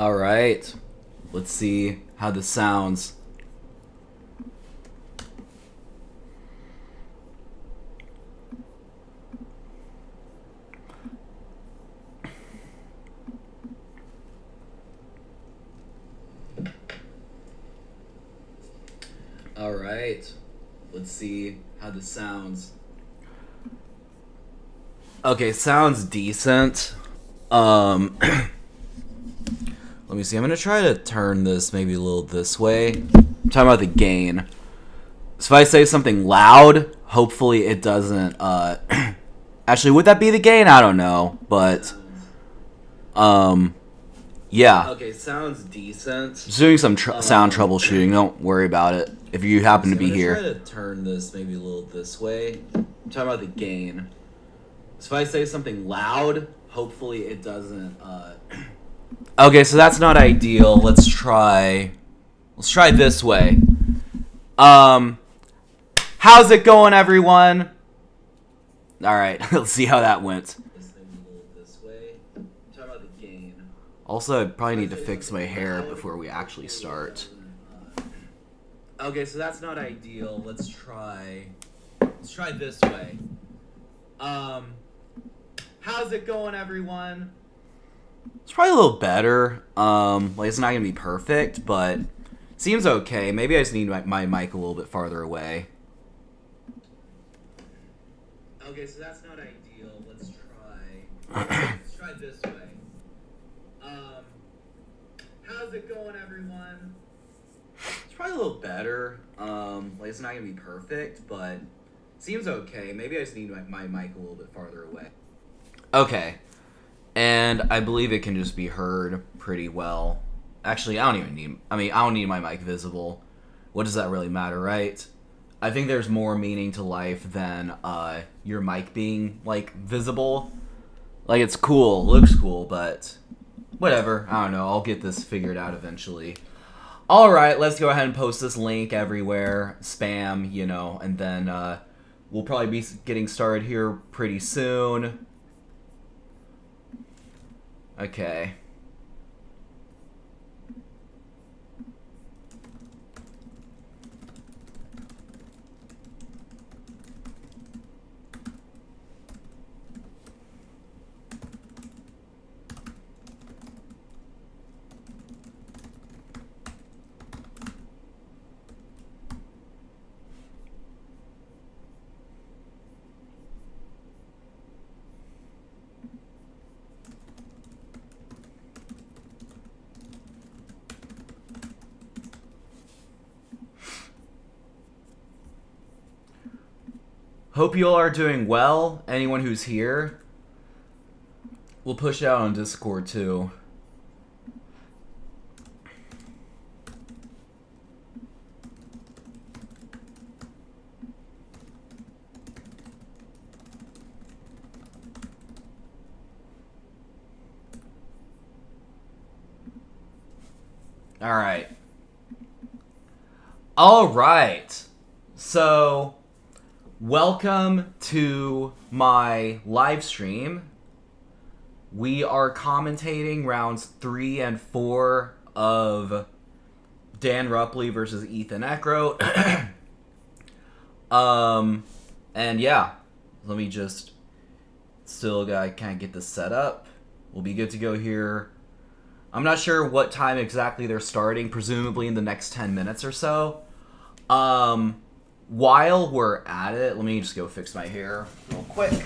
All right. Let's see how this sounds. All right. Let's see how this sounds. Okay, sounds decent. Let me see. I'm gonna try to turn this maybe a little this way. I'm talking about the gain. So if I say something loud, hopefully it doesn't. Actually, would that be the gain? I don't know, but yeah. Okay, sounds decent. Just doing some sound troubleshooting. Don't worry about it. If you happen to be here. I'm gonna try to turn this maybe a little this way. I'm talking about the gain. So if I say something loud, hopefully it doesn't. Okay, so that's not ideal. Let's try this way. How's it going, everyone? All right, let's see how that went. Also, I probably need to fix my hair before we actually start. Okay, so that's not ideal. Let's try this way. How's it going, everyone? It's probably a little better. Like it's not gonna be perfect, but seems okay. Maybe I just need my mic a little bit farther away. Okay, so that's not ideal. Let's try this way. How's it going, everyone? It's probably a little better. Like it's not gonna be perfect, but seems okay. Maybe I just need my mic a little bit farther away. Okay. And I believe it can just be heard pretty well. Actually, I don't need my mic visible. What does that really matter, right? I think there's more meaning to life than your mic being, like, visible. Like, it's cool, looks cool, but whatever. I don't know. I'll get this figured out eventually. Alright, let's go ahead and post this link everywhere. Spam, and then we'll probably be getting started here pretty soon. Okay. Hope you all are doing well. Anyone who's here, we'll push it out on Discord too. All right. So, welcome to my live stream. We are commentating rounds 3 and 4 of Dan Rupley versus Ethan Ekro. And yeah, let me just still gotta kind of get this set up. We'll be good to go here. I'm not sure what time exactly they're starting, presumably in the next 10 minutes or so. While we're at it, let me just go fix my hair real quick.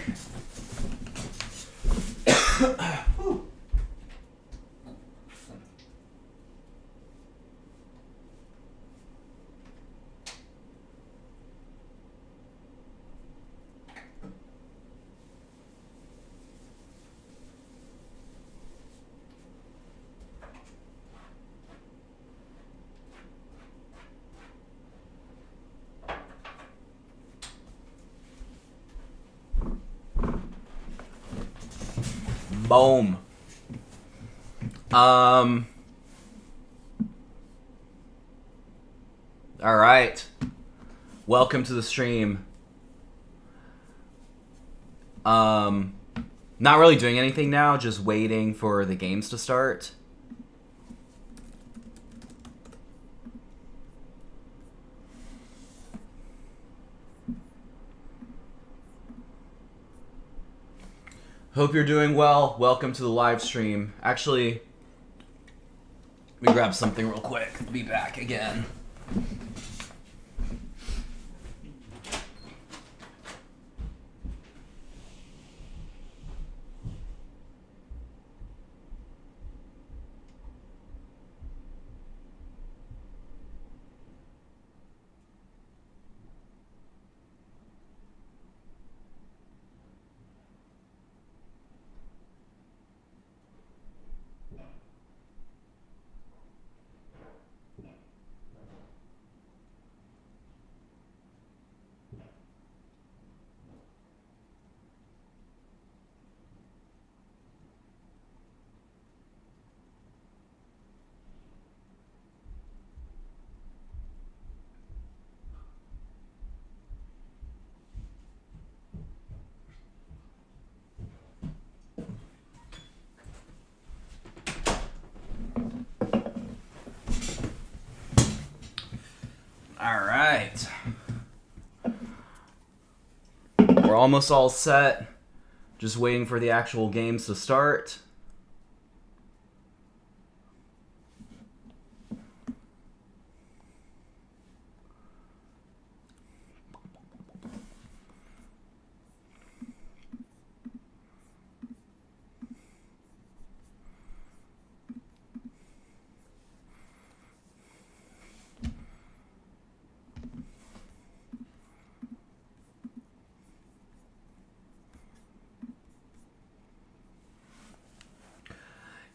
Boom. All right. Welcome to the stream. Not really doing anything now, just waiting for the games to start. Hope you're doing well. Welcome to the live stream. Actually, let me grab something real quick. I'll be back again. All right. We're almost all set. Just waiting for the actual games to start.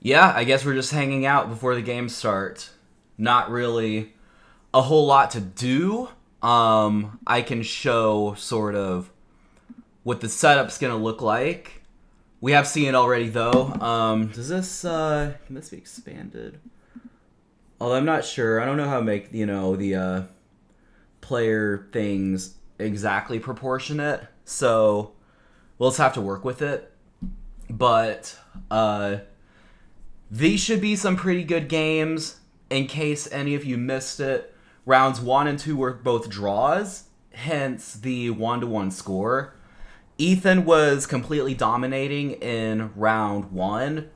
Yeah, I guess we're just hanging out before the games start. Not really a whole lot to do. I can show sort of what the setup's gonna look like. We have seen it already though. Does this can this be expanded? Although I'm not sure. I don't know how to make, the player things exactly proportionate. So we'll just have to work with it. But these should be some pretty good games. In case any of you missed it, rounds 1 and 2 were both draws, hence the 1-1 score. Ethan was completely dominating in round 1,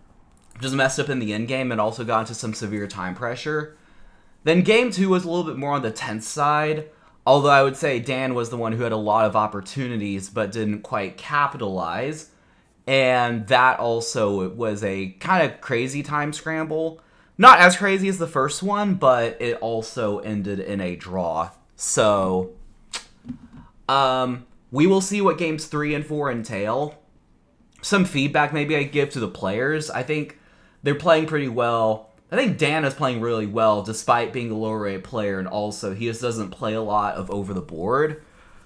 just messed up in the end game and also got into some severe time pressure. Then game 2 was a little bit more on the tense side, although I would say Dan was the one who had a lot of opportunities but didn't quite capitalize. And that also was a kind of crazy time scramble. Not as crazy as the first one, but it also ended in a draw. So, we will see what games 3 and 4 entail. Some feedback maybe I give to the players. I think they're playing pretty well. I think Dan is playing really well despite being a lower rated player, and also he just doesn't play a lot of over the board.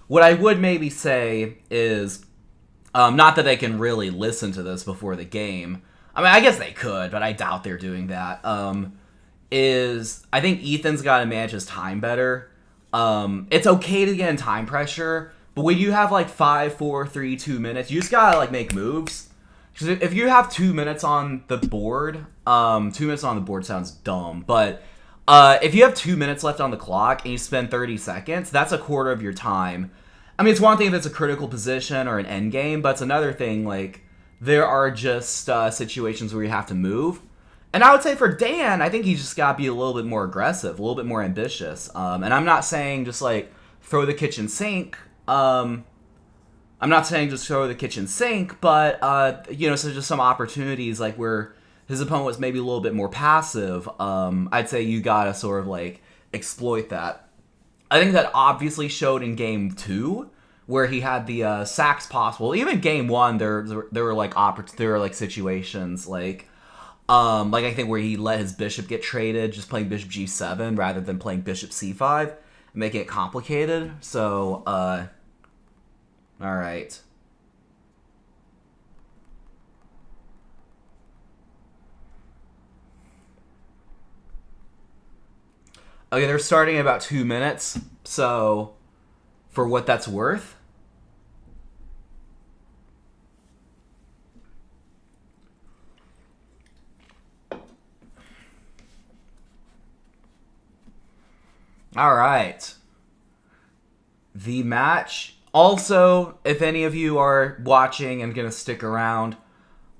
What I would maybe say is, not that they can really listen to this before the game. I mean, I guess they could, but I doubt they're doing that. I think Ethan's got to manage his time better. It's okay to get in time pressure, but when you have like 5, 4, 3, 2 minutes, you just gotta like make moves. Because if you have 2 minutes on the board, 2 minutes on the board sounds dumb, but if you have 2 minutes left on the clock and you spend 30 seconds, that's a quarter of your time. I mean, it's one thing if it's a critical position or an end game, but it's another thing, like, there are just situations where you have to move. And I would say for Dan, I think he's just got to be a little bit more aggressive, a little bit more ambitious. And I'm not saying just, like, throw the kitchen sink. I'm not saying just throw the kitchen sink, but, so just some opportunities, like, where his opponent was maybe a little bit more passive. I'd say you got to sort of, like, exploit that. I think that obviously showed in game 2, where he had the sacks possible. Even game 1, there were like situations like I think where he let his bishop get traded, just playing bishop g7 rather than playing bishop c5, making it complicated. So, all right. Okay, they're starting in about 2 minutes, so for what that's worth. All right. The match. Also, if any of you are watching and going to stick around,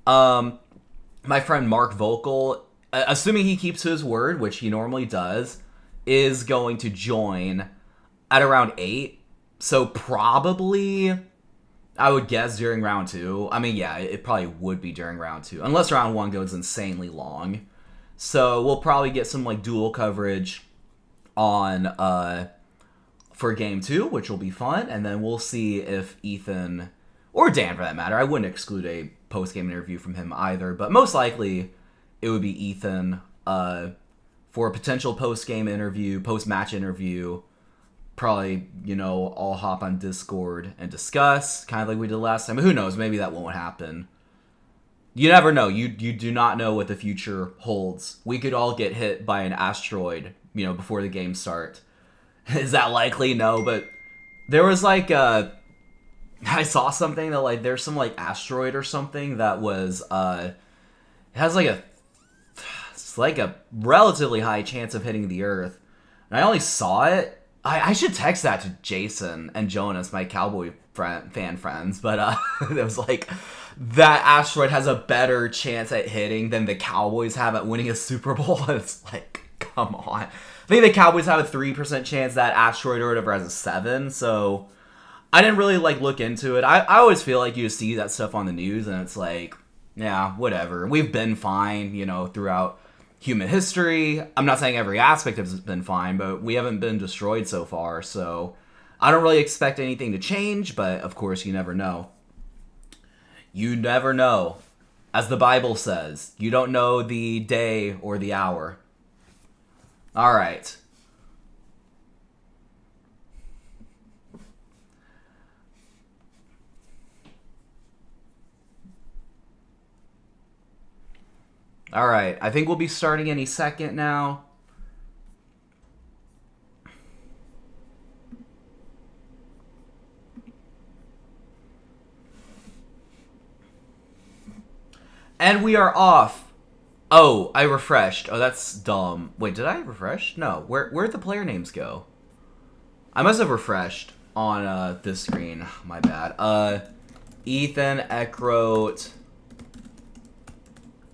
My friend Mark Vocal, assuming he keeps his word, which he normally does, is going to join at around 8. So probably, I would guess during round 2. I mean, yeah, it probably would be during round 2, unless round 1 goes insanely long. So we'll probably get some like dual coverage on for game 2, which will be fun, and then we'll see if Ethan, or Dan for that matter, I wouldn't exclude a post-game interview from him either, but most likely it would be Ethan for a potential post-game interview, post-match interview. Probably, all hop on Discord and discuss, kind of like we did last time. But who knows, maybe that won't happen. You never know. You do not know what the future holds. We could all get hit by an asteroid, before the game start. Is that likely? No, but there was like I saw something that like there's some like asteroid or something that was it has like a relatively high chance of hitting the Earth. And I only saw it. I should text that to Jason and Jonas, my Cowboy fan friends, but it was like that asteroid has a better chance at hitting than the Cowboys have at winning a Super Bowl. And it's like, come on. I think the Cowboys have a 3% chance, that asteroid or whatever has a 7, so I didn't really like look into it. I always feel like you see that stuff on the news and it's like, yeah, whatever. We've been fine, throughout human history. I'm not saying every aspect has been fine, but we haven't been destroyed so far, so I don't really expect anything to change, but of course you never know. You never know. As the Bible says, you don't know the day or the hour. All right. All right. I think we'll be starting any second now. And we are off. Oh, I refreshed. Oh, that's dumb. Wait, did I refresh? No. Where'd the player names go? I must have refreshed on this screen. My bad. Ethan Eckroat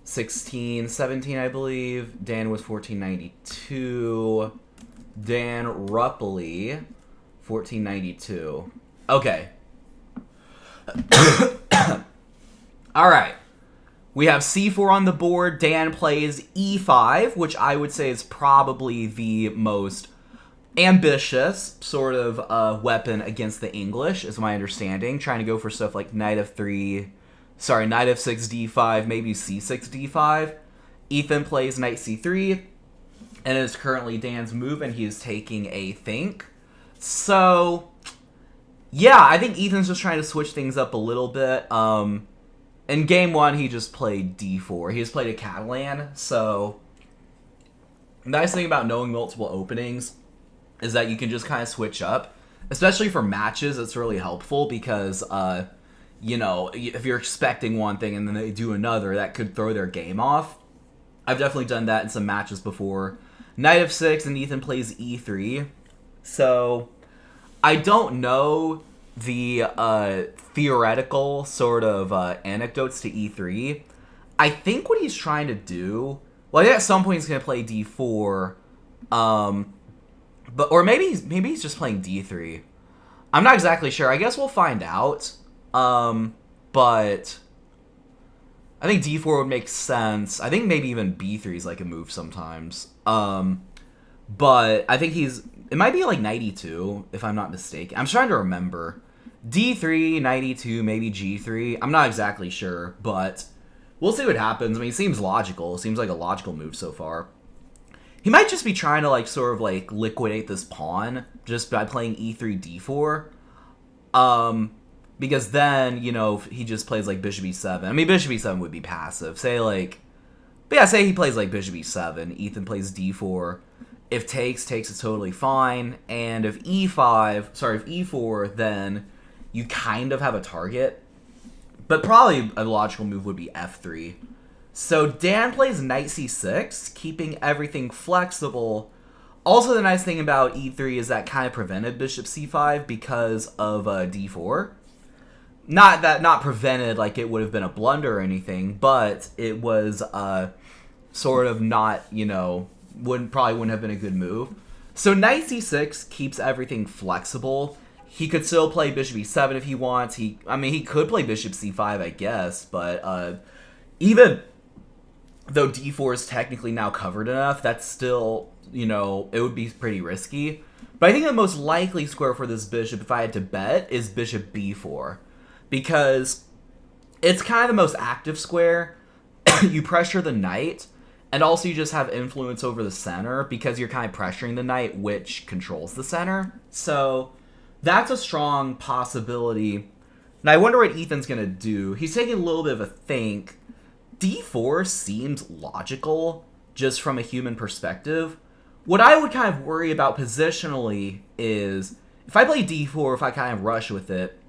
1617, I believe. Dan was 1492. Dan Ruppely 1492. Okay. All right. We have c4 on the board. Dan plays e5, which I would say is probably the most ambitious sort of weapon against the English, is my understanding. Trying to go for stuff like knight of 6 d5, maybe c6 d5. Ethan plays knight c3, and it is currently Dan's move, and he is taking a think. So, yeah, I think Ethan's just trying to switch things up a little bit. In game 1, he just played d4. He just played a Catalan, so the nice thing about knowing multiple openings is that you can just kind of switch up. Especially for matches, it's really helpful because, if you're expecting one thing and then they do another, that could throw their game off. I've definitely done that in some matches before. Knight of 6 and Ethan plays e3. So, I don't know the theoretical sort of anecdotes to e3. I think what he's trying to do, well, I think at some point he's going to play d4, or maybe he's just playing d3. I'm not exactly sure. I guess we'll find out. But I think d4 would make sense. I think maybe even b3 is like a move sometimes. But I think it might be like knight e2, if I'm not mistaken. I'm trying to remember. d3, knight e2, maybe g3. I'm not exactly sure, but we'll see what happens. I mean, it seems logical. It seems like a logical move so far. He might just be trying to like sort of like liquidate this pawn just by playing e3, d4. Because then, he just plays like bishop e7. I mean, bishop e7 would be passive. Say he plays like bishop e7. Ethan plays d4. If takes, it's totally fine. And if e4, then you kind of have a target. But probably a logical move would be f3. So Dan plays knight c6, keeping everything flexible. Also, the nice thing about e3 is that kind of prevented bishop c5 because of d4. not prevented like it would have been a blunder or anything, but it was sort of not, wouldn't have been a good move. So knight c6 keeps everything flexible. He could still play bishop e7 if he wants. He could play bishop c5, I guess, but even though d4 is technically now covered enough, that's still, it would be pretty risky. But I think the most likely square for this bishop, if I had to bet, is bishop b4. Because it's kind of the most active square. You pressure the knight, and also you just have influence over the center because you're kind of pressuring the knight, which controls the center. So that's a strong possibility. And I wonder what Ethan's going to do. He's taking a little bit of a think. d4 seems logical just from a human perspective. What I would kind of worry about positionally is if I play d4, if I kind of rush with it,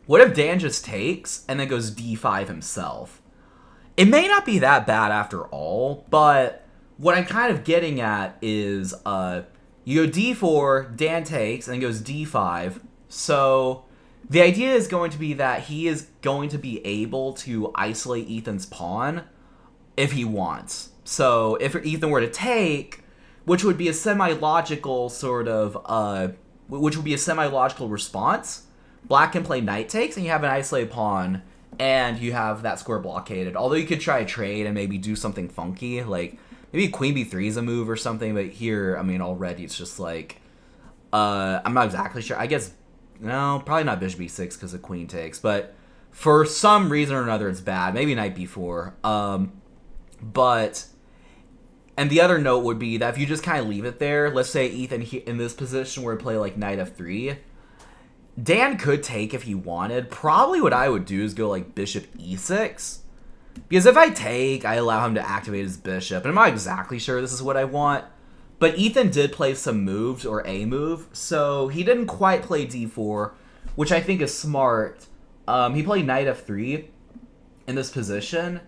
what if Dan just takes and then goes d5 himself? It may not be that bad after all, but what I'm kind of getting at is you go d4, Dan takes, and then goes d5. So the idea is going to be that he is going to be able to isolate Ethan's pawn if he wants. So if Ethan were to take, which would be a semi-logical sort of, which would be a semi-logical response, Black can play knight takes, and you have an isolated pawn, and you have that square blockaded. Although you could try a trade and maybe do something funky, like maybe queen b3 is a move or something, but here, already it's just like, I'm not exactly sure. I guess, no, probably not bishop b6 because the queen takes, but for some reason or another it's bad. Maybe knight b4. And the other note would be that if you just kind of leave it there, let's say Ethan in this position where to play like knight f3, Dan could take if he wanted. Probably what I would do is go like bishop e6. Because if I take, I allow him to activate his bishop. And I'm not exactly sure this is what I want. But Ethan did play some moves, or a move. So he didn't quite play d4, which I think is smart. He played knight f3 in this position.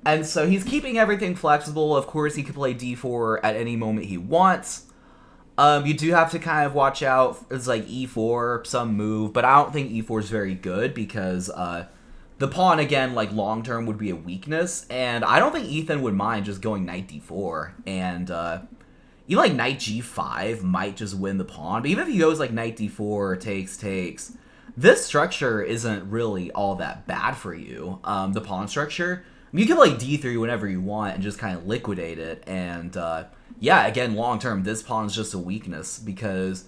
And so he's keeping everything flexible. Of course, he could play d4 at any moment he wants. You do have to kind of watch out. It's like e4, some move, but I don't think e4 is very good because the pawn, again, like long term would be a weakness, and I don't think Ethan would mind just going knight d4, and even like knight g5 might just win the pawn, but even if he goes like knight d4, takes, this structure isn't really all that bad for you, the pawn structure. You can play d3 whenever you want and just kind of liquidate it, and yeah, again, long term, this pawn is just a weakness because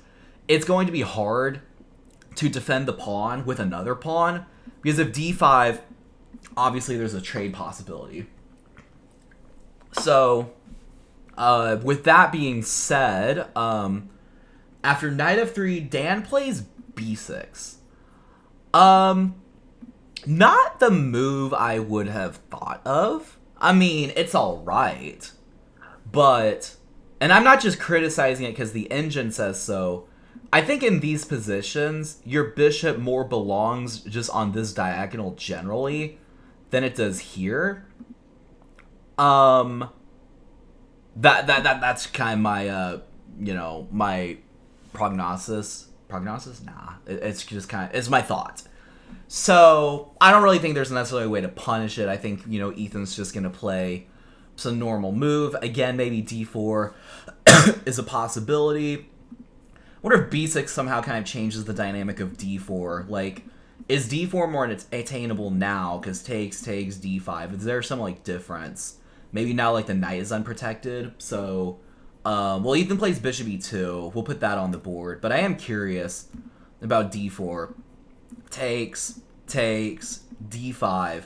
it's going to be hard to defend the pawn with another pawn, because if d5, obviously there's a trade possibility. So, with that being said, after knight f3, Dan plays b6. Not the move I would have thought of. It's alright, but, and I'm not just criticizing it because the engine says so. I think in these positions, your bishop more belongs just on this diagonal generally than it does here. That's kind of my, my prognosis. Prognosis? Nah. It's just kind of, it's my thought. So, I don't really think there's necessarily a way to punish it. I think, Ethan's just going to play some normal move. Again, maybe d4 is a possibility. I wonder if b6 somehow kind of changes the dynamic of d4. Like, is d4 more attainable now? Because takes, d5. Is there some, like, difference? Maybe now, like, the knight is unprotected. So, well, Ethan plays bishop e2. We'll put that on the board. But I am curious about d4. Takes, d5.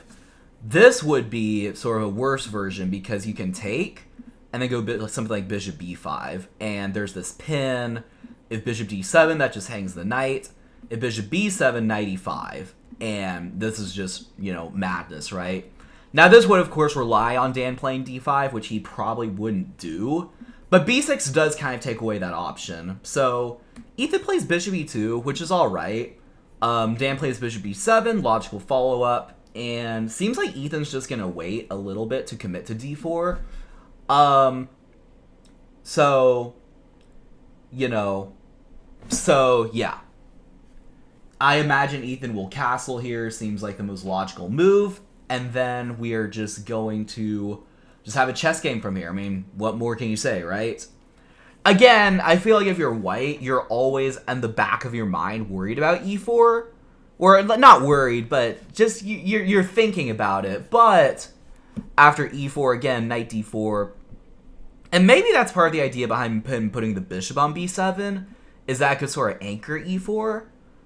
This would be sort of a worse version because you can take and then go something like bishop b5. And there's this pin. If bishop d7, that just hangs the knight. If bishop b7, knight e5. And this is just, madness, right? Now, this would, of course, rely on Dan playing d5, which he probably wouldn't do. But b6 does kind of take away that option. So, Ethan plays bishop e2, which is alright. Dan plays bishop b7, logical follow-up. And seems like Ethan's just going to wait a little bit to commit to d4. So, yeah. I imagine Ethan will castle here. Seems like the most logical move. And then we are just going to just have a chess game from here. I mean, what more can you say, right? Again, I feel like if you're white, you're always in the back of your mind worried about e4. Or, not worried, but just you're thinking about it. But after e4, again, knight d4. And maybe that's part of the idea behind him putting the bishop on b7, is that it could sort of anchor e4.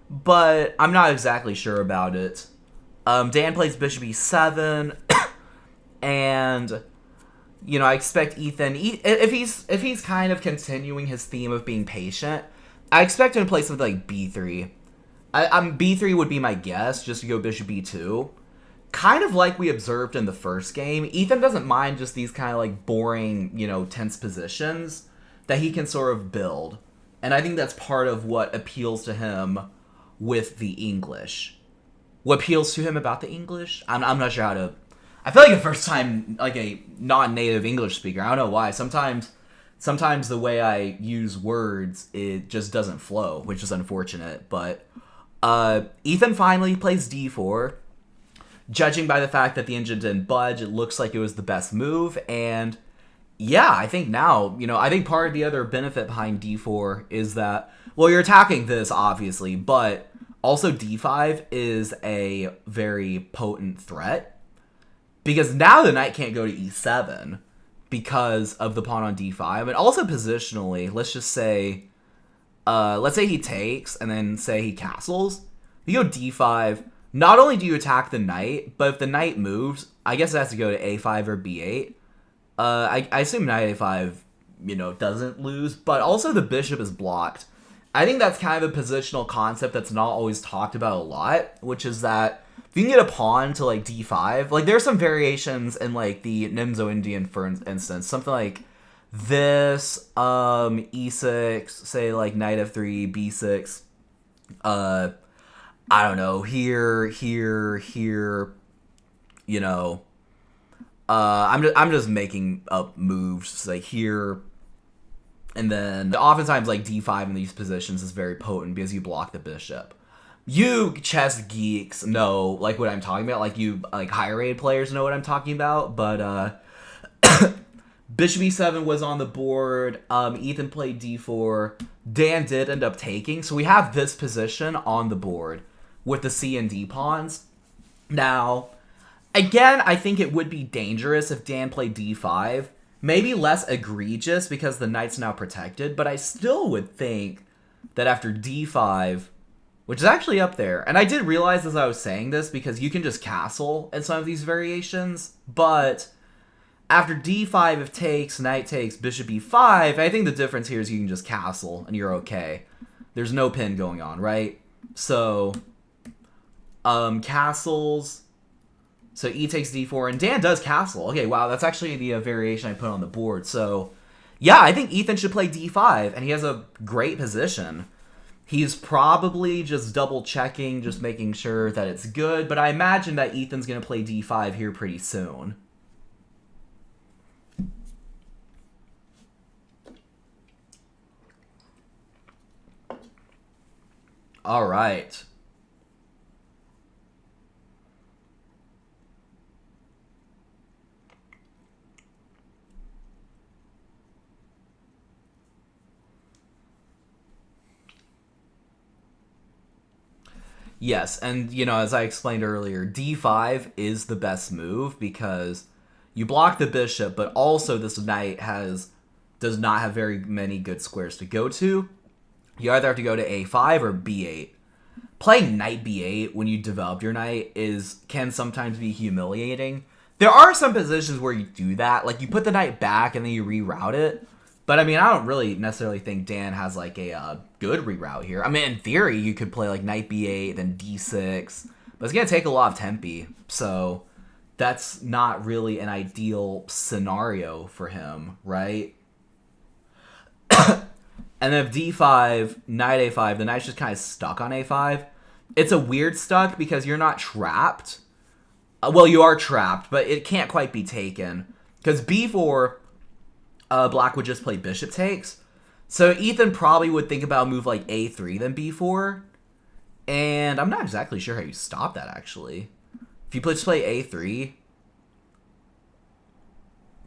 But I'm not exactly sure about it. Dan plays bishop e7, and I expect Ethan, if he's kind of continuing his theme of being patient, I expect him to play something like b3. B3 would be my guess, just to go bishop b2. Kind of like we observed in the first game, Ethan doesn't mind just these kind of like boring, tense positions that he can sort of build, and I think that's part of what appeals to him with the English. What appeals to him about the English? I'm not sure how to... I feel like the first time, like a non-native English speaker, I don't know why. Sometimes the way I use words, it just doesn't flow, which is unfortunate. But Ethan finally plays d4. Judging by the fact that the engine didn't budge, it looks like it was the best move. And yeah, I think now, I think part of the other benefit behind d4 is that, well, you're attacking this, obviously, but also d5 is a very potent threat, because now the knight can't go to e7 because of the pawn on d5. And also positionally, let's say he takes and then say he castles. If you go d5, not only do you attack the knight, but if the knight moves, I guess it has to go to a5 or b8. I assume knight a5, doesn't lose, but also the bishop is blocked. I think that's kind of a positional concept that's not always talked about a lot, which is that if you can get a pawn to like d5, like there's some variations in like the Nimzo Indian, for instance, something like this, e6, say like knight f3, b6, I don't know, here, I'm just making up moves like here. And then oftentimes like d5 in these positions is very potent because you block the bishop. You chess geeks know like what I'm talking about, like you like higher rated players know what I'm talking about, but bishop e7 was on the board. Ethan played d4. Dan did end up taking, so we have this position on the board with the c and d pawns. Now, again, I think it would be dangerous if Dan played d5. Maybe less egregious because the knight's now protected, but I still would think that after d5, which is actually up there, and I did realize as I was saying this because you can just castle in some of these variations, but after d5, if takes, knight takes, bishop e5, I think the difference here is you can just castle and you're okay. There's no pin going on, right? So, castles... So e takes d4, and Dan does castle. Okay, wow, that's actually the variation I put on the board. So, yeah, I think Ethan should play d5, and he has a great position. He's probably just double-checking, just making sure that it's good, but I imagine that Ethan's going to play d5 here pretty soon. All right. Yes, and as I explained earlier, d5 is the best move because you block the bishop, but also this knight does not have very many good squares to go to. You either have to go to a5 or b8. Playing knight b8 when you develop your knight can sometimes be humiliating. There are some positions where you do that, like you put the knight back and then you reroute it. But, I mean, I don't really necessarily think Dan has, like, a good reroute here. I mean, in theory, you could play, like, knight b8, then d6. But it's going to take a lot of tempi. So, that's not really an ideal scenario for him, right? And then if d5, knight a5, the knight's just kind of stuck on a5. It's a weird stuck because you're not trapped. Well, you are trapped, but it can't quite be taken. Because b4... Black would just play bishop takes. So Ethan probably would think about a move like a3 than b4. And I'm not exactly sure how you stop that, actually. If you just play a3,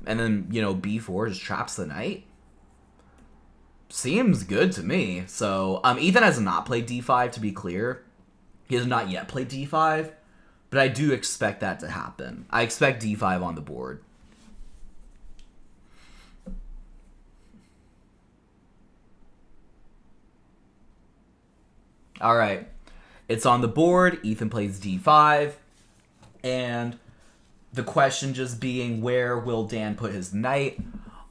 and then, b4 just traps the knight, seems good to me. So, Ethan has not played d5, to be clear. He has not yet played d5, but I do expect that to happen. I expect d5 on the board. All right. It's on the board. Ethan plays d5. And the question just being, where will Dan put his knight?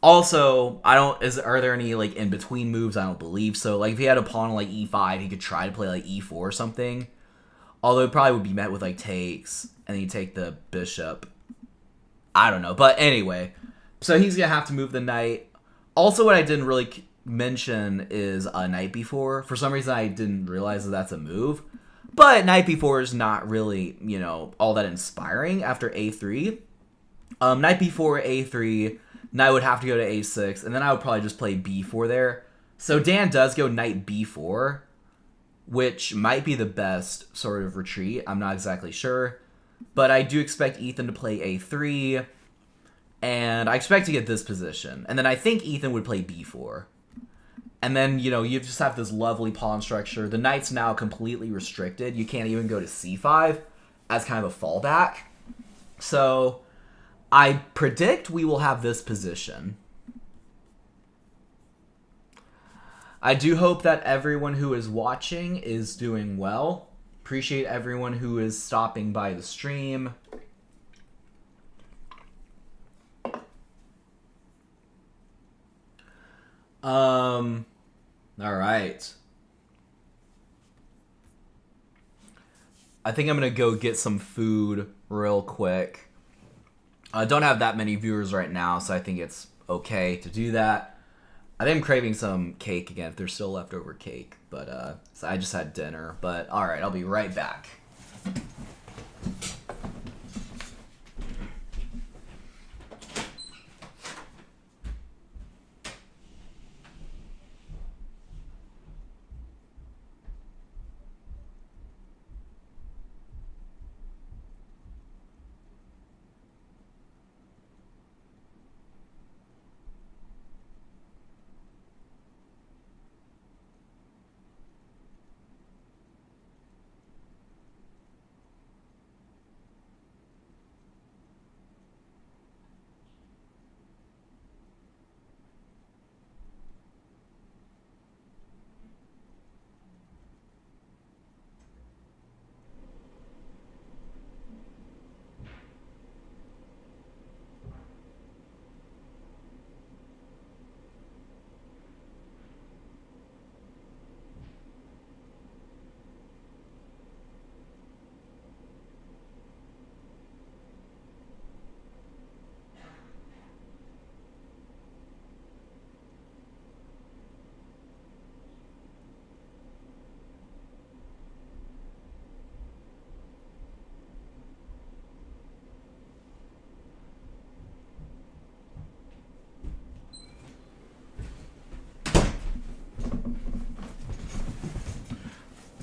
Also, are there any like in between moves? I don't believe so. Like if he had a pawn on like e5, he could try to play like e4 or something. Although it probably would be met with like takes, and then you take the bishop. I don't know, but anyway, so he's gonna have to move the knight. Also, what I didn't really mention is knight b4. For some reason, I didn't realize that that's a move. But knight b4 is not really, all that inspiring after a3. Knight b4, a3, knight would have to go to a6, and then I would probably just play b4 there. So Dan does go knight b4, which might be the best sort of retreat. I'm not exactly sure. But I do expect Ethan to play a3, and I expect to get this position. And then I think Ethan would play b4. And then, you just have this lovely pawn structure. The knight's now completely restricted. You can't even go to c5 as kind of a fallback. So I predict we will have this position. I do hope that everyone who is watching is doing well. Appreciate everyone who is stopping by the stream. All right. I think I'm going to go get some food real quick. I don't have that many viewers right now, so I think it's okay to do that. I think I'm craving some cake again, if there's still leftover cake. But so I just had dinner. But all right, I'll be right back.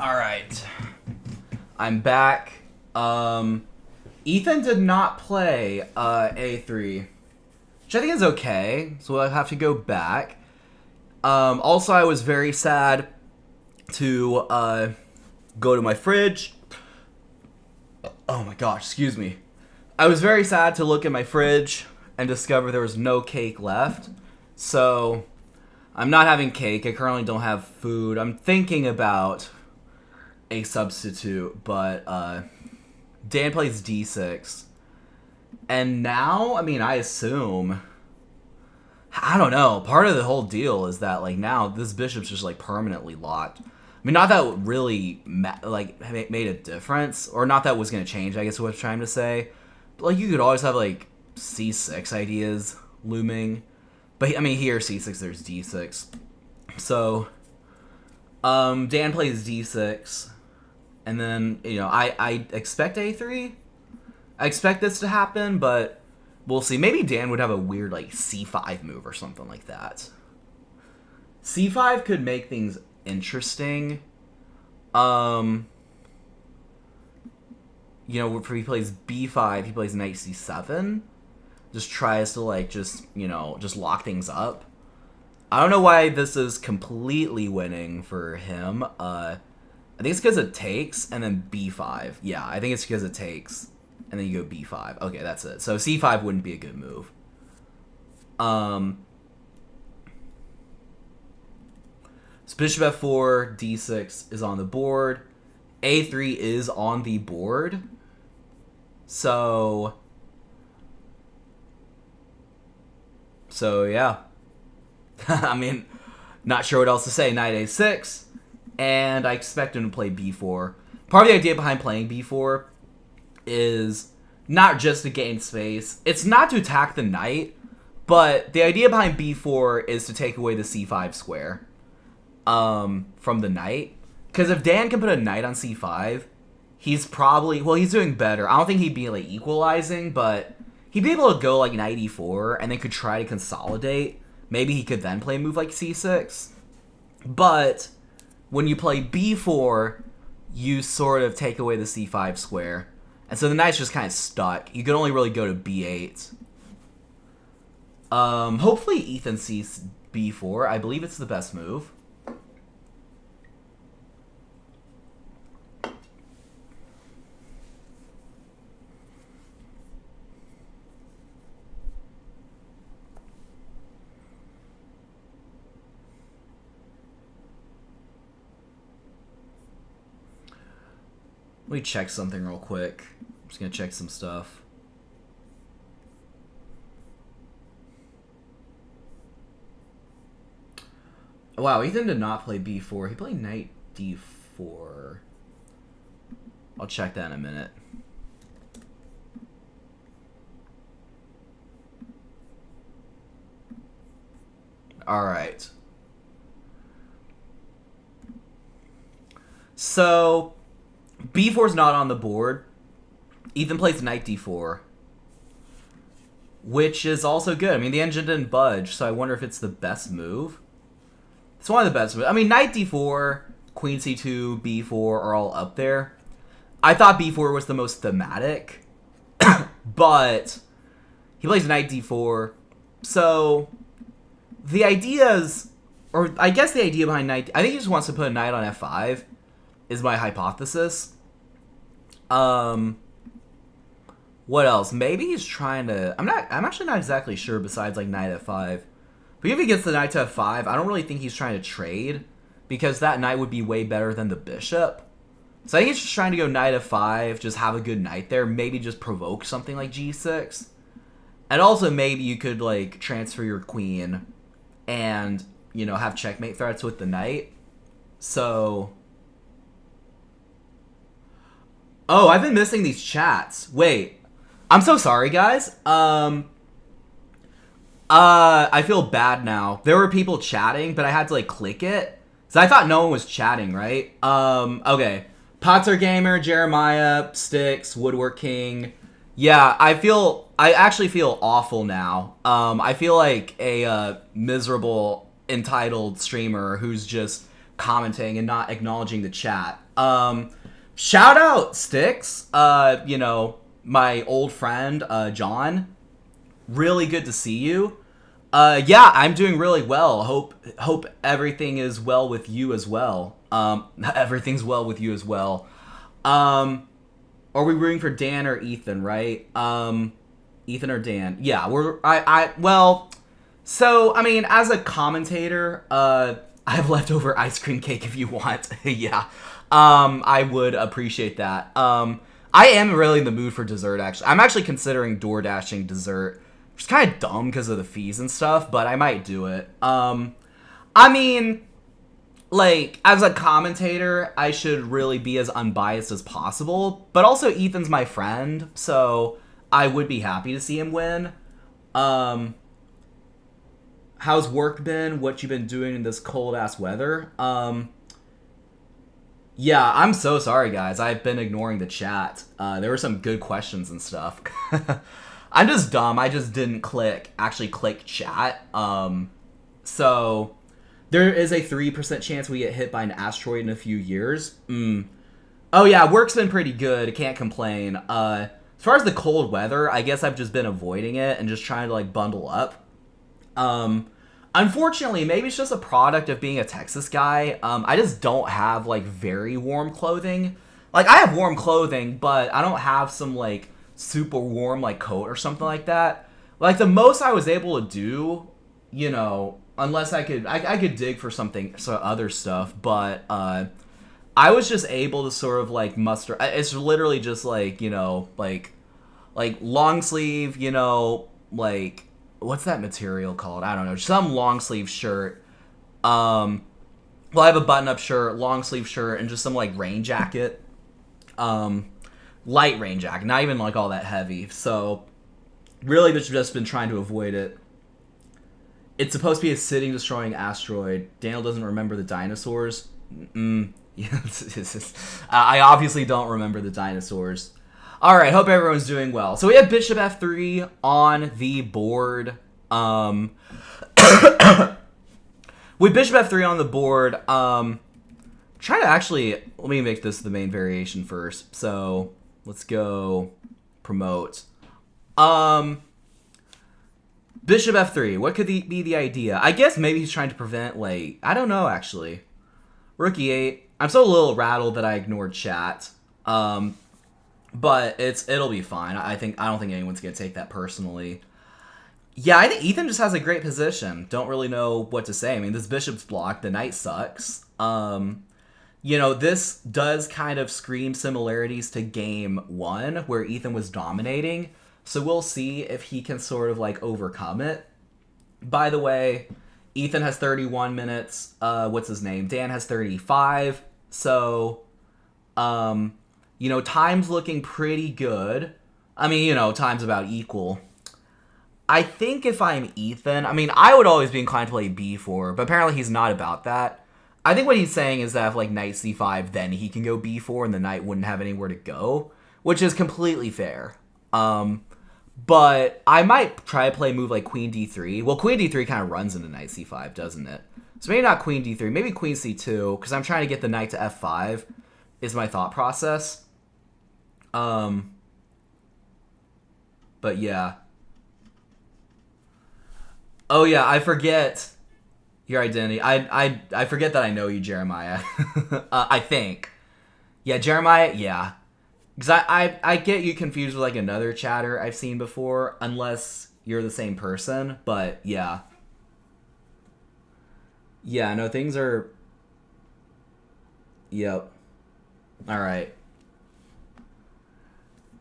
All right, I'm back. Ethan did not play a3, which I think is okay, so I'll have to go back. Also, I was very sad to go to my fridge. Oh my gosh, excuse me. I was very sad to look at my fridge and discover there was no cake left. So, I'm not having cake. I currently don't have food. I'm thinking about a substitute, but Dan plays d6. And now, I assume, I don't know, part of the whole deal is that, now this bishop's just, permanently locked. Not that it really, made a difference, or not that it was going to change, I guess what I'm trying to say. But, you could always have, c6 ideas looming. But, here, c6, there's d6. So, Dan plays d6. And then, I expect a3. I expect this to happen, but we'll see. Maybe Dan would have a weird, c5 move or something like that. c5 could make things interesting. you know, if he plays b5, he plays knight c7. Just tries to, like, just, you know, just lock things up. I don't know why this is completely winning for him. I think it's because it takes, and then b5. Yeah, I think it's because it takes, and then you go b5. Okay, that's it. So c5 wouldn't be a good move. So bishop f4, d6 is on the board. a3 is on the board. So yeah. I mean, not sure what else to say. Knight a6, and I expect him to play b4. Part of the idea behind playing b4 is not just to gain space. It's not to attack the knight, but the idea behind b4 is to take away the c5 square from the knight. Because if Dan can put a knight on c5, he's probably... Well, he's doing better. I don't think he'd be, like, equalizing, but he'd be able to go, like, knight e4, and then could try to consolidate. Maybe he could then play a move like c6. But when you play b4, you sort of take away the c5 square. And so the knight's just kind of stuck. You can only really go to b8. Hopefully Ethan sees b4. I believe it's the best move. Let me check something real quick. I'm just gonna check some stuff. Wow, Ethan did not play b4. He played knight d4. I'll check that in a minute. Alright. So b4 is not on the board. Ethan plays knight d4, which is also good. I mean, the engine didn't budge, so I wonder if it's the best move. It's one of the best moves. I mean, knight d4, queen c2, b4 are all up there. I thought b4 was the most thematic, but he plays knight d4. So the ideas, or I guess the idea behind knight, I think he just wants to put a knight on f5. Is my hypothesis. What else? Maybe he's trying to... I'm actually not exactly sure besides, like, knight f5. But if he gets the knight to f5, I don't really think he's trying to trade, because that knight would be way better than the bishop. So I think he's just trying to go knight f5, just have a good knight there, maybe just provoke something like g6. And also maybe you could, like, transfer your queen and, you know, have checkmate threats with the knight. So... Oh, I've been missing these chats. Wait. I'm so sorry, guys. I feel bad now. There were people chatting, but I had to, like, click it. So I thought no one was chatting, right? Okay. Potter Gamer, Jeremiah, Sticks, Woodwork King. Yeah, I actually feel awful now. I feel like a miserable, entitled streamer who's just commenting and not acknowledging the chat. Shout out Sticks, you know, my old friend, John. Really good to see you. Yeah, I'm doing really well. Hope everything is well with you as well. Everything's well with you as well. Are we rooting for Dan or Ethan, right? Ethan or Dan? Yeah, well, so, I mean, as a commentator, I have leftover ice cream cake if you want. Yeah. I would appreciate that. I am really in the mood for dessert, actually. I'm actually considering door dashing dessert. Which is kind of dumb because of the fees and stuff, but I might do it. I mean, like, as a commentator, I should really be as unbiased as possible. But also, Ethan's my friend, so I would be happy to see him win. How's work been? What you been doing in this cold-ass weather? Yeah, I'm so sorry, guys. I've been ignoring the chat. There were some good questions and stuff. I'm just dumb. I just didn't actually click chat. So, there is a 3% chance we get hit by an asteroid in a few years. Oh yeah, work's been pretty good. I can't complain. As far as the cold weather, I guess I've just been avoiding it and just trying to like bundle up. Um, Unfortunately, maybe it's just a product of being a Texas guy. I just don't have like very warm clothing. Like I have warm clothing, but I don't have some like super warm like coat or something like that. Like the most I was able to do, unless I could dig for something, so other stuff, but I was just able to sort of like muster. It's literally just like like long sleeve, like what's that material called? I don't know. Some long sleeve shirt. Well, I have a button up shirt, long sleeve shirt, and just some like rain jacket. Light rain jacket, not even like all that heavy. So really, just been trying to avoid it. It's supposed to be a sitting destroying asteroid. Daniel doesn't remember the dinosaurs. I obviously don't remember the dinosaurs. All right, hope everyone's doing well. So we have bishop f3 on the board. With bishop f3 on the board, try to actually, let me make this the main variation first. So let's go promote. Bishop f3, what could be the idea? I guess maybe he's trying to prevent, like, I don't know, actually. Rook e8. I'm so a little rattled that I ignored chat. But it'll be fine. I don't think anyone's gonna take that personally. Yeah, I think Ethan just has a great position. Don't really know what to say. I mean, this bishop's blocked. The knight sucks. This does kind of scream similarities to game 1, where Ethan was dominating. So we'll see if he can sort of like overcome it. By the way, Ethan has 31 minutes. What's his name? Dan has 35. So, time's looking pretty good. I mean, time's about equal. I think if I'm Ethan, I mean, I would always be inclined to play b4, but apparently he's not about that. I think what he's saying is that if, like, knight c5, then he can go b4 and the knight wouldn't have anywhere to go, which is completely fair. But I might try to play a move like queen d3. Well, queen d3 kind of runs into knight c5, doesn't it? So maybe not queen d3, maybe queen c2, because I'm trying to get the knight to f5, is my thought process. But yeah. Oh yeah, I forget your identity. I forget that I know you, Jeremiah. I think. Yeah, Jeremiah, yeah. Because I get you confused with like another chatter I've seen before, unless you're the same person, but yeah. Yeah, no, things are... Yep. Alright.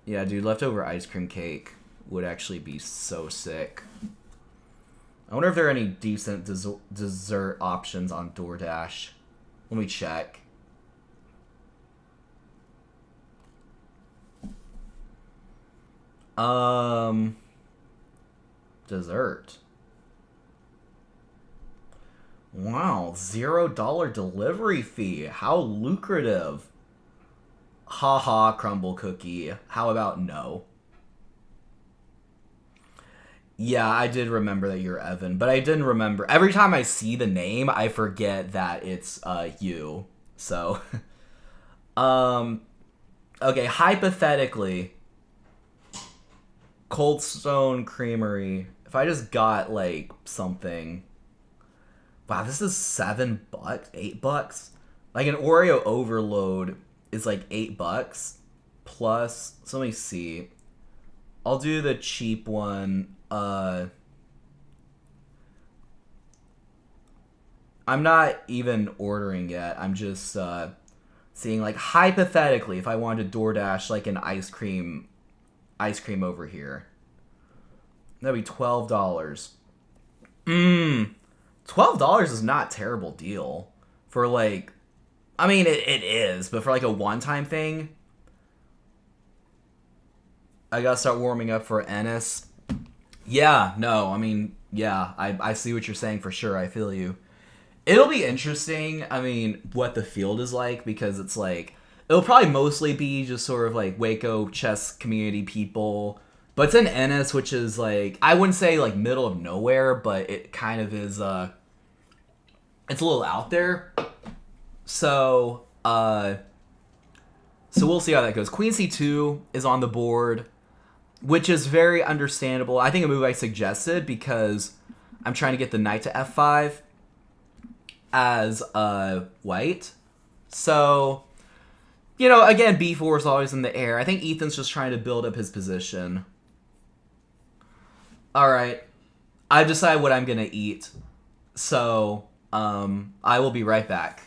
Yeah, dude, leftover ice cream cake would actually be so sick. I wonder if there are any decent dessert options on DoorDash. Let me check. Dessert. Wow, $0 delivery fee. How lucrative. Haha, crumble cookie. How about no? Yeah, I did remember that you're Evan, but I didn't remember. Every time I see the name, I forget that it's you. So, okay, hypothetically, Cold Stone Creamery. If I just got like something, wow, this is $7, $8. Like an Oreo overload is like $8 plus. So let me see. I'll do the cheap one. I'm not even ordering yet. I'm just seeing, like, hypothetically, if I wanted to DoorDash like an ice cream over here, that'd be $12. $12 is not a terrible deal for, like, I mean, it is, but for like a one-time thing, I gotta start warming up for Ennis. Yeah, no, I mean, yeah, I see what you're saying for sure. I feel you. It'll be interesting, I mean, what the field is like, because it's like, it'll probably mostly be just sort of like Waco chess community people, but it's in Ennis, which is like, I wouldn't say like middle of nowhere, but it kind of is, it's a little out there. So, So we'll see how that goes. Queen c2 is on the board, which is very understandable. I think a move I suggested because I'm trying to get the knight to f5 as white. So, you know, again, b4 is always in the air. I think Ethan's just trying to build up his position. All right. I've decided what I'm going to eat. So, I will be right back.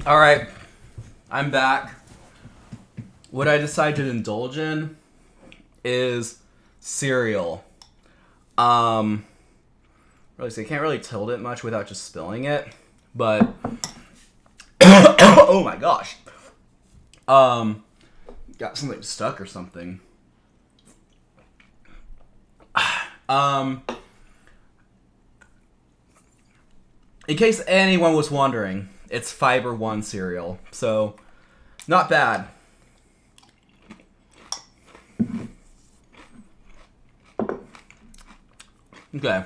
All right, I'm back. What I decided to indulge in is cereal. Really, so you can't really tilt it much without just spilling it, but oh my gosh, got something stuck or something. In case anyone was wondering, it's Fiber One cereal, so not bad. Okay.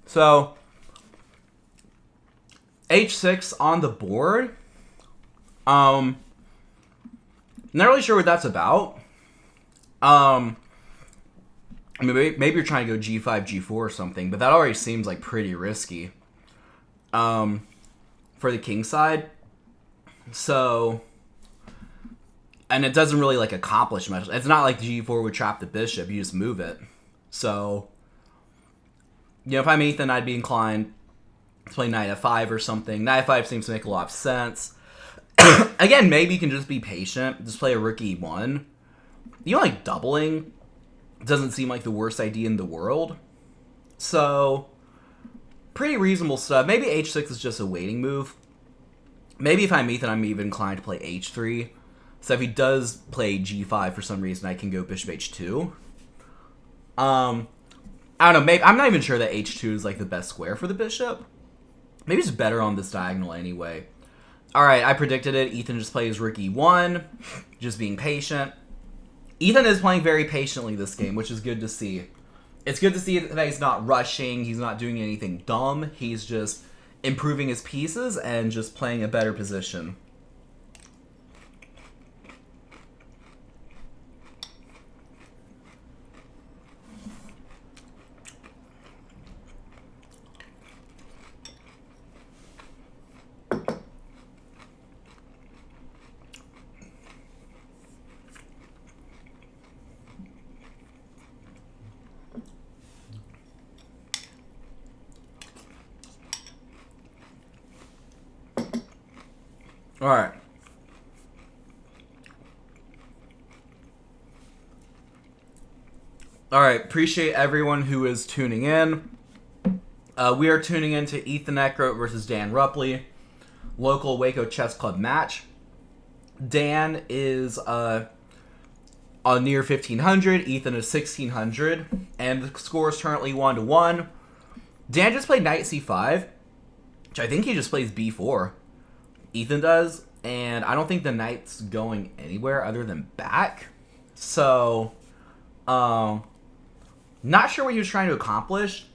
So H6 on the board. Not really sure what that's about. I mean, maybe you're trying to go G5, G4 or something, but that already seems like pretty risky. For the king side. So, and it doesn't really like accomplish much. It's not like G4 would trap the bishop. You just move it. So, you know, if I'm Ethan, I'd be inclined to play knight f5 or something. Knight f5 seems to make a lot of sense. Again, maybe you can just be patient. Just play a rook e1. You know, like doubling doesn't seem like the worst idea in the world. So, pretty reasonable stuff. Maybe h6 is just a waiting move. Maybe if I'm Ethan, I'm even inclined to play h3. So if he does play g5 for some reason, I can go bishop h2. I don't know. Maybe I'm not even sure that h2 is like the best square for the bishop. Maybe it's better on this diagonal anyway. All right, I predicted it. Ethan just plays rook e1, just being patient. Ethan is playing very patiently this game, which is good to see. It's good to see that he's not rushing, he's not doing anything dumb, he's just improving his pieces and just playing a better position. All right. All right. Appreciate everyone who is tuning in. We are tuning in to Ethan Eckroat versus Dan Rupley, local Waco Chess Club match. Dan is near 1500. Ethan is 1600, and the score is currently 1-1. Dan just played knight c5, which I think he just plays b4. Ethan does, and I don't think the knight's going anywhere other than back. So, not sure what he was trying to accomplish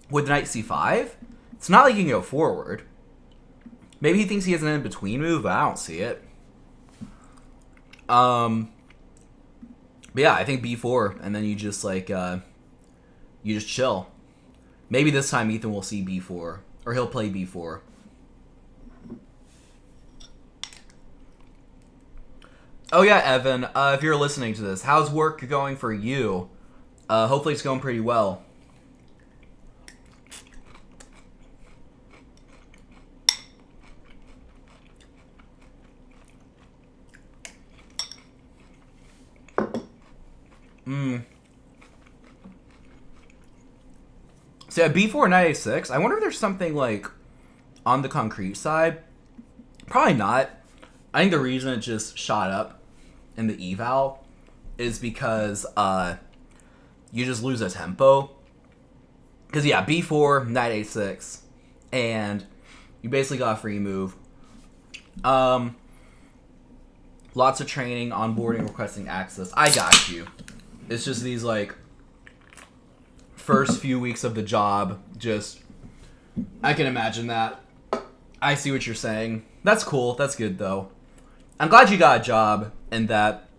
with knight c5. It's not like you can go forward. Maybe he thinks he has an in-between move, but I don't see it. But yeah, I think b4, and then you just like you just chill. Maybe this time Ethan will see b4, or he'll play b4. Oh yeah, Evan, if you're listening to this, how's work going for you? Hopefully it's going pretty well. So yeah, b4 knight a6. I wonder if there's something like on the concrete side. Probably not. I think the reason it just shot up in the eval is because you just lose a tempo. Because yeah, b4, knight a6, and you basically got a free move. Lots of training, onboarding, requesting access. I got you. It's just these like first few weeks of the job. Just I can imagine that. I see what you're saying. That's cool. That's good though. I'm glad you got a job and that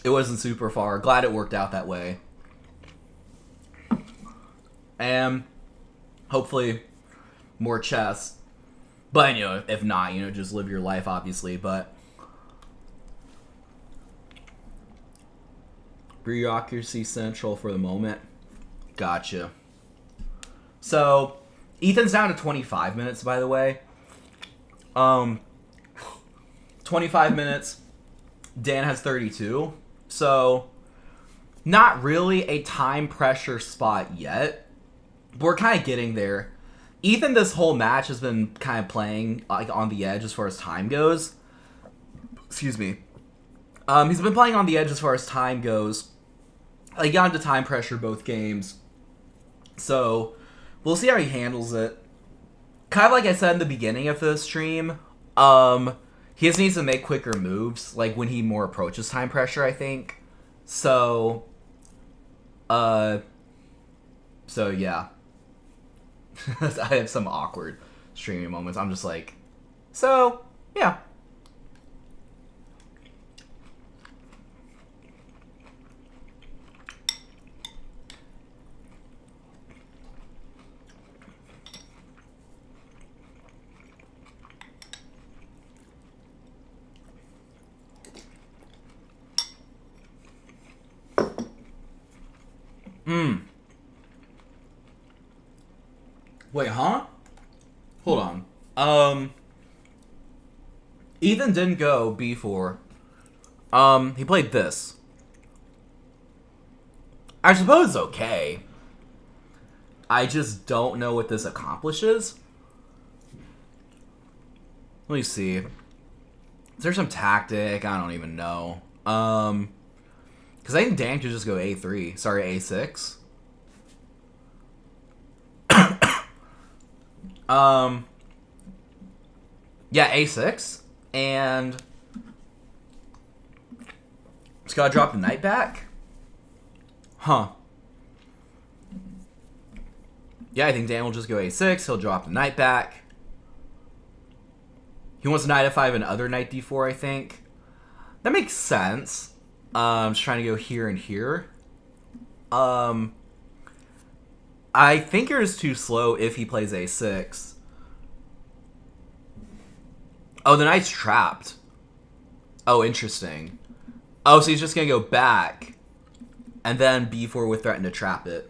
it wasn't super far. Glad it worked out that way. And hopefully more chess. But, you know, if not, you know, just live your life, obviously. But bureaucracy central for the moment. Gotcha. So, Ethan's down to 25 minutes, by the way. 25 minutes. Dan has 32. So, not really a time pressure spot yet. But we're kind of getting there. Ethan, this whole match, has been kind of playing like on the edge as far as time goes. Excuse me. He's been playing on the edge as far as time goes. He got into time pressure both games. So, we'll see how he handles it. Kind of like I said in the beginning of the stream, he just needs to make quicker moves, like when he more approaches time pressure, I think. So yeah. I have some awkward streaming moments. I'm just like, so, yeah. Wait, huh? Hold on. Ethan didn't go b4. He played this. I suppose it's okay. I just don't know what this accomplishes. Let me see. Is there some tactic? I don't even know. Because I think Dan could just go a3. Sorry, a6. Yeah, a6, and just gotta drop the knight back. Huh. Yeah, I think Dan will just go a6. He'll drop the knight back. He wants knight f5 and other knight d4, I think. That makes sense. Just trying to go here and here. I think you're just too slow if he plays a6. Oh, the knight's trapped. Oh, interesting. Oh, so he's just going to go back. And then b4 would threaten to trap it.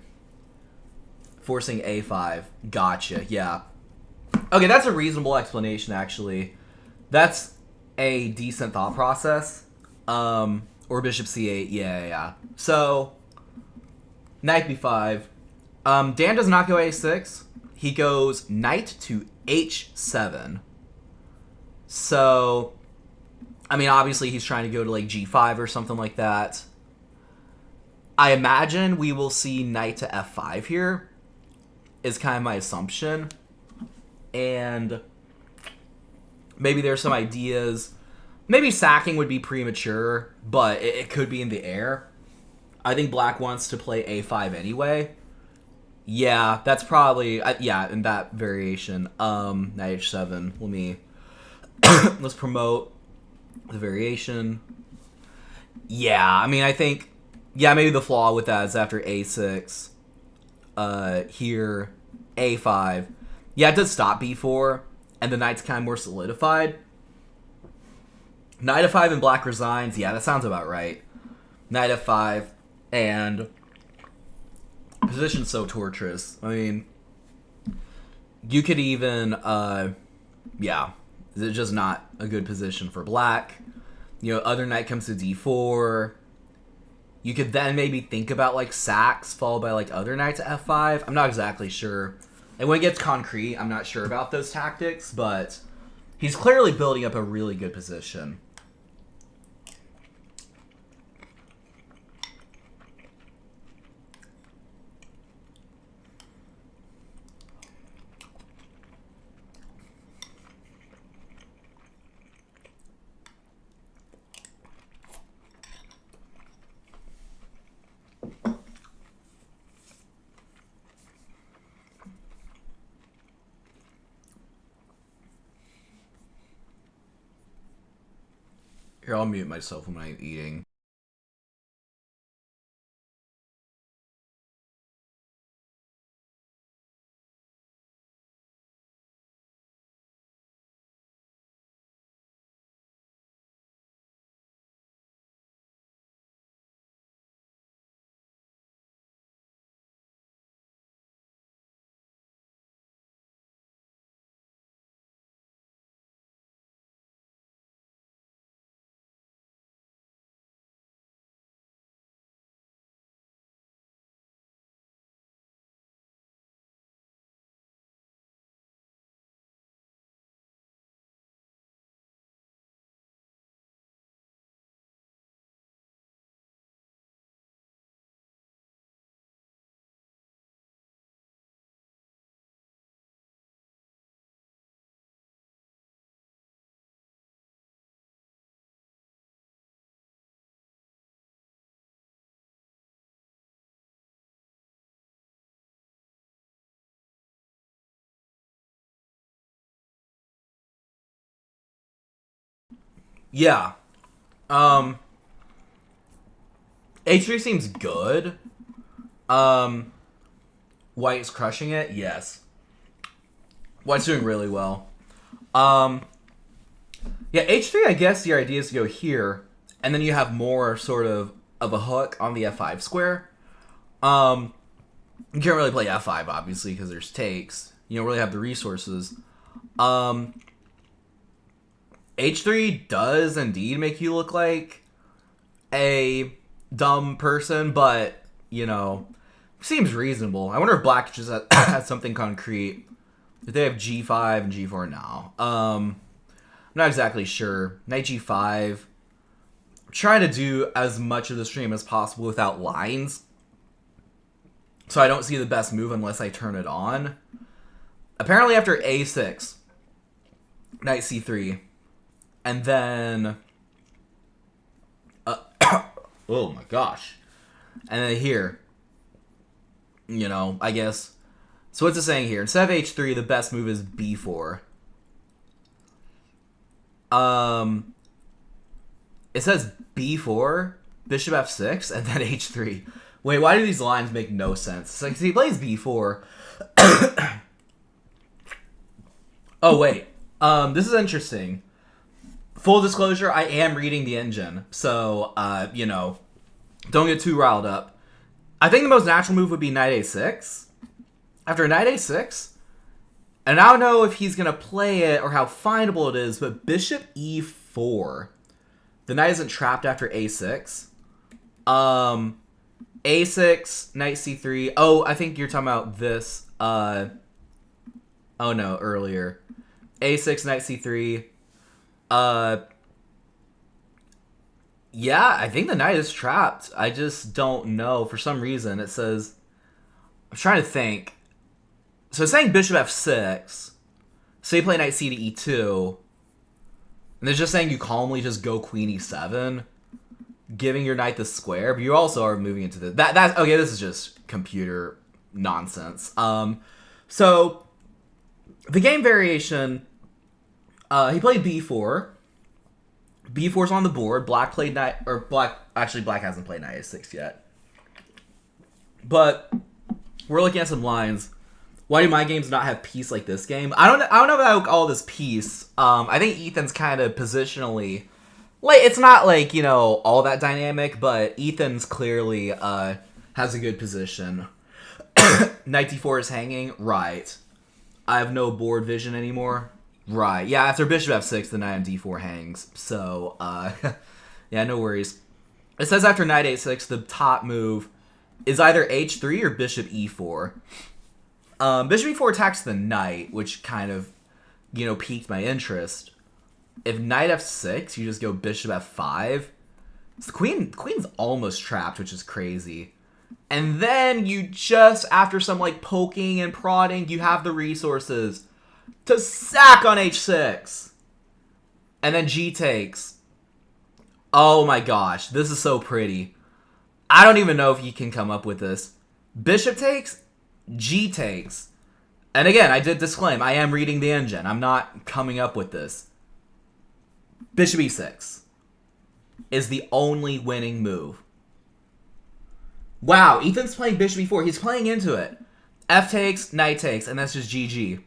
Forcing a5. Gotcha, yeah. Okay, that's a reasonable explanation, actually. That's a decent thought process. Or bishop c8, yeah. So, knight b5. Dan does not go a6. He goes knight to h7. So, I mean, obviously he's trying to go to like g5 or something like that. I imagine we will see knight to f5 here, is kind of my assumption. And maybe there's some ideas. Maybe sacking would be premature, but it could be in the air. I think black wants to play a5 anyway. Yeah, that's probably, yeah, in that variation. Knight h7, let me, let's promote the variation. Yeah, I mean, I think, yeah, maybe the flaw with that is after a6, here, a5. Yeah, it does stop b4, and the knight's kind of more solidified. Knight f5 and black resigns. Yeah, that sounds about right. Knight f5, and position's so torturous. I mean, you could even, yeah, it's just not a good position for black. You know, other knight comes to d4. You could then maybe think about, like, sacks followed by, like, other knight to f5. I'm not exactly sure. And when it gets concrete, I'm not sure about those tactics, but he's clearly building up a really good position. Here, I'll mute myself when I'm eating. Yeah. H3 seems good. White's crushing it? Yes. White's doing really well. Yeah, H3, I guess the idea is to go here, and then you have more sort of a hook on the F5 square. You can't really play F5, obviously, because there's takes. You don't really have the resources. H3 does indeed make you look like a dumb person, but, you know, seems reasonable. I wonder if black just has something concrete. If they have G5 and G4 now. I'm not exactly sure. Knight G5. Trying to do as much of the stream as possible without lines. So I don't see the best move unless I turn it on. Apparently after A6, Knight C3. And then... oh my gosh. And then here. You know, I guess... So what's it saying here? Instead of H3, the best move is B4. It says B4, Bishop F6, and then H3. Wait, why do these lines make no sense? It's like, he plays B4. Oh, wait. This is interesting. Full disclosure, I am reading the engine. So, you know, don't get too riled up. I think the most natural move would be Knight A6. After Knight A6, and I don't know if he's going to play it or how findable it is, but Bishop E4. The knight isn't trapped after A6. A6, Knight C3. Oh, I think you're talking about this. Oh no, earlier. A6, Knight C3. Yeah, I think the knight is trapped. I just don't know. For some reason, it says... I'm trying to think. So it's saying Bishop F6. So you play Knight C to E2. And they're just saying you calmly just go Queen E7. Giving your knight the square. But you also are moving into the... That's okay, this is just computer nonsense. So, the game variation... he played B4. b4's on the board. Black played knight, or black hasn't played knight a6 yet. But we're looking at some lines. Why do my games not have peace like this game? I don't know if I would call this peace. I think Ethan's kind of positionally, like, it's not like, you know, all that dynamic, but Ethan's clearly has a good position. Knight d4 is hanging, right? I have no board vision anymore, right? Yeah, after bishop f6, the knight on d4 hangs. So, yeah, no worries. It says after knight a6, the top move is either h3 or bishop e4. Bishop e4 attacks the knight, which kind of, you know, piqued my interest. If knight f6, you just go bishop f5. So the queen's almost trapped, which is crazy. And then you just, after some like poking and prodding, you have the resources to sack on h6. And then g takes. Oh my gosh, this is so pretty. I don't even know if you can come up with this. Bishop takes, g takes. And again, I did disclaim, I am reading the engine. I'm not coming up with this. Bishop e6 is the only winning move. Wow, Ethan's playing bishop e4. He's playing into it. F takes, knight takes, and that's just GG.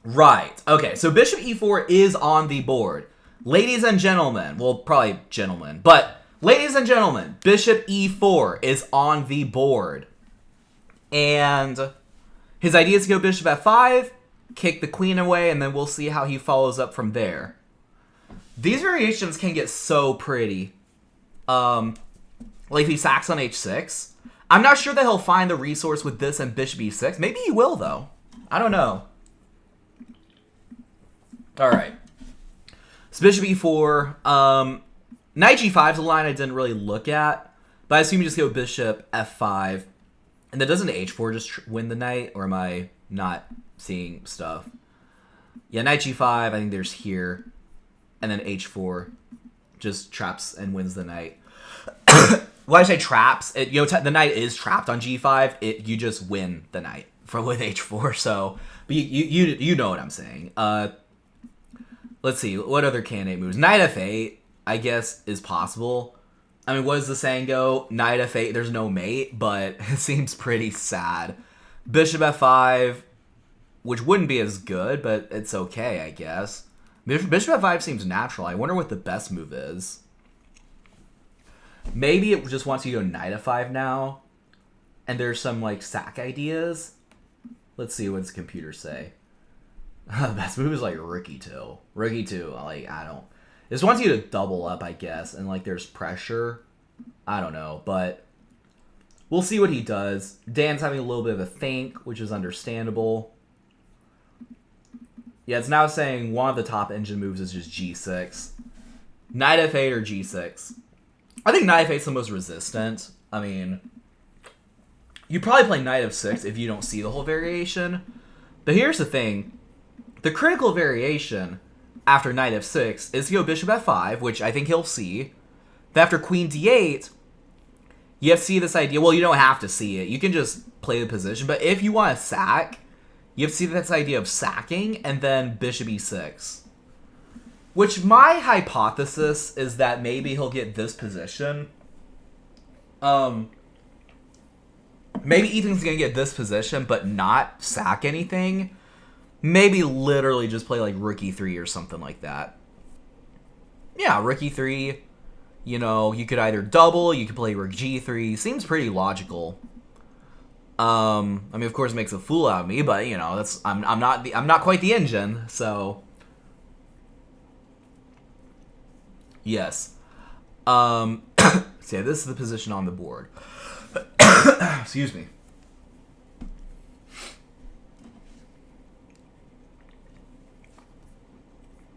Right. Okay, so bishop e4 is on the board. Ladies and gentlemen, well, probably gentlemen, but ladies and gentlemen, bishop e4 is on the board. And his idea is to go bishop f5, kick the queen away, and then we'll see how he follows up from there. These variations can get so pretty. Like if he sacks on h6. I'm not sure that he'll find the resource with this and bishop e6. Maybe he will, though. I don't know. Alright. So bishop e4. Knight g5 is a line I didn't really look at. But I assume you just go bishop f5. And then doesn't h4 just win the knight? Or am I not seeing stuff? Yeah, knight g5, I think there's here. And then h4 just traps and wins the knight. When I say traps, the knight is trapped on g5. You just win the knight with h4. So, but you know what I'm saying. Let's see, what other candidate moves? Knight f8, I guess, is possible. I mean, what does the saying go? Knight f8, there's no mate, but it seems pretty sad. Bishop f5, which wouldn't be as good, but it's okay, I guess. Bishop f5 seems natural. I wonder what the best move is. Maybe it just wants you to go knight f5 now, and there's some, like, sack ideas. Let's see what the computers say. The best move is, like, rook e2. Rook e2, like, I don't... This wants you to double up, I guess, and, like, there's pressure. I don't know, but we'll see what he does. Dan's having a little bit of a think, which is understandable. Yeah, it's now saying one of the top engine moves is just g6. Knight f8 or g6. I think knight f8 is the most resistant. I mean, you probably play knight f6 if you don't see the whole variation. But here's the thing. The critical variation after knight f6 is to go bishop f5, which I think he'll see. Then after queen d8, you have to see this idea. Well, you don't have to see it. You can just play the position. But if you want to sack, you have to see this idea of sacking and then bishop e6. Which my hypothesis is that maybe he'll get this position. Maybe Ethan's going to get this position, but not sack anything. Maybe literally just play like rook e3 or something like that. Yeah, rook e3. You know, you could either double, you could play rook g3. Seems pretty logical. I mean, of course, it makes a fool out of me, but you know, that's I'm not quite the engine, so yes. So yeah, this is the position on the board. Excuse me.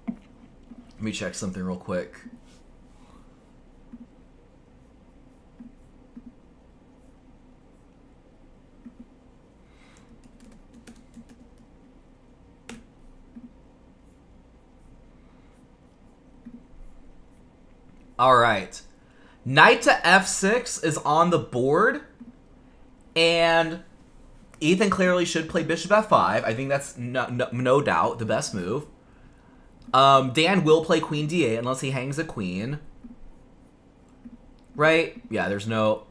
Let me check something real quick. All right. Knight to f6 is on the board. And Ethan clearly should play bishop f5. I think that's no doubt the best move. Dan will play queen d8 unless he hangs a queen. Right? Yeah, there's no...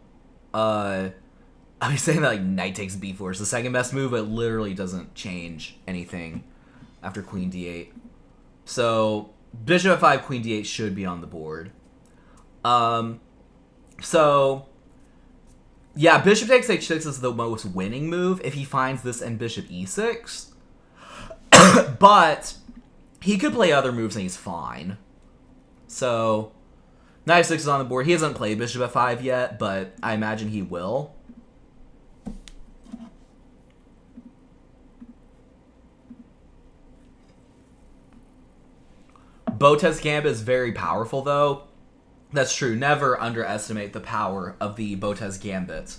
I was saying that, like, knight takes b4 is the second best move, but it literally doesn't change anything after queen d8. So, bishop f5, queen d8 should be on the board. So... Yeah, bishop takes h6 is the most winning move if he finds this in bishop e6. But he could play other moves and he's fine. So, knight f6 is on the board. He hasn't played bishop f5 yet, but I imagine he will. Botez Gambit is very powerful, though. That's true. Never underestimate the power of the Botez Gambit.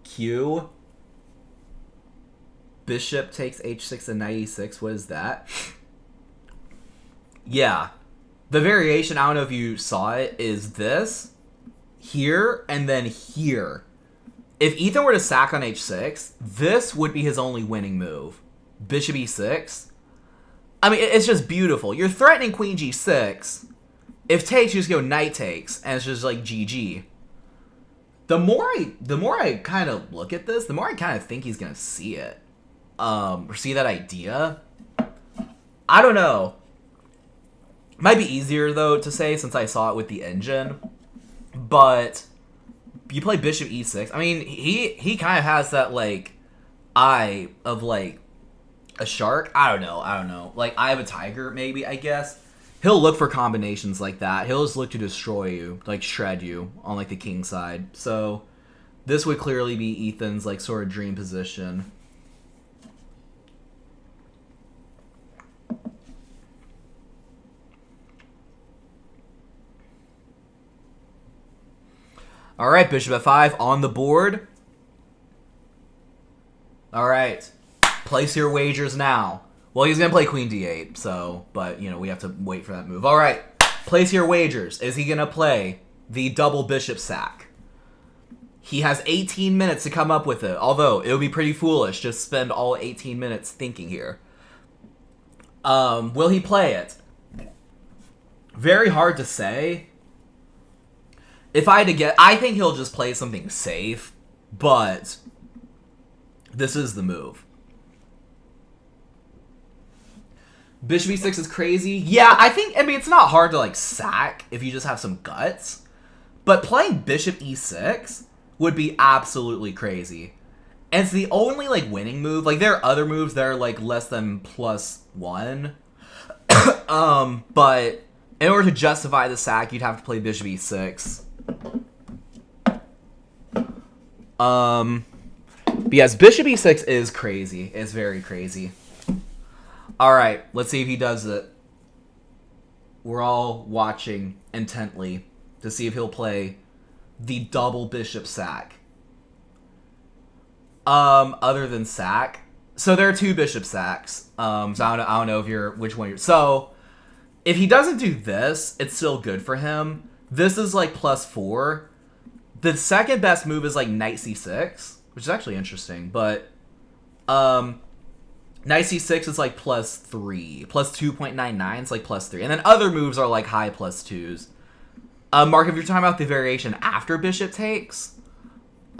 Q. Bishop takes h6 and knight e6. What is that? Yeah. The variation, I don't know if you saw it, is this. Here, and then here. If Ethan were to sack on h6, this would be his only winning move. Bishop e6. I mean, it's just beautiful. You're threatening queen g6. If takes, you just go knight takes, and it's just like GG. The more I kind of look at this, the more I kind of think he's gonna see it. Or see that idea. I don't know. Might be easier, though, to say since I saw it with the engine. But you play bishop e6. I mean, he kind of has that, like, eye of, like, a shark. I don't know. Like, eye of a tiger, maybe, I guess. He'll look for combinations like that. He'll just look to destroy you, like, shred you on, like, the king side. So, this would clearly be Ethan's, like, sort of dream position. All right, bishop f5 on the board. All right, place your wagers now. Well, he's gonna play queen d8, so, but, you know, we have to wait for that move. All right, place your wagers. Is he gonna play the double bishop sack? He has 18 minutes to come up with it, although it would be pretty foolish to spend all 18 minutes thinking here. Will he play it? Very hard to say. If I had to get, I think he'll just play something safe, but this is the move. Bishop e6 is crazy. Yeah, I mean, it's not hard to, like, sack if you just have some guts, but playing bishop e6 would be absolutely crazy. And it's the only, like, winning move. Like, there are other moves that are, like, less than +1. But in order to justify the sack, you'd have to play bishop e6. But yes, bishop e6 is crazy. It's very crazy. Alright, let's see if he does it. We're all watching intently to see if he'll play the double bishop sack. Other than sack. So there are two bishop sacks. So I don't know if you're which one you're. So if he doesn't do this, it's still good for him. This is like +4. The second best move is like knight c6, which is actually interesting. But knight c6 is like +3, +2.99. It's like +3, and then other moves are like high +2s. Mark, if you're talking about the variation after bishop takes,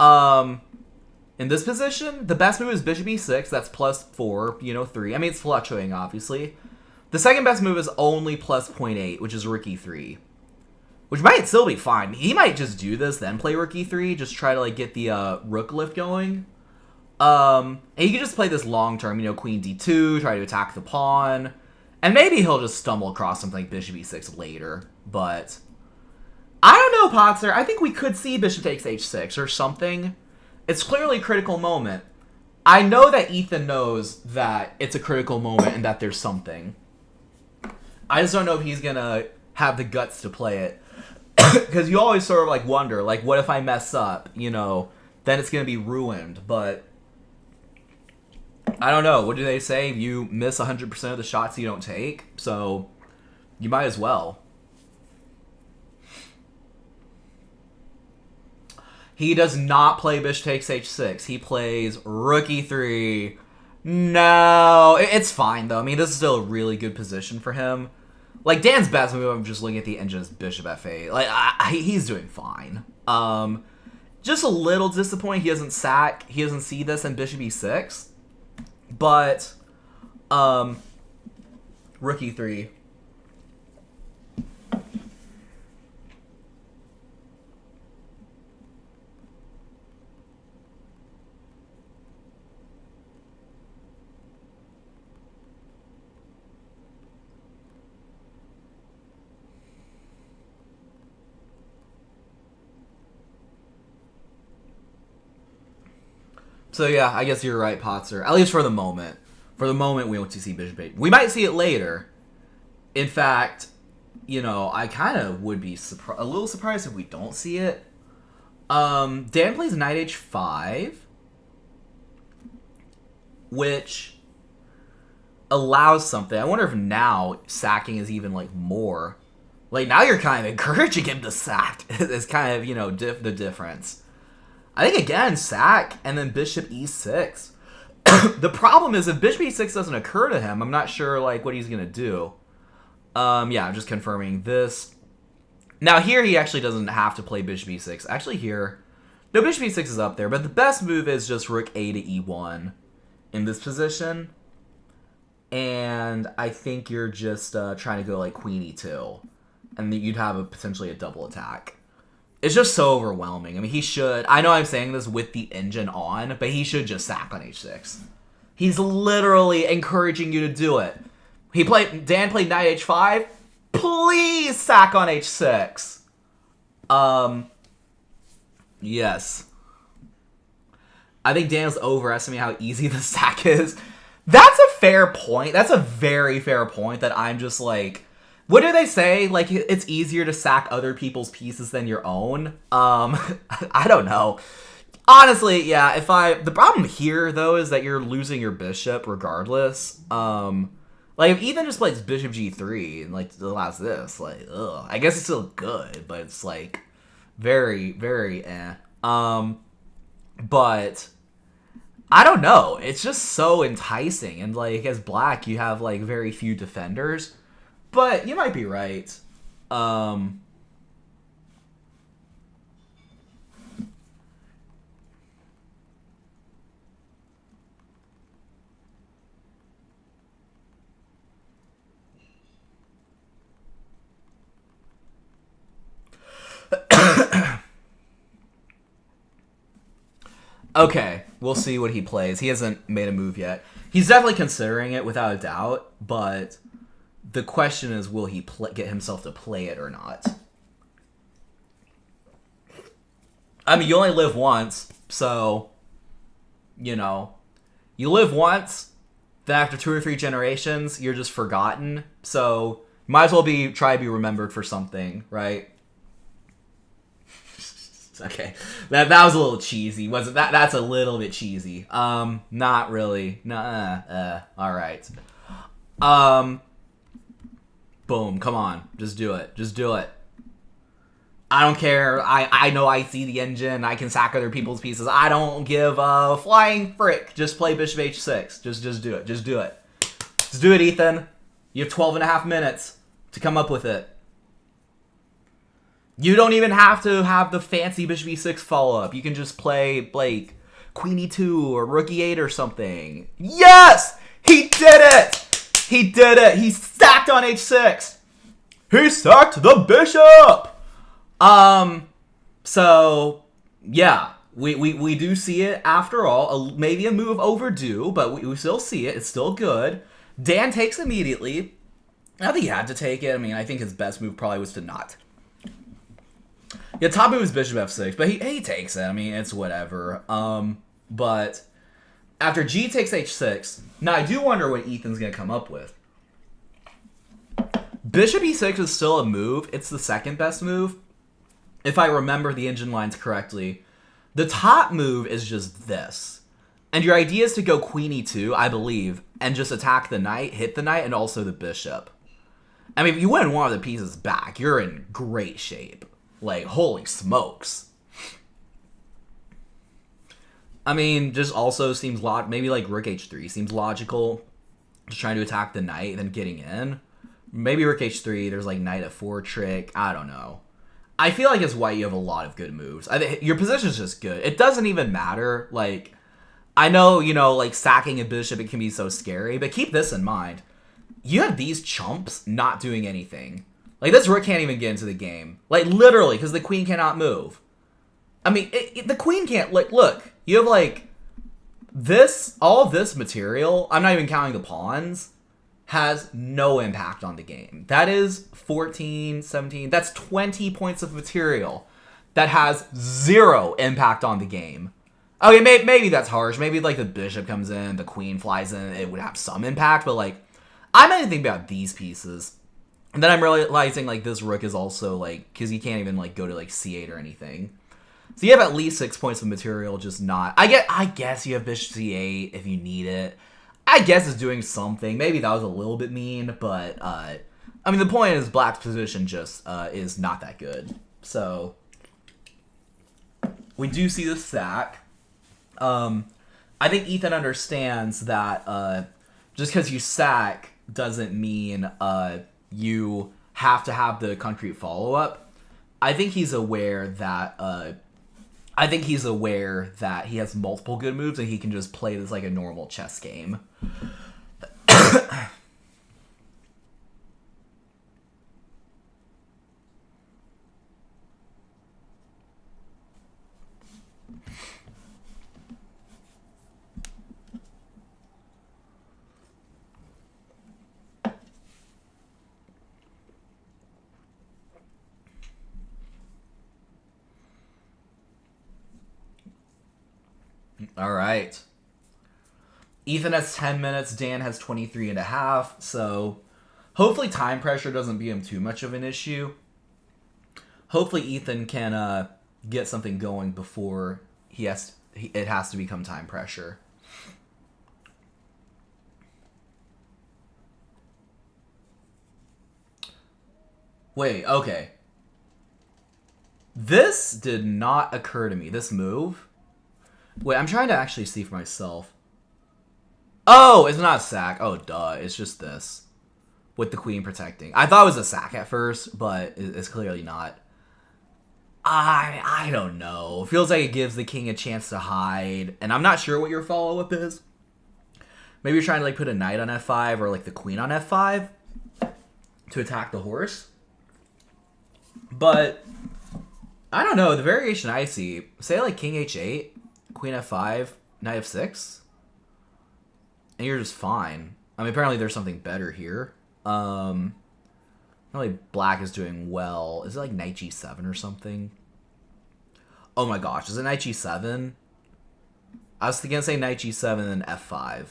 in this position, the best move is bishop e6. That's +4, 3. I mean, it's fluctuating, obviously. The second best move is only +0.8, which is rook e3. Which might still be fine. He might just do this, then play rook e3, just try to, like, get the rook lift going. And he could just play this long term, queen d2, try to attack the pawn. And maybe he'll just stumble across something like bishop e6 later. But I don't know, Potzer. I think we could see bishop takes h6 or something. It's clearly a critical moment. I know that Ethan knows that it's a critical moment and that there's something. I just don't know if he's going to have the guts to play it. Because you always sort of, like, wonder, like, what if I mess up? Then it's going to be ruined. But I don't know. What do they say? You miss 100% of the shots you don't take. So you might as well. He does not play bishop takes h6. He plays rook e3. No, it's fine though. I mean, this is still a really good position for him. Like, Dan's best move, I'm just looking at the engine, is bishop f8. Like, he's doing fine. Just a little disappointing he doesn't sack. He doesn't see this in bishop e6. But, rook e3. So yeah, I guess you're right, Potzer. At least for the moment. For the moment, we want to see bishop 8. We might see it later. In fact, you know, I kind of would be a little surprised if we don't see it. Dan plays knight h5, which allows something. I wonder if now sacking is even, like, more. Like, now you're kind of encouraging him to sack. It's kind of, you know, the difference. I think, again, sack, and then bishop e6. The problem is, if bishop e6 doesn't occur to him, I'm not sure, like, what he's going to do. Yeah, I'm just confirming this. Now, here he actually doesn't have to play bishop e6. Actually, here... No, bishop e6 is up there, but the best move is just rook a to e1 in this position. And I think you're just trying to go, like, queen e2. And you'd have potentially a double attack. It's just so overwhelming. I mean, he should... I know I'm saying this with the engine on, but he should just sack on h6. He's literally encouraging you to do it. Dan played knight h5. Please sack on h6. Yes. I think Dan's overestimating how easy the sack is. That's a fair point. That's a very fair point that I'm just like... What do they say? Like, it's easier to sack other people's pieces than your own? I don't know. Honestly, yeah, the problem here, though, is that you're losing your bishop regardless. Like, if Ethan just plays bishop g3 and, like, allows this, like, ugh. I guess it's still good, but it's, like, very, very eh. But... I don't know. It's just so enticing. And, like, as black, you have, like, very few defenders. But you might be right. Okay, we'll see what he plays. He hasn't made a move yet. He's definitely considering it, without a doubt, but... The question is, will he get himself to play it or not? I mean, you only live once, so, you know. You live once, then after 2 or 3 generations, you're just forgotten. So, might as well try to be remembered for something, right? Okay, that was a little cheesy, wasn't that? That's a little bit cheesy. Not really. All right. Boom, come on. Just do it. Just do it. I don't care. I know I see the engine. I can sack other people's pieces. I don't give a flying frick. Just play bishop h6. Just do it. Just do it. Just do it, Ethan. You have 12 and a half minutes to come up with it. You don't even have to have the fancy bishop e6 follow-up. You can just play, like, queen e2 or rook e8 or something. Yes! He did it! He did it! He sacked on h6! He sacked the bishop! So, yeah. We do see it after all. Maybe a move overdue, but we still see it. It's still good. Dan takes immediately. I think he had to take it. I mean, I think his best move probably was to not. Yeah, top move is bishop f6, but he takes it. I mean, it's whatever. But... After g takes h6, now I do wonder what Ethan's going to come up with. Bishop e6 is still a move. It's the second best move. If I remember the engine lines correctly. The top move is just this. And your idea is to go queen e2, I believe, and just attack the knight, hit the knight, and also the bishop. I mean, if you win one of the pieces back, you're in great shape. Like, holy smokes. I mean, just also seems maybe like rook h3 seems logical. Just trying to attack the knight, then getting in. Maybe rook h3. There's like knight f4 trick. I don't know. I feel like as white, you have a lot of good moves. Your position's just good. It doesn't even matter. Like, I know, like sacking a bishop, it can be so scary, but keep this in mind. You have these chumps not doing anything. Like, this rook can't even get into the game. Like, literally, because the queen cannot move. I mean, the queen can't, like, look. You have, like, all of this material, I'm not even counting the pawns, has no impact on the game. That is 14, 17, that's 20 points of material that has zero impact on the game. Okay, maybe that's harsh. Maybe, like, the bishop comes in, the queen flies in, it would have some impact, but, like, I'm not even thinking about these pieces. And then I'm realizing, like, this rook is also, like, because you can't even, like, go to, like, c8 or anything. So you have at least 6 points of material, just not... I guess you have bishop c8 if you need it. I guess it's doing something. Maybe that was a little bit mean, but, I mean, the point is black's position just is not that good. So, we do see the stack. I think Ethan understands that just because you sack doesn't mean you have to have the concrete follow-up. I think he's aware that he has multiple good moves and he can just play this like a normal chess game. All right. Ethan has 10 minutes. Dan has 23 and a half. So hopefully time pressure doesn't be him too much of an issue. Hopefully Ethan can get something going before it has to become time pressure. Wait, okay. This did not occur to me. This move. Wait, I'm trying to actually see for myself. Oh, it's not a sack. Oh, duh. It's just this. With the queen protecting. I thought it was a sack at first, but it's clearly not. I don't know. It feels like it gives the king a chance to hide. And I'm not sure what your follow-up is. Maybe you're trying to like put a knight on f5 or like the queen on f5 to attack the horse. But I don't know. The variation I see, say like king h8. Queen f5, knight f6, and you're just fine. I mean, apparently there's something better here. Really, black is doing well. Is it like knight g7 or something? Oh my gosh, is it knight g7? I was gonna say knight g7 and f5.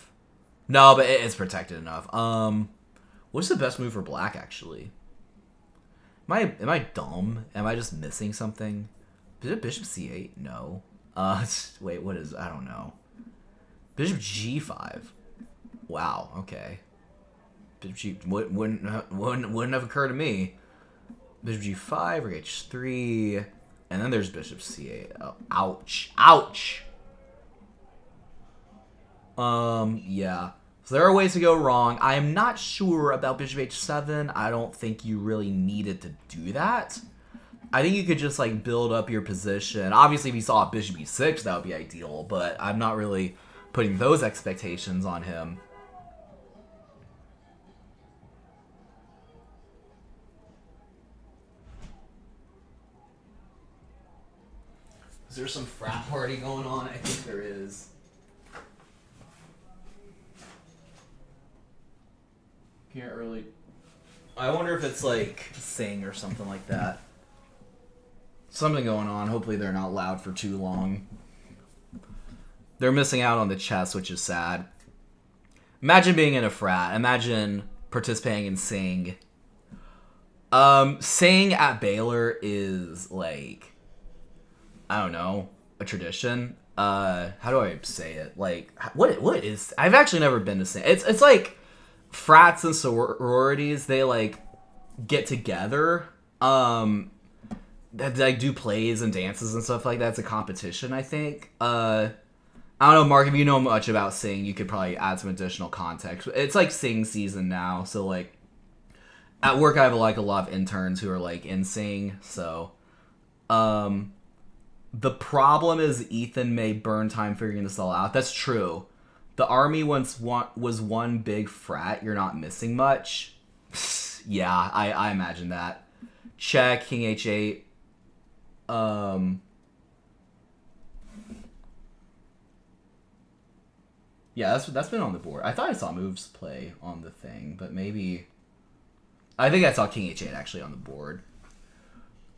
No, but it's protected enough. What's the best move for black, actually? Am I dumb? Am I just missing something? Is it bishop c8? No. Wait, what is... I don't know. Bishop g5. Wow, okay. Bishop g... Wouldn't have occurred to me. Bishop g5 or h3. And then there's bishop c8. Oh, ouch. Ouch! Yeah. So there are ways to go wrong. I am not sure about bishop h7. I don't think you really needed to do that. I think you could just, like, build up your position. Obviously, if you saw bishop e6, that would be ideal, but I'm not really putting those expectations on him. Is there some frat party going on? I think there is. Can't really... I wonder if it's, like, Sing or something like that. Something going on. Hopefully they're not loud for too long. They're missing out on the chess, which is sad. Imagine being in a frat. Imagine participating in Sing. Sing at Baylor is, like, I don't know, a tradition. How do I say it? Like, what is... I've actually never been to Sing. It's like frats and sororities, they, like, get together. That like do plays and dances and stuff like that. It's a competition, I think. I don't know, Mark, if you know much about Sing, you could probably add some additional context. It's like Sing season now, so like at work I have like a lot of interns who are like in Sing, so the problem is Ethan may burn time figuring this all out. That's true. The army was one big frat. You're not missing much. Yeah, I imagine that. Check, King H8. Yeah, that's been on the board. I thought I saw moves play on the thing, but maybe... I think I saw King H8 actually on the board.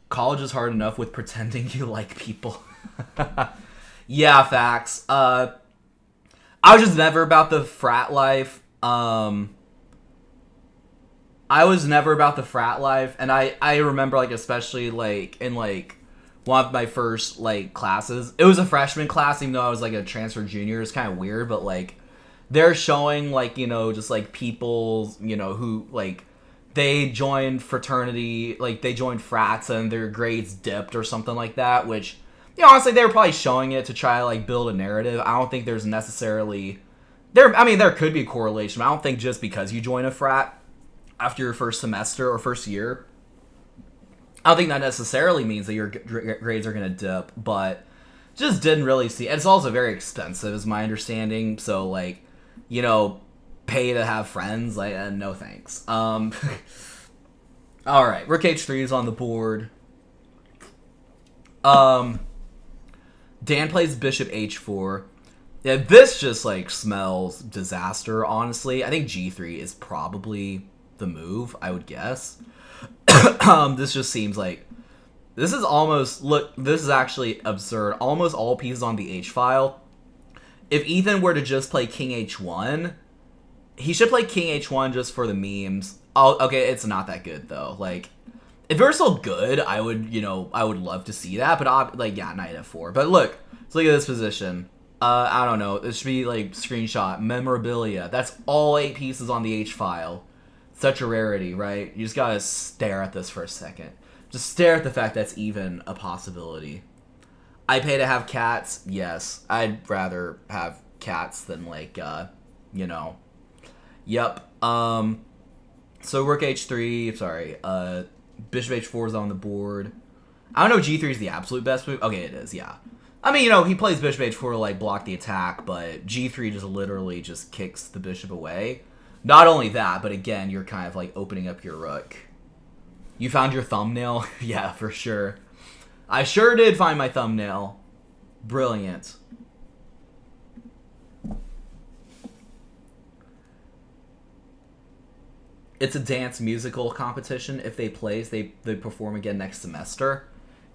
College is hard enough with pretending you like people. Yeah, facts. I was just never about the frat life. I was never about the frat life, and I remember, like, especially, like, in, like, one of my first, like, classes. It was a freshman class, even though I was, like, a transfer junior. It's kind of weird, but, like, they're showing, like, you know, just, like, people, you know, who, like, they joined fraternity, like, they joined frats and their grades dipped or something like that, which, you know, honestly, they were probably showing it to try, like, build a narrative. I don't think there's necessarily... there could be a correlation, but I don't think just because you join a frat after your first semester or first year, I don't think that necessarily means that your grades are going to dip, but just didn't really see... It's also very expensive, is my understanding, so, like, you know... pay to have friends, like, no thanks. Alright, Rook H3 is on the board. Dan plays Bishop H4. Yeah, this just, like, smells disaster, honestly. I think G3 is probably the move, I would guess. This just seems like... This is almost... Look, this is actually absurd. Almost all pieces on the H-file. If Ethan were to just play King H1... He should play King H1 just for the memes. Oh, okay, it's not that good, though. Like, if it were still good, I would, you know, I would love to see that. But, like, yeah, Knight F4. But look, let's look at this position. I don't know. This should be, like, screenshot. Memorabilia. That's all 8 pieces on the H file. Such a rarity, right? You just gotta stare at this for a second. Just stare at the fact that's even a possibility. I pay to have cats? Yes. I'd rather have cats than, like, you know... Yep. So Rook H3, sorry, Bishop H4 is on the board. I don't know if G3 is the absolute best move. Okay, it is, yeah. I mean, you know, he plays Bishop H4 to, like, block the attack, but G3 just literally just kicks the bishop away. Not only that, but again, you're kind of, like, opening up your rook. You found your thumbnail? Yeah, for sure. I sure did find my thumbnail. Brilliant. It's a dance musical competition. If they play, they perform again next semester.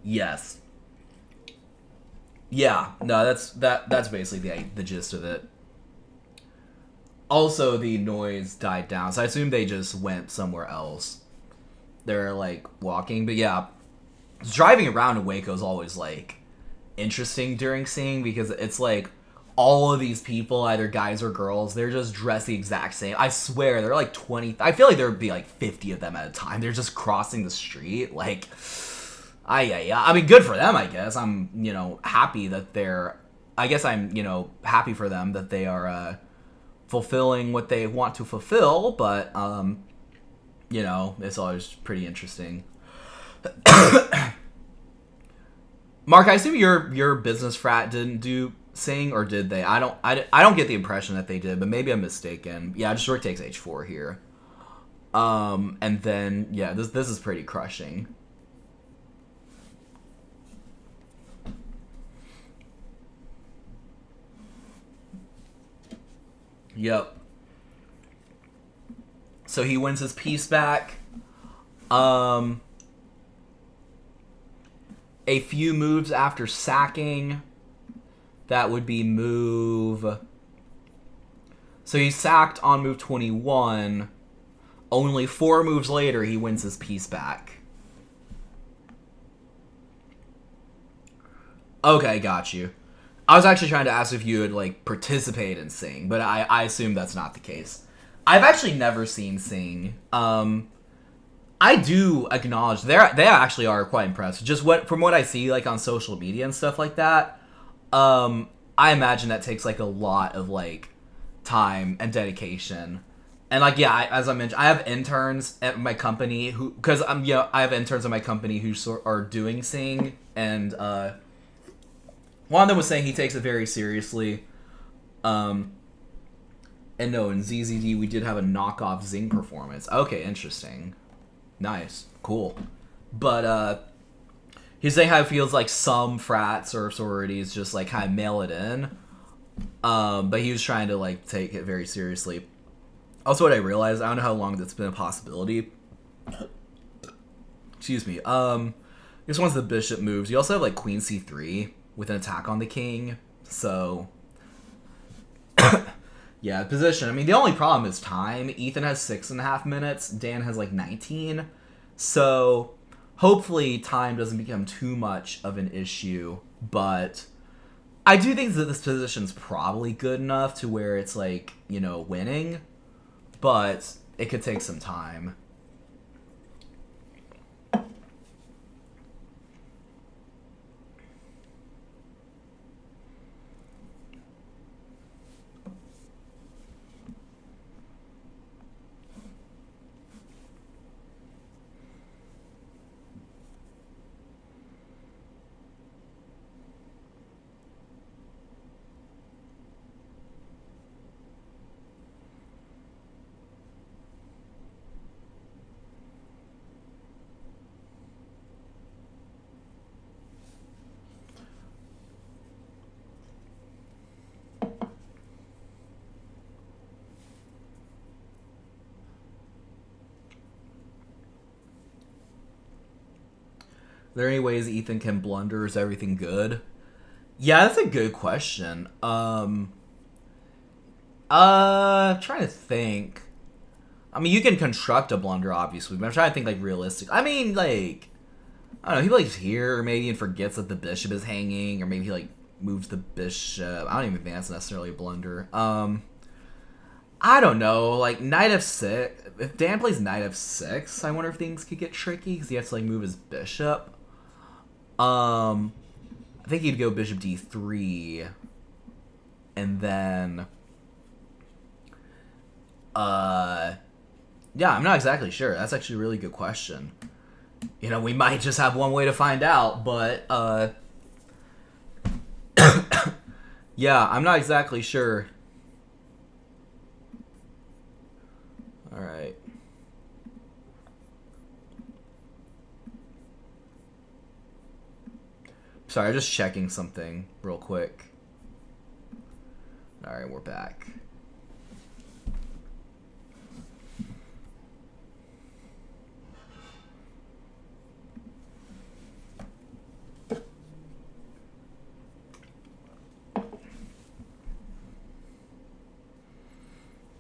Yes. Yeah. No, that's basically the gist of it. Also, the noise died down, so I assume they just went somewhere else. They're, like, walking, but yeah. Driving around in Waco is always, like, interesting during Sing, because it's, like, all of these people, either guys or girls, they're just dressed the exact same. I swear, they're like 20... I feel like there would be like 50 of them at a time. They're just crossing the street. Like, yeah. I mean, good for them, I guess. I'm, you know, happy that they're... I guess I'm, you know, happy for them that they are fulfilling what they want to fulfill, but, you know, it's always pretty interesting. Mark, I assume your business frat didn't do Sing, or did they? I don't get the impression that they did, but maybe I'm mistaken. Yeah, just Rook takes H4 here. And then, yeah, this is pretty crushing. Yep. So he wins his piece back. A few moves after sacking. That would be move... So he sacked on move 21. Only 4 moves later, he wins his piece back. Okay, got you. I was actually trying to ask if you would, like, participate in Sing, but I assume that's not the case. I've actually never seen Sing. I do acknowledge they actually are quite impressive. Just from what I see, like, on social media and stuff like that. I imagine that takes like a lot of like time and dedication. And like as I mentioned, I have interns at my company who, because I have interns at my company who are doing Sing, and one of them was saying he takes it very seriously. And no, in ZZD we did have a knockoff Zing performance. Okay, interesting, nice, cool. But he's saying how it feels like some frats or sororities just like kind of mail it in. But he was trying to like take it very seriously. Also, what I realized, I don't know how long that's been a possibility. Excuse me. Just once the bishop moves, you also have like queen c3 with an attack on the king. So, yeah, position. I mean, the only problem is time. Ethan has 6.5 minutes. Dan has like 19. So, hopefully, time doesn't become too much of an issue. But I do think that this position's probably good enough to where it's like, winning. But it could take some time. Are there any ways Ethan can blunder? Is everything good? Yeah, that's a good question. Trying to think. I mean, you can construct a blunder, obviously, but I'm trying to think, like, realistic. I mean, like, I don't know, he, like, here, maybe, and forgets that the bishop is hanging, or maybe he, like, moves the bishop. I don't even think that's necessarily a blunder. I don't know, like, knight f6. If Dan plays knight f6, I wonder if things could get tricky, because he has to, like, move his bishop. I think he'd go bishop d3, and then, yeah, I'm not exactly sure. That's actually a really good question. We might just have one way to find out, but, yeah, I'm not exactly sure. Alright. Sorry, I'm just checking something real quick. Alright, we're back.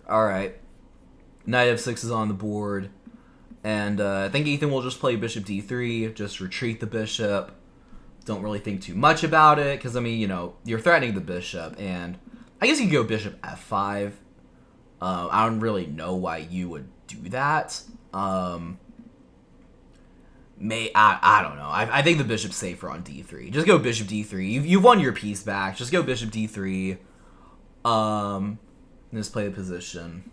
Alright. Knight f6 is on the board. And I think Ethan will just play bishop d3, just retreat the bishop. Don't really think too much about it, because, I mean, you're threatening the bishop, and I guess you can go bishop f5. I don't really know why you would do that. I don't know. I think the bishop's safer on d3. Just go bishop d3. You've won your piece back. Just go bishop d3. And just play the position.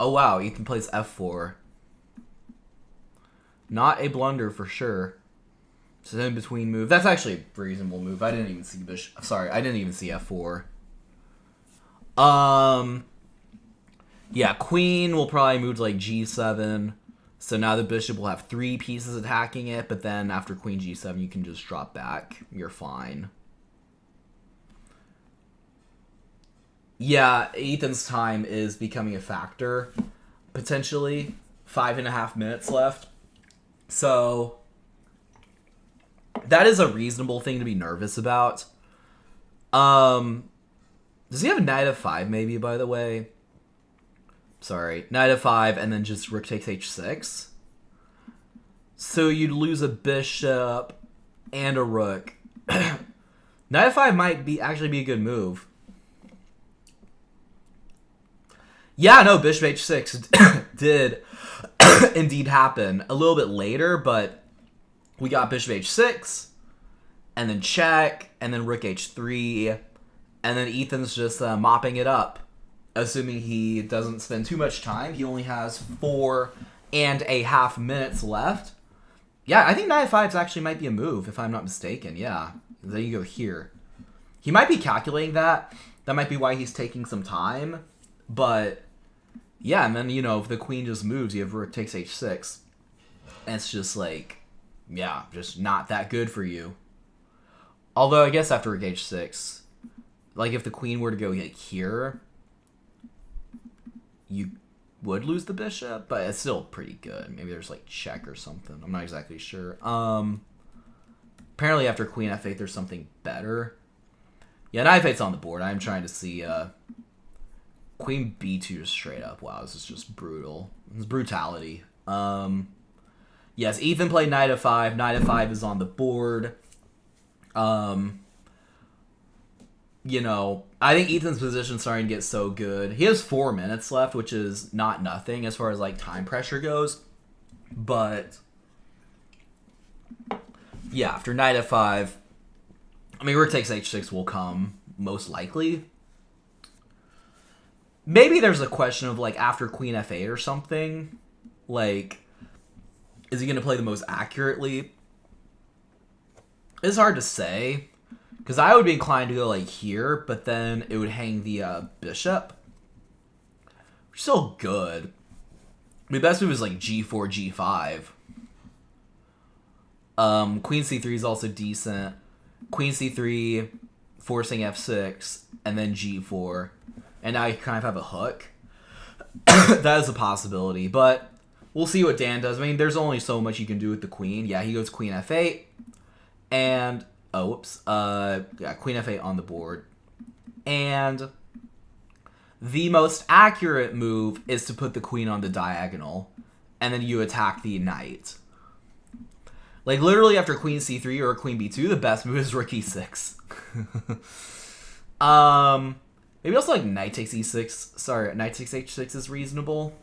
Oh wow, Ethan plays f4. Not a blunder for sure. It's an in-between move. That's actually a reasonable move. I didn't even see bishop. Sorry, I didn't even see f4. Yeah, queen will probably move to like g7. So now the bishop will have 3 pieces attacking it, but then after queen g7, you can just drop back. You're fine. Yeah, Ethan's time is becoming a factor, potentially. 5.5 minutes left. So, that is a reasonable thing to be nervous about. Does he have knight f5 maybe, by the way? Sorry. Knight f5 and then just rook takes h6. So you'd lose a bishop and a rook. Knight f5 might actually be a good move. Yeah, no, bishop h6 did indeed happen a little bit later, but we got bishop h6, and then check, and then rook h3, and then Ethan's just mopping it up, assuming he doesn't spend too much time. He only has 4.5 minutes left. Yeah, I think knight f5 actually might be a move, if I'm not mistaken. Yeah, then you go here. He might be calculating that. That might be why he's taking some time, but... yeah, and then, you know, if the queen just moves, you have rook takes h6. And it's just like, yeah, just not that good for you. Although, I guess after rook h6, like, if the queen were to go like here, you would lose the bishop, but it's still pretty good. Maybe there's, like, check or something. I'm not exactly sure. Apparently after queen f8, there's something better. Yeah, knight f8's on the board. I'm trying to see, queen b2 straight up. Wow, this is just brutal. It's brutality. Yes, Ethan played knight f5. Knight f5 is on the board. You know, I think Ethan's position's starting to get so good. He has 4 minutes left, which is not nothing as far as, like, time pressure goes. But, yeah, after knight f5, I mean, rook takes h6 will come, most likely. Maybe there's a question of, like, after queen f8 or something. Like, is he going to play the most accurately? It's hard to say. Because I would be inclined to go, like, here, but then it would hang the bishop. Which is still good. I mean, best move is, like, g4, g5. Queen c3 is also decent. Queen c3, forcing f6, and then g4. And now you kind of have a hook. That is a possibility, but we'll see what Dan does. I mean, there's only so much you can do with the queen. Yeah, he goes queen f8, and oh, whoops, yeah, queen f8 on the board. And the most accurate move is to put the queen on the diagonal, and then you attack the knight. Like, literally after queen c3 or queen b2, the best move is rook e6. Maybe also, like, knight takes e6. Sorry, knight takes h6 is reasonable.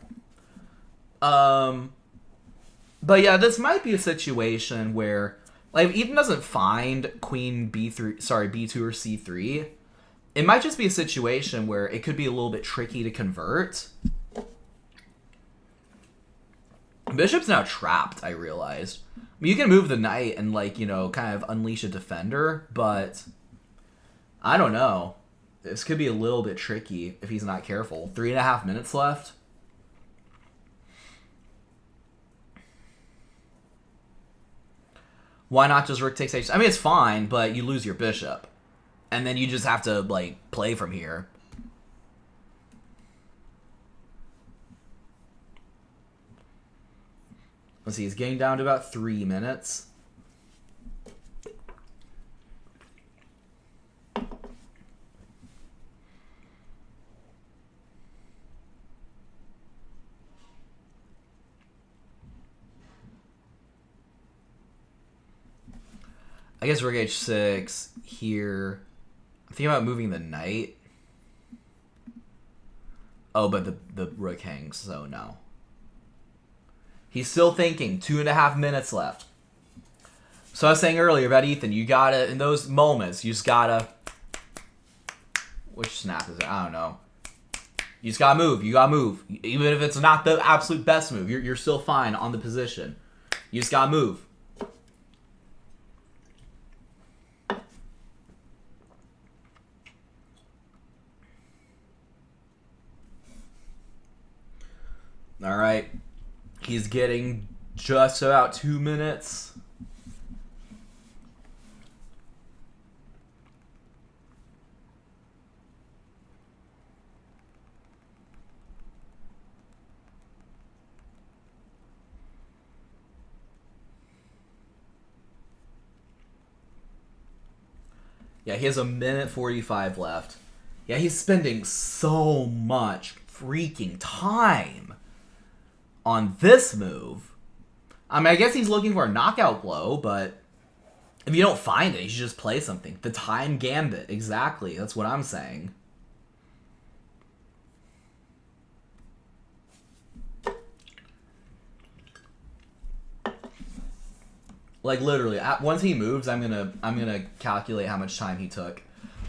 But yeah, this might be a situation where, like, if Ethan doesn't find queen b3, sorry, b2 or c3, it might just be a situation where it could be a little bit tricky to convert. Bishop's now trapped, I realized. I mean, you can move the knight and, like, you know, kind of unleash a defender, but I don't know. This could be a little bit tricky if he's not careful. 3.5 minutes left. Why not just rook takes h6? I mean, it's fine, but you lose your bishop. And then you just have to, like, play from here. Let's see, he's getting down to about 3 minutes. I guess rook h6 here. I'm thinking about moving the knight. Oh, but the rook hangs, so no. He's still thinking. 2.5 minutes left. So I was saying earlier about Ethan, you gotta, in those moments, you just gotta... Which snap is it? I don't know. You just gotta move. You gotta move. Even if it's not the absolute best move, you're still fine on the position. You just gotta move. All right. He's getting just about 2 minutes. Yeah, he has 1:45 left. Yeah, he's spending so much freaking time on this move. I mean, I guess he's looking for a knockout blow, but if you don't find it, you should just play something. The time gambit, exactly. That's what I'm saying. Like literally, once he moves, I'm gonna calculate how much time he took.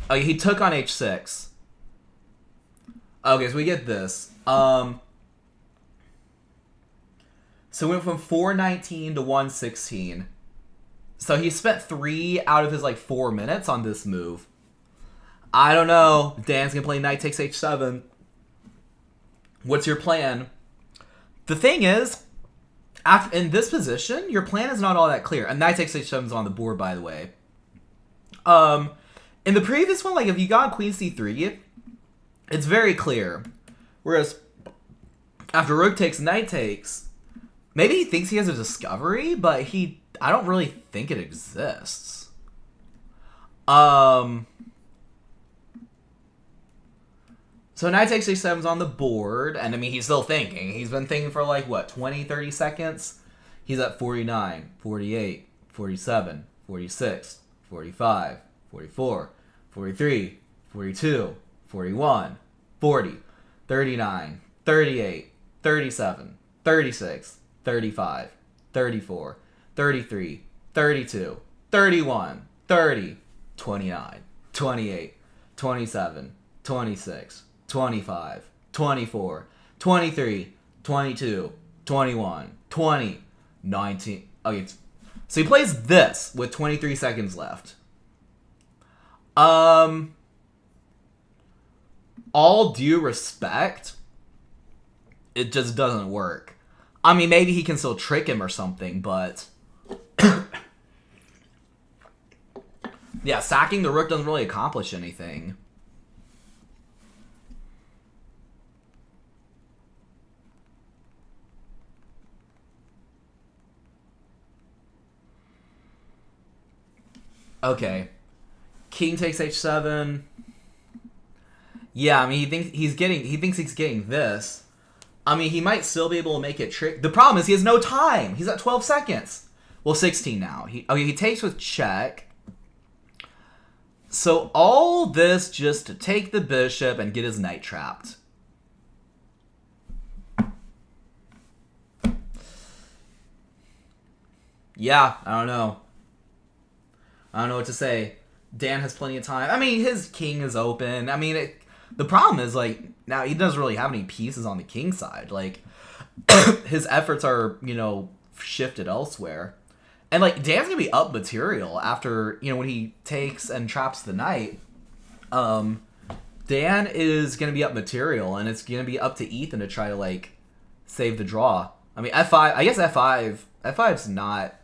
Okay, he took on h6. Okay, so we get this. So we went from 419 to 116. So he spent 3 out of his like 4 minutes on this move. I don't know. Dan's gonna play knight takes h7. What's your plan? The thing is, in this position, your plan is not all that clear. And knight takes h7 is on the board, by the way. In the previous one, like if you got queen c3, it's very clear. Whereas after rook takes, knight takes, maybe he thinks he has a discovery, but I don't really think it exists. So knight takes h7 is on the board, and I mean, he's still thinking. He's been thinking for like, what, 20, 30 seconds? He's at 49, 48, 47, 46, 45, 44, 43, 42, 41, 40, 39, 38, 37, 36, 35, 34, 33, 32, 31, 30, 29, 28, 27, 26, 25, 24, 23, 22, 21, 20, 19. Okay, so he plays this with 23 seconds left. All due respect, it just doesn't work. I mean, maybe he can still trick him or something, but yeah, sacking the rook doesn't really accomplish anything. Okay. King takes h7. Yeah, I mean, he thinks he's getting this. I mean, he might still be able to make it trick. The problem is he has no time. He's at 12 seconds. Well, 16 now. He takes with check. So all this just to take the bishop and get his knight trapped. Yeah, I don't know. I don't know what to say. Dan has plenty of time. I mean, his king is open. I mean, the problem is, like, now he doesn't really have any pieces on the king side. Like, his efforts are, shifted elsewhere. And, like, Dan's going to be up material after, when he takes and traps the knight. Dan is going to be up material, and it's going to be up to Ethan to try to, like, save the draw. I mean, F5, I guess F5's not,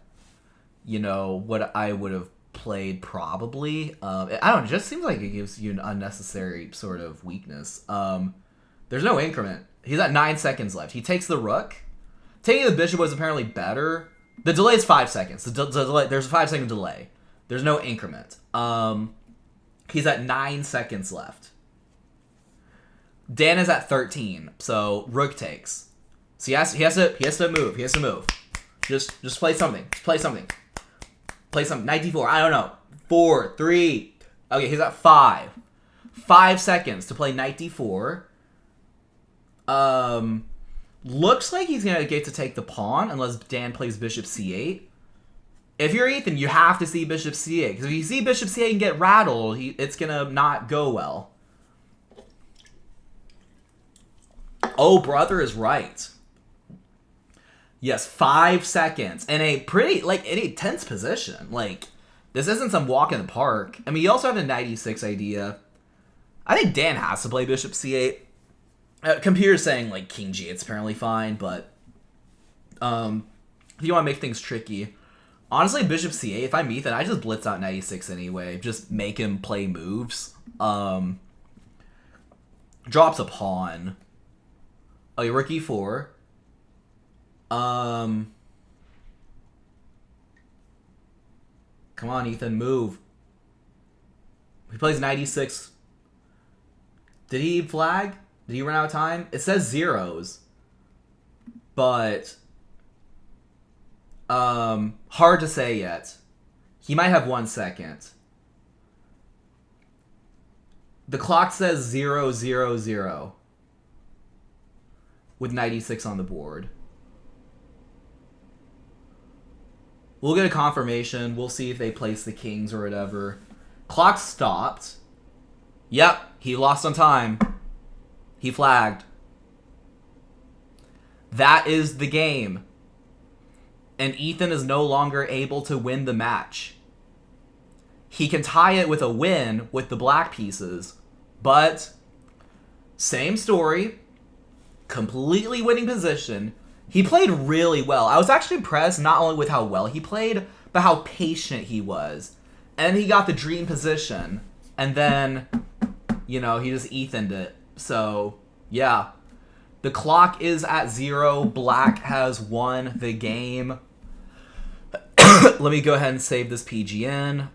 what I would have played probably. I don't know, it just seems like it gives you an unnecessary sort of weakness. There's no increment. He's at 9 seconds left. He takes the rook. Taking the bishop was apparently better. The delay is 5 seconds. Delay, there's a 5-second delay. There's no increment. He's at 9 seconds left. Dan is at 13, so rook takes. So he has to move. He has to move. Just play something. Just play something. Play some knight d4. I don't know. 4, 3. Okay, he's at 5. 5 seconds to play knight d4. Looks like he's gonna get to take the pawn unless Dan plays bishop c8. If you're Ethan, you have to see bishop c8 because if you see bishop c8 and get rattled, it's gonna not go well. Oh, brother is right. Yes, 5 seconds. In a pretty, like, in a tense position. Like, this isn't some walk in the park. I mean, you also have a knight e6 idea. I think Dan has to play bishop c8. Computer's saying, like, king g8's apparently fine, but if you want to make things tricky. Honestly, bishop c8, if I'm Ethan, I just blitz out knight e6 anyway. Just make him play moves. Drops a pawn. Oh, rook e4. Come on, Ethan, move. He plays knight e6. Did he flag? Did he run out of time? It says zeros. But hard to say yet. He might have 1 second. The clock says 0-0-0 with 96 on the board. We'll get a confirmation. We'll see if they place the kings or whatever. Clock stopped. Yep, he lost on time. He flagged. That is the game. And Ethan is no longer able to win the match. He can tie it with a win with the black pieces, but same story, completely winning position. He played really well. I was actually impressed not only with how well he played, but how patient he was. And he got the dream position, and then, he just Ethan'd it. So, yeah. The clock is at 0. Black has won the game. Let me go ahead and save this PGN.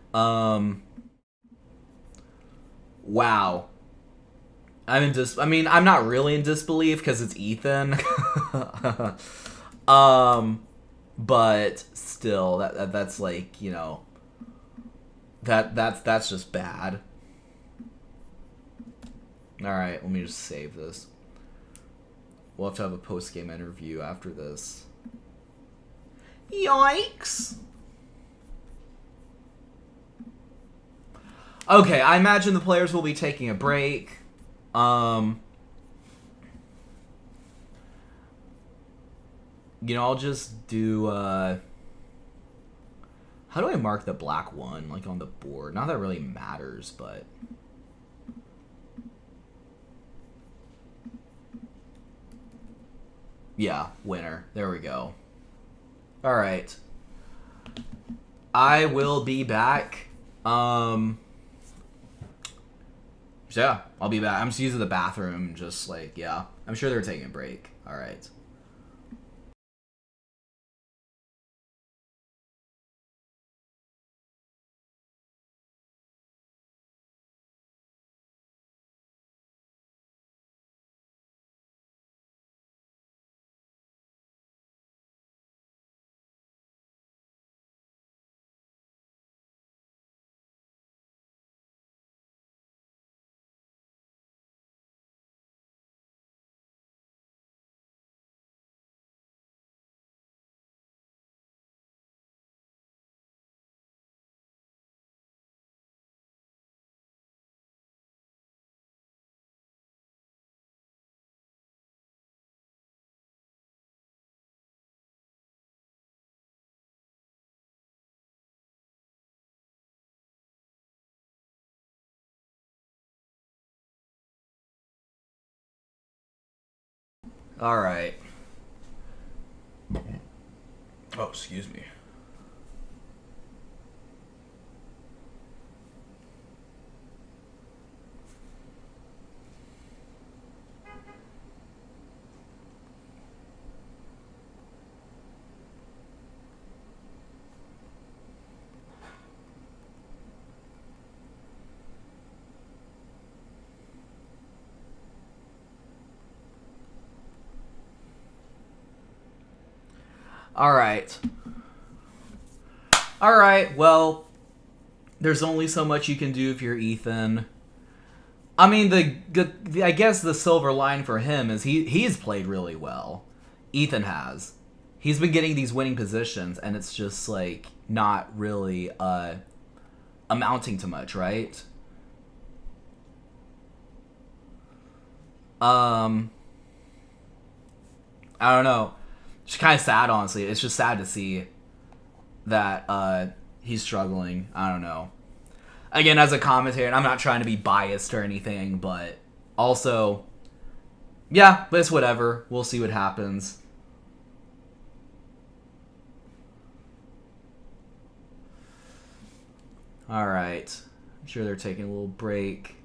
Wow. I'm not really in disbelief because it's Ethan. But still, that's like, that's just bad. Alright, let me just save this. We'll have to have a post-game interview after this. Yikes! Okay, I imagine the players will be taking a break. I'll just do, how do I mark the black one, like, on the board? Not that it really matters, but... Yeah, winner. There we go. Alright. I will be back. So yeah, I'll be back. I'm just using the bathroom, just like, yeah. I'm sure they're taking a break. Alright. Alright. Oh, excuse me. Alright, well, there's only so much you can do if you're Ethan. I mean, I guess the silver line for him is he's played really well. Ethan has. He's been getting these winning positions, and it's just, like, not really amounting to much, right? I don't know. It's kind of sad, honestly. It's just sad to see that he's struggling. I don't know. Again, as a commentator, and I'm not trying to be biased or anything, but also, yeah, but it's whatever. We'll see what happens. Alright. I'm sure they're taking a little break.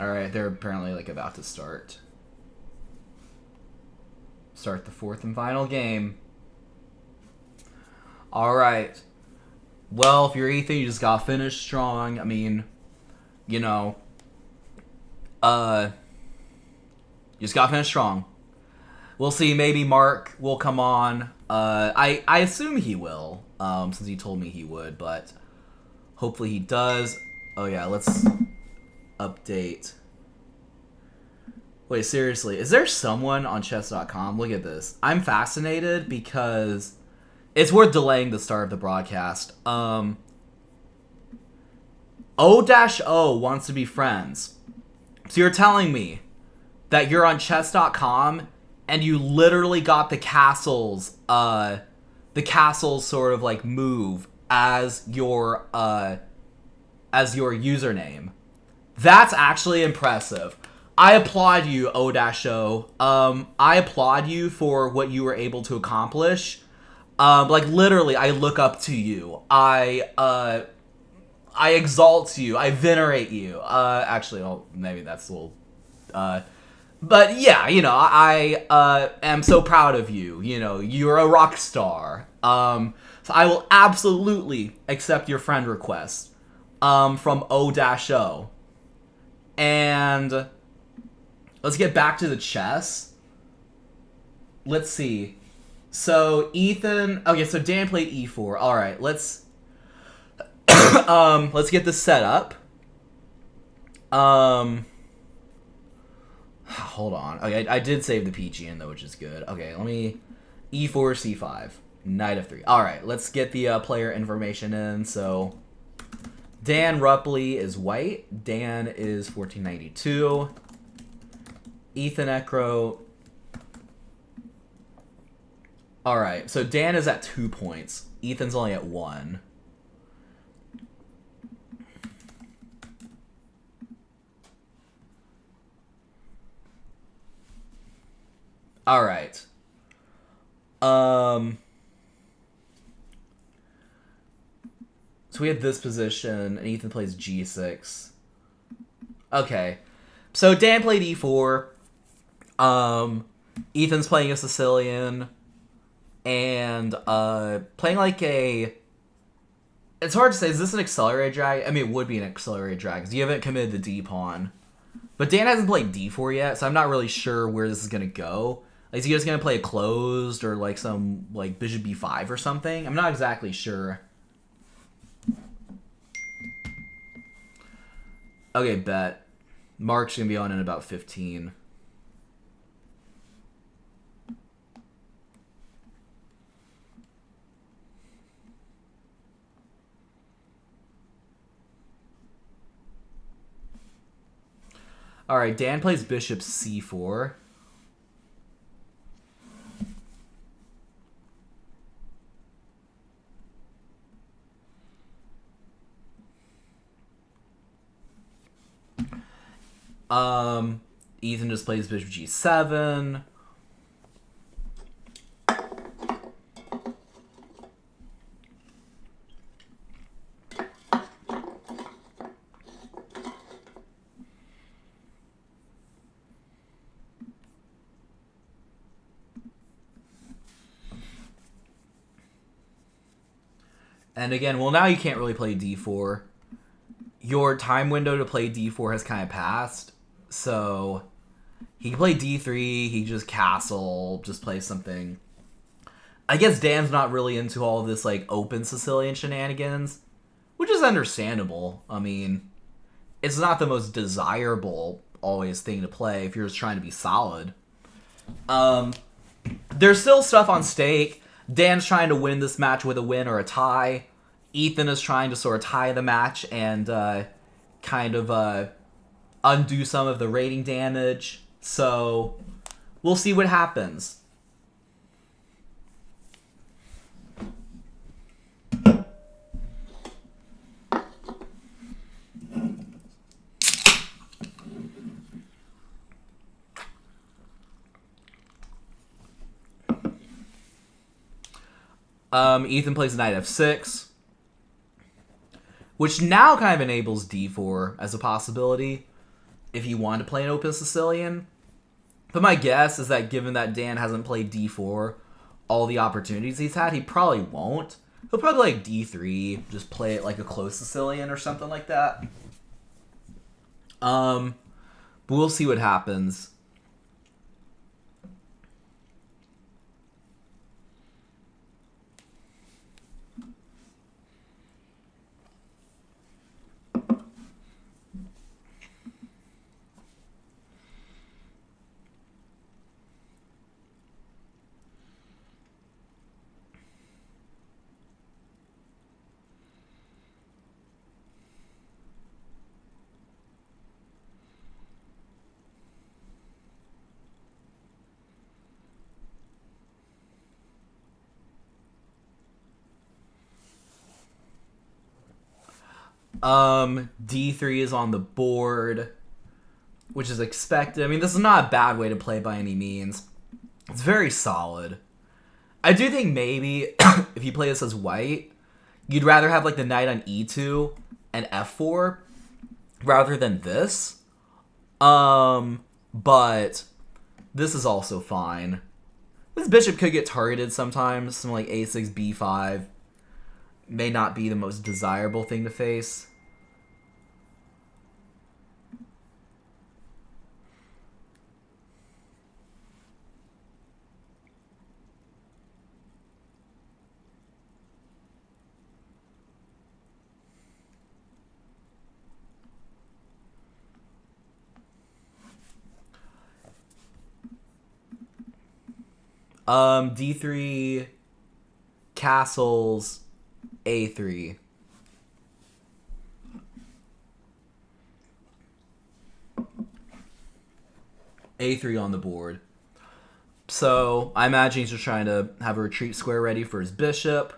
Alright, they're apparently, like, about to start. Start the fourth and final game. Alright. Well, if you're Ethan, you just gotta finish strong. I mean, you know, you just gotta finish strong. We'll see. Maybe Mark will come on. I assume he will, since he told me he would, but hopefully he does. Oh yeah, let's update. Wait, seriously, is there someone on chess.com? Look at this. I'm fascinated because it's worth delaying the start of the broadcast. O-O wants to be friends. So you're telling me that you're on chess.com and you literally got the castle's sort of like move as your username. That's actually impressive. I applaud you, O-O. I applaud you for what you were able to accomplish. Like literally, I look up to you. I exalt you. I venerate you. Actually, maybe that's a little. But yeah, you know, I am so proud of you. You know, you're a rock star. So I will absolutely accept your friend request. From O-O. And let's get back to the chess. Let's see. So Ethan, okay, so Dan played e4. All right, let's get this set up. Hold on. Okay, I did save the PGN though, which is good. Okay, let me e4 c5, knight f3. All right, let's get the player information in. So Dan Rupley is white. Dan is 1492. Ethan Ekro. Alright, so Dan is at 2 points. Ethan's only at 1. Alright. So we have this position, and Ethan plays g6. Okay. So Dan played e4. Ethan's playing a Sicilian. And playing like a... It's hard to say, is this an accelerated drag? I mean, it would be an accelerated drag, because you haven't committed the d-pawn. But Dan hasn't played d4 yet, so I'm not really sure where this is going to go. Like, is he just going to play a closed, or like some, like, bishop b5 or something? I'm not exactly sure. Okay, bet. Mark's going to be on in about 15. Alright, Dan plays bishop c4. Ethan just plays bishop g7. And again, well, now you can't really play d4. Your time window to play d4 has kind of passed. So he can play d3, he just castle, just play something. I guess Dan's not really into all of this like open Sicilian shenanigans, which is understandable. I mean, it's not the most desirable always thing to play if you're just trying to be solid. There's still stuff on stake. Dan's trying to win this match with a win or a tie. Ethan is trying to sort of tie the match and kind of undo some of the rating damage. So we'll see what happens. Ethan plays knight f6, which now kind of enables d4 as a possibility. if he wanted to play an open Sicilian. But my guess is that given that Dan hasn't played d4 all the opportunities he's had, he probably won't. He'll probably like d3, just play it like a close Sicilian or something like that. But we'll see what happens. D3 is on the board, which is expected. I mean, this is not a bad way to play by any means. It's very solid. I do think maybe if you play this as white, you'd rather have like the knight on e2 and f4 rather than this. But this is also fine. This bishop could get targeted sometimes. Something like a6, b5 may not be the most desirable thing to face. D3, castles, a3. A3 on the board. So I imagine he's just trying to have a retreat square ready for his bishop.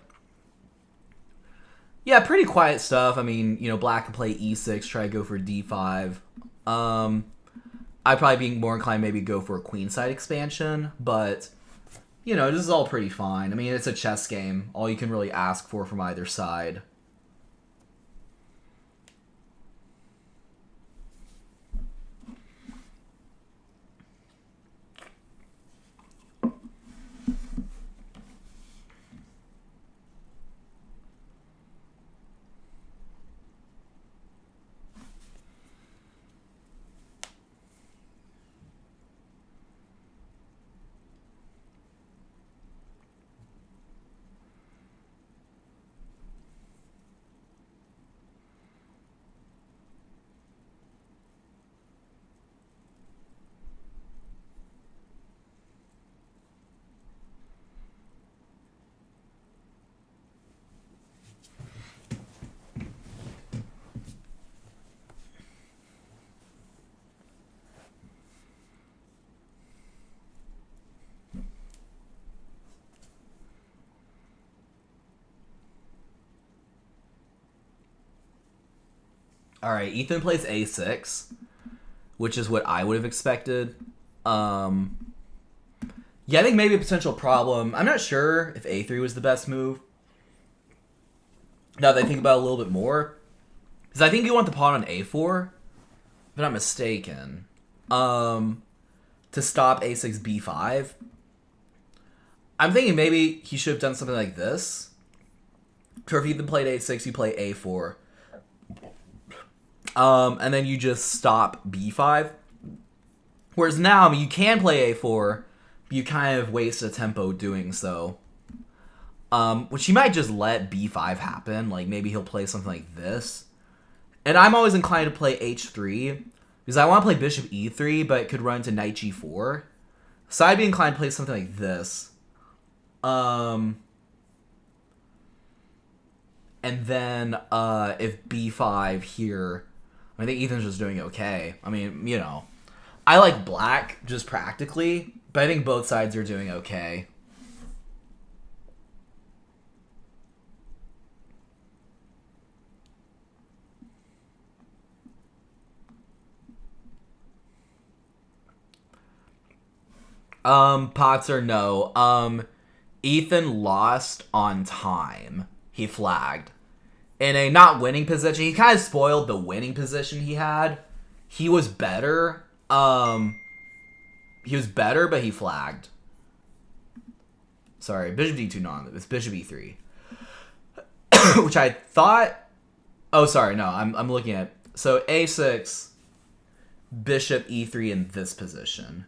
Yeah, pretty quiet stuff. I mean, you know, black can play e6, try to go for d5. I'd probably be more inclined maybe go for a queenside expansion, but you know, this is all pretty fine. I mean, it's a chess game. All you can really ask for from either side. All right, Ethan plays a6, which is what I would have expected. Yeah, I think maybe a potential problem. I'm not sure if a3 was the best move. Now that I think about it a little bit more, because I think you want the pawn on a4, if I'm not mistaken, to stop a6, b5. I'm thinking maybe he should have done something like this. Or if Ethan played a6, you play a4. And then you just stop b5. Whereas now, I mean, you can play a4, but you kind of waste a tempo doing so. Which he might just let b5 happen. Like, maybe he'll play something like this. And I'm always inclined to play h3, because I want to play bishop e3, but it could run to knight g4. So I'd be inclined to play something like this. And then, if b5 here, I think Ethan's just doing okay. I mean, you know, I like black just practically, but I think both sides are doing okay. Potzer, no. Ethan lost on time. He flagged. In a not winning position, he kind of spoiled the winning position he had. he was better. He was better, but he flagged. Sorry, bishop d2 non. It's bishop e3, which I thought. Oh, sorry, no, I'm looking at so a6, bishop e3 in this position.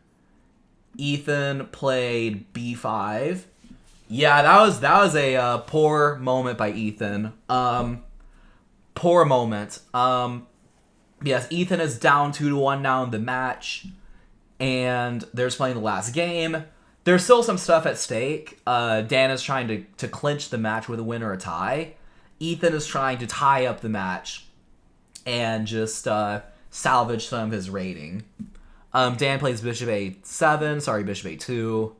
Ethan played b5. Yeah, that was a poor moment by Ethan. Poor moment. Yes, Ethan is down 2-1 now in the match, and they're just playing the last game. There's still some stuff at stake. Dan is trying to clinch the match with a win or a tie. Ethan is trying to tie up the match and just salvage some of his rating. Dan plays bishop a7. Sorry, bishop a2. So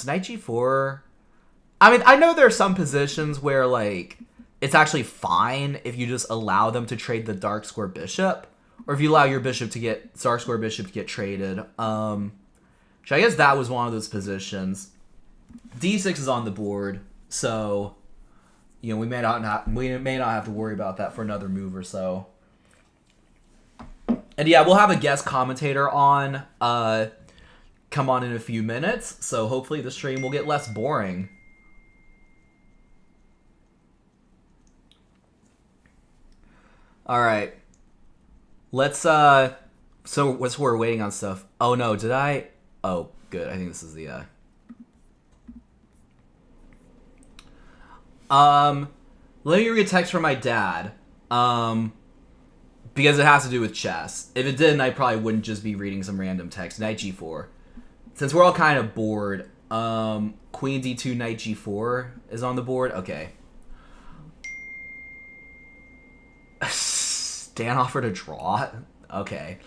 knight g4. I mean, I know there are some positions where, like, it's actually fine if you just allow them to trade the dark square bishop, or if you allow your bishop to get dark square bishop to get traded. Which I guess that was one of those positions. d6 is on the board, so you know we may not have to worry about that for another move or so. And yeah, we'll have a guest commentator on come on in a few minutes, so hopefully the stream will get less boring. All right, let's so we're waiting on stuff. Oh no, did I? Oh, good. I think this is the let me read a text from my dad. Because it has to do with chess. If it didn't, I probably wouldn't just be reading some random text. Knight g4. Since we're all kind of bored, queen d2, knight g4 is on the board. Okay. Dan offered a draw? Okay.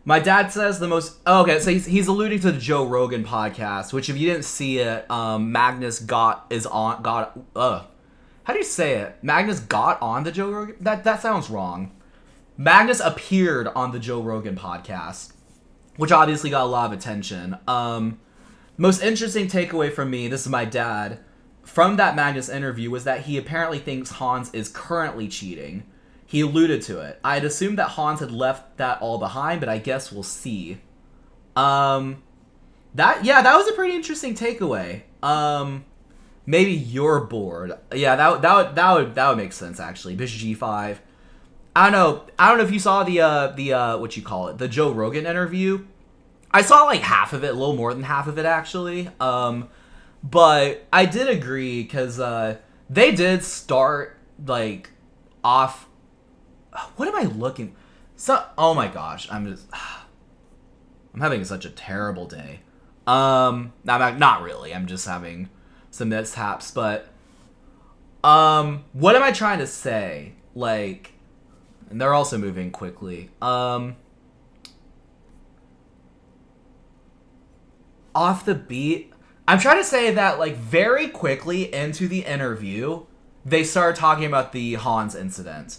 My dad says the most... Oh, okay, so he's alluding to the Joe Rogan podcast, which if you didn't see it, Magnus how do you say it? Magnus got on the Joe Rogan... That sounds wrong. Magnus appeared on the Joe Rogan podcast, which obviously got a lot of attention. Most interesting takeaway from me, this is my dad, from that Magnus interview was that he apparently thinks Hans is currently cheating. He alluded to it. I'd assumed that Hans had left that all behind, but I guess we'll see. That was a pretty interesting takeaway. Maybe you're bored. Yeah, that would make sense actually. Bishop g5. I don't know if you saw the what you call it, the Joe Rogan interview. I saw like half of it, a little more than half of it actually. But I did agree because they did start like off. What am I looking? Oh my gosh, I'm having such a terrible day. Not really. I'm just having some mishaps, but what am I trying to say? Like, and they're also moving quickly. Off the beat, I'm trying to say that like very quickly into the interview, they started talking about the Hans incident.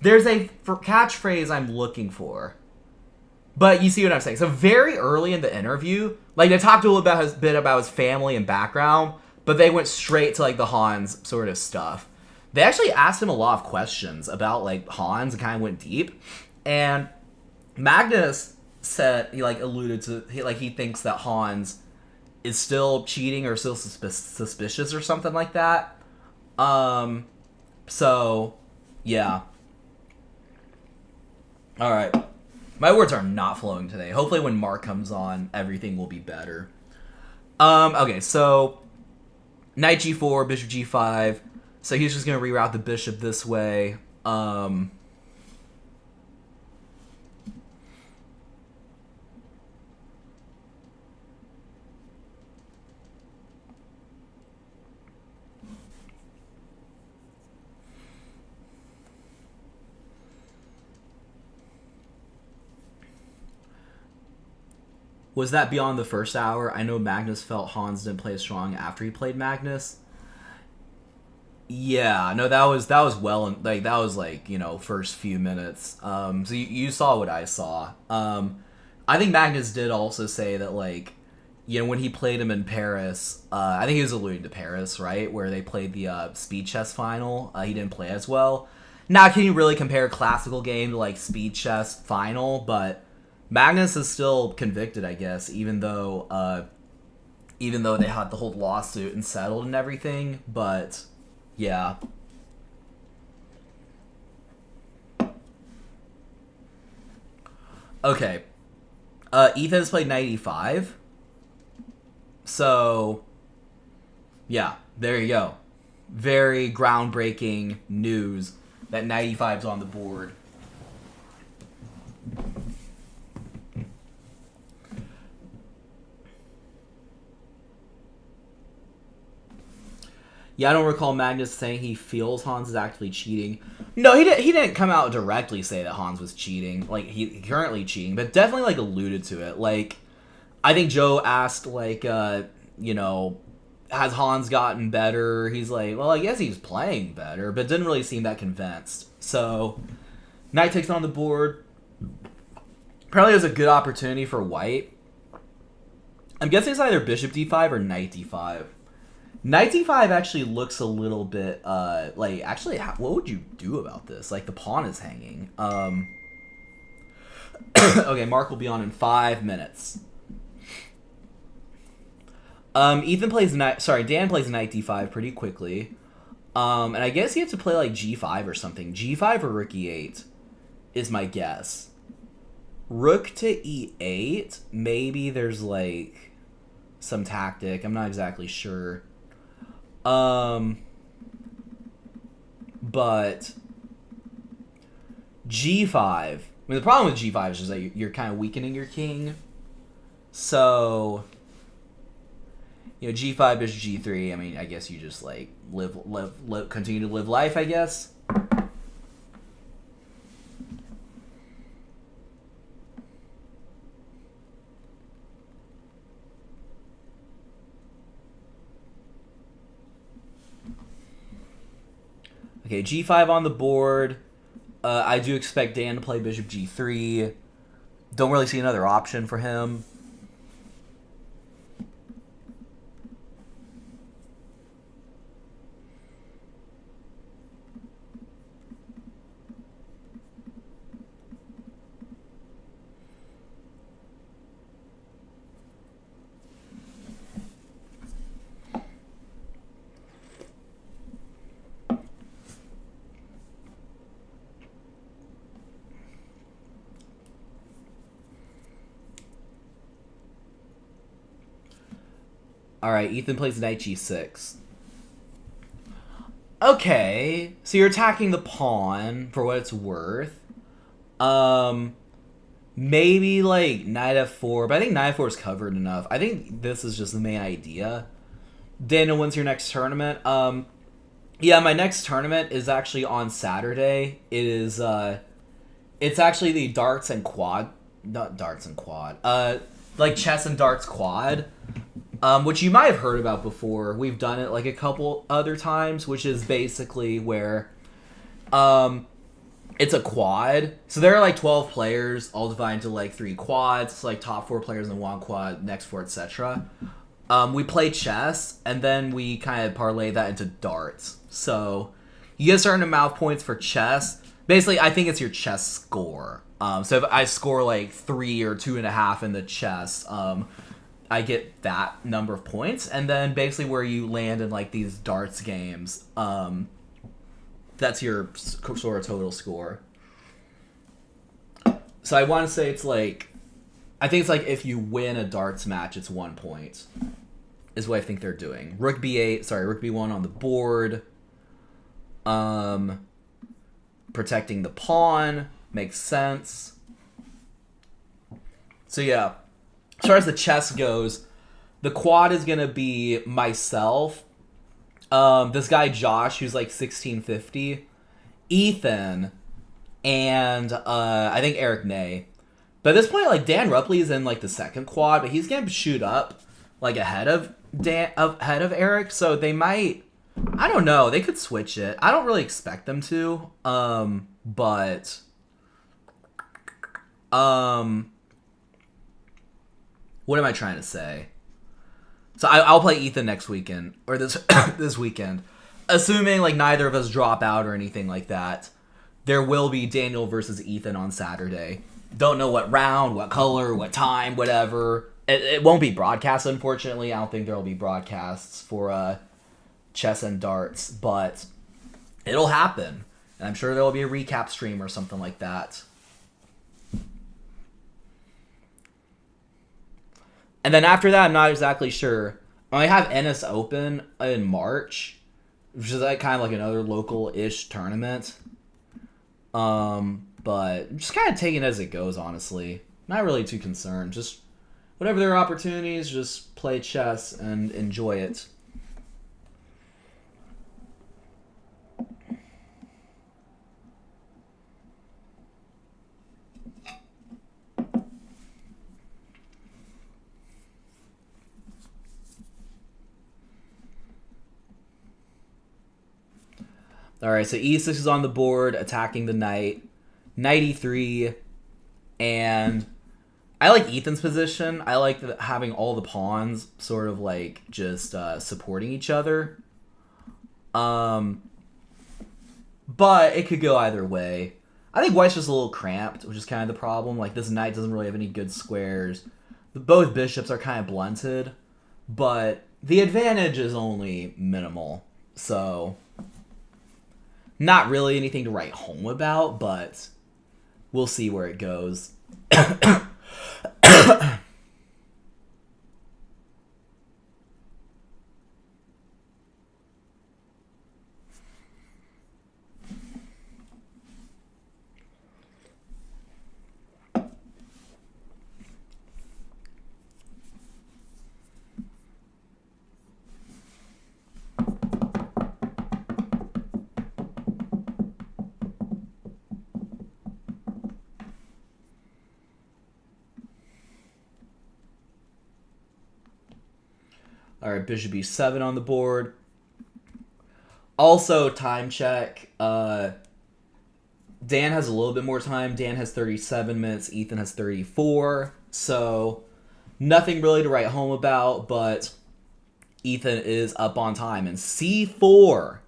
There's a catchphrase I'm looking for. But you see what I'm saying. So very early in the interview, like they talked a little bit about his family and background, but they went straight to like the Hans sort of stuff. They actually asked him a lot of questions about like Hans and kind of went deep. And Magnus said, he like alluded to, he thinks that Hans is still cheating or still suspicious or something like that. So, yeah. All right. My words are not flowing today. Hopefully when Mark comes on, everything will be better. Okay, so knight g4, bishop g5. So he's just going to reroute the bishop this way. Was that beyond the first hour? I know Magnus felt Hans didn't play as strong after he played Magnus. Yeah, no, that was well, like that was like, you know, first few minutes. So you saw what I saw. I think Magnus did also say that, like, you know, when he played him in Paris, I think he was alluding to Paris, right, where they played the speed chess final. He didn't play as well. Now, can you really compare classical game to like speed chess final? But Magnus is still convicted, I guess, even though they had the whole lawsuit and settled and everything. But yeah. Okay. Ethan's played 95. So yeah, there you go. Very groundbreaking news that 95's on the board. Yeah, I don't recall Magnus saying he feels Hans is actively cheating. No, he didn't come out directly say that Hans was cheating. Like, he currently cheating, but definitely, like, alluded to it. Like, I think Joe asked, like, has Hans gotten better? He's like, well, I guess he's playing better, but didn't really seem that convinced. So, Knight takes on the board. Apparently it was a good opportunity for White. I'm guessing it's either Bishop d5 or Knight d5. Knight d5 actually looks a little bit, actually, what would you do about this? Like, the pawn is hanging. Okay, Mark will be on in 5 minutes. Dan plays Knight d5 pretty quickly. And I guess you have to play, like, g5 or something. g5 or rook e8 is my guess. Rook to e8, maybe there's, like, some tactic. I'm not exactly sure. But g5. I mean, the problem with g5 is just that you're kind of weakening your king. So, g5 is g3. I mean, I guess you just like live, continue to live life, I guess. Okay, g5 on the board. I do expect Dan to play bishop g3. Don't really see another option for him. Alright, Ethan plays knight g6. Okay, so you're attacking the pawn for what it's worth. Maybe like knight f4, but I think knight f4 is covered enough. I think this is just the main idea. Daniel, when's your next tournament? Yeah, my next tournament is actually on Saturday. It is, it's actually the darts and quad, not darts and quad, like chess and darts quad. Which you might have heard about before. We've done it like a couple other times, which is basically where it's a quad. So there are like 12 players, all divided into like 3 quads. It's like top 4 players in 1 quad, next 4, etc. We play chess, and then we kind of parlay that into darts. So you get a certain amount of points for chess. Basically, I think it's your chess score. So if I score like 3 or 2.5 in the chess, I get that number of points, and then basically where you land in like these darts games, that's your sort of total score. So I want to say it's like, I think it's like if you win a darts match, it's 1 point, is what I think they're doing. Rook b1 on the board. Protecting the pawn makes sense. So yeah. As far as the chess goes, the quad is going to be myself, this guy Josh, who's like 1650, Ethan, and I think Eric Ney. But at this point, like, Dan Rupley is in like the second quad, but he's going to shoot up like ahead of Eric, so they might, I don't know, they could switch it. I don't really expect them to, but what am I trying to say? So I'll play Ethan next weekend, or this this weekend, assuming like neither of us drop out or anything like that. there will be Daniel versus Ethan on Saturday. Don't know what round, what color, what time, whatever. It won't be broadcast, unfortunately. I don't think there will be broadcasts for chess and darts, but it'll happen. And I'm sure there will be a recap stream or something like that. And then after that, I'm not exactly sure. I have Ennis Open in March, which is like kind of like another local-ish tournament. But just kind of taking it as it goes, honestly. Not really too concerned. Just whatever there are opportunities, just play chess and enjoy it. Alright, so e6 is on the board, attacking the knight. Knight e3, and I like Ethan's position. I like having all the pawns sort of like just supporting each other. But it could go either way. I think white's just a little cramped, which is kind of the problem. Like, this knight doesn't really have any good squares. Both bishops are kind of blunted, but the advantage is only minimal. So, not really anything to write home about, but we'll see where it goes. Alright, bishop e7 on the board. Also, time check. Dan has a little bit more time. Dan has 37 minutes. Ethan has 34. So, nothing really to write home about, but Ethan is up on time. And c4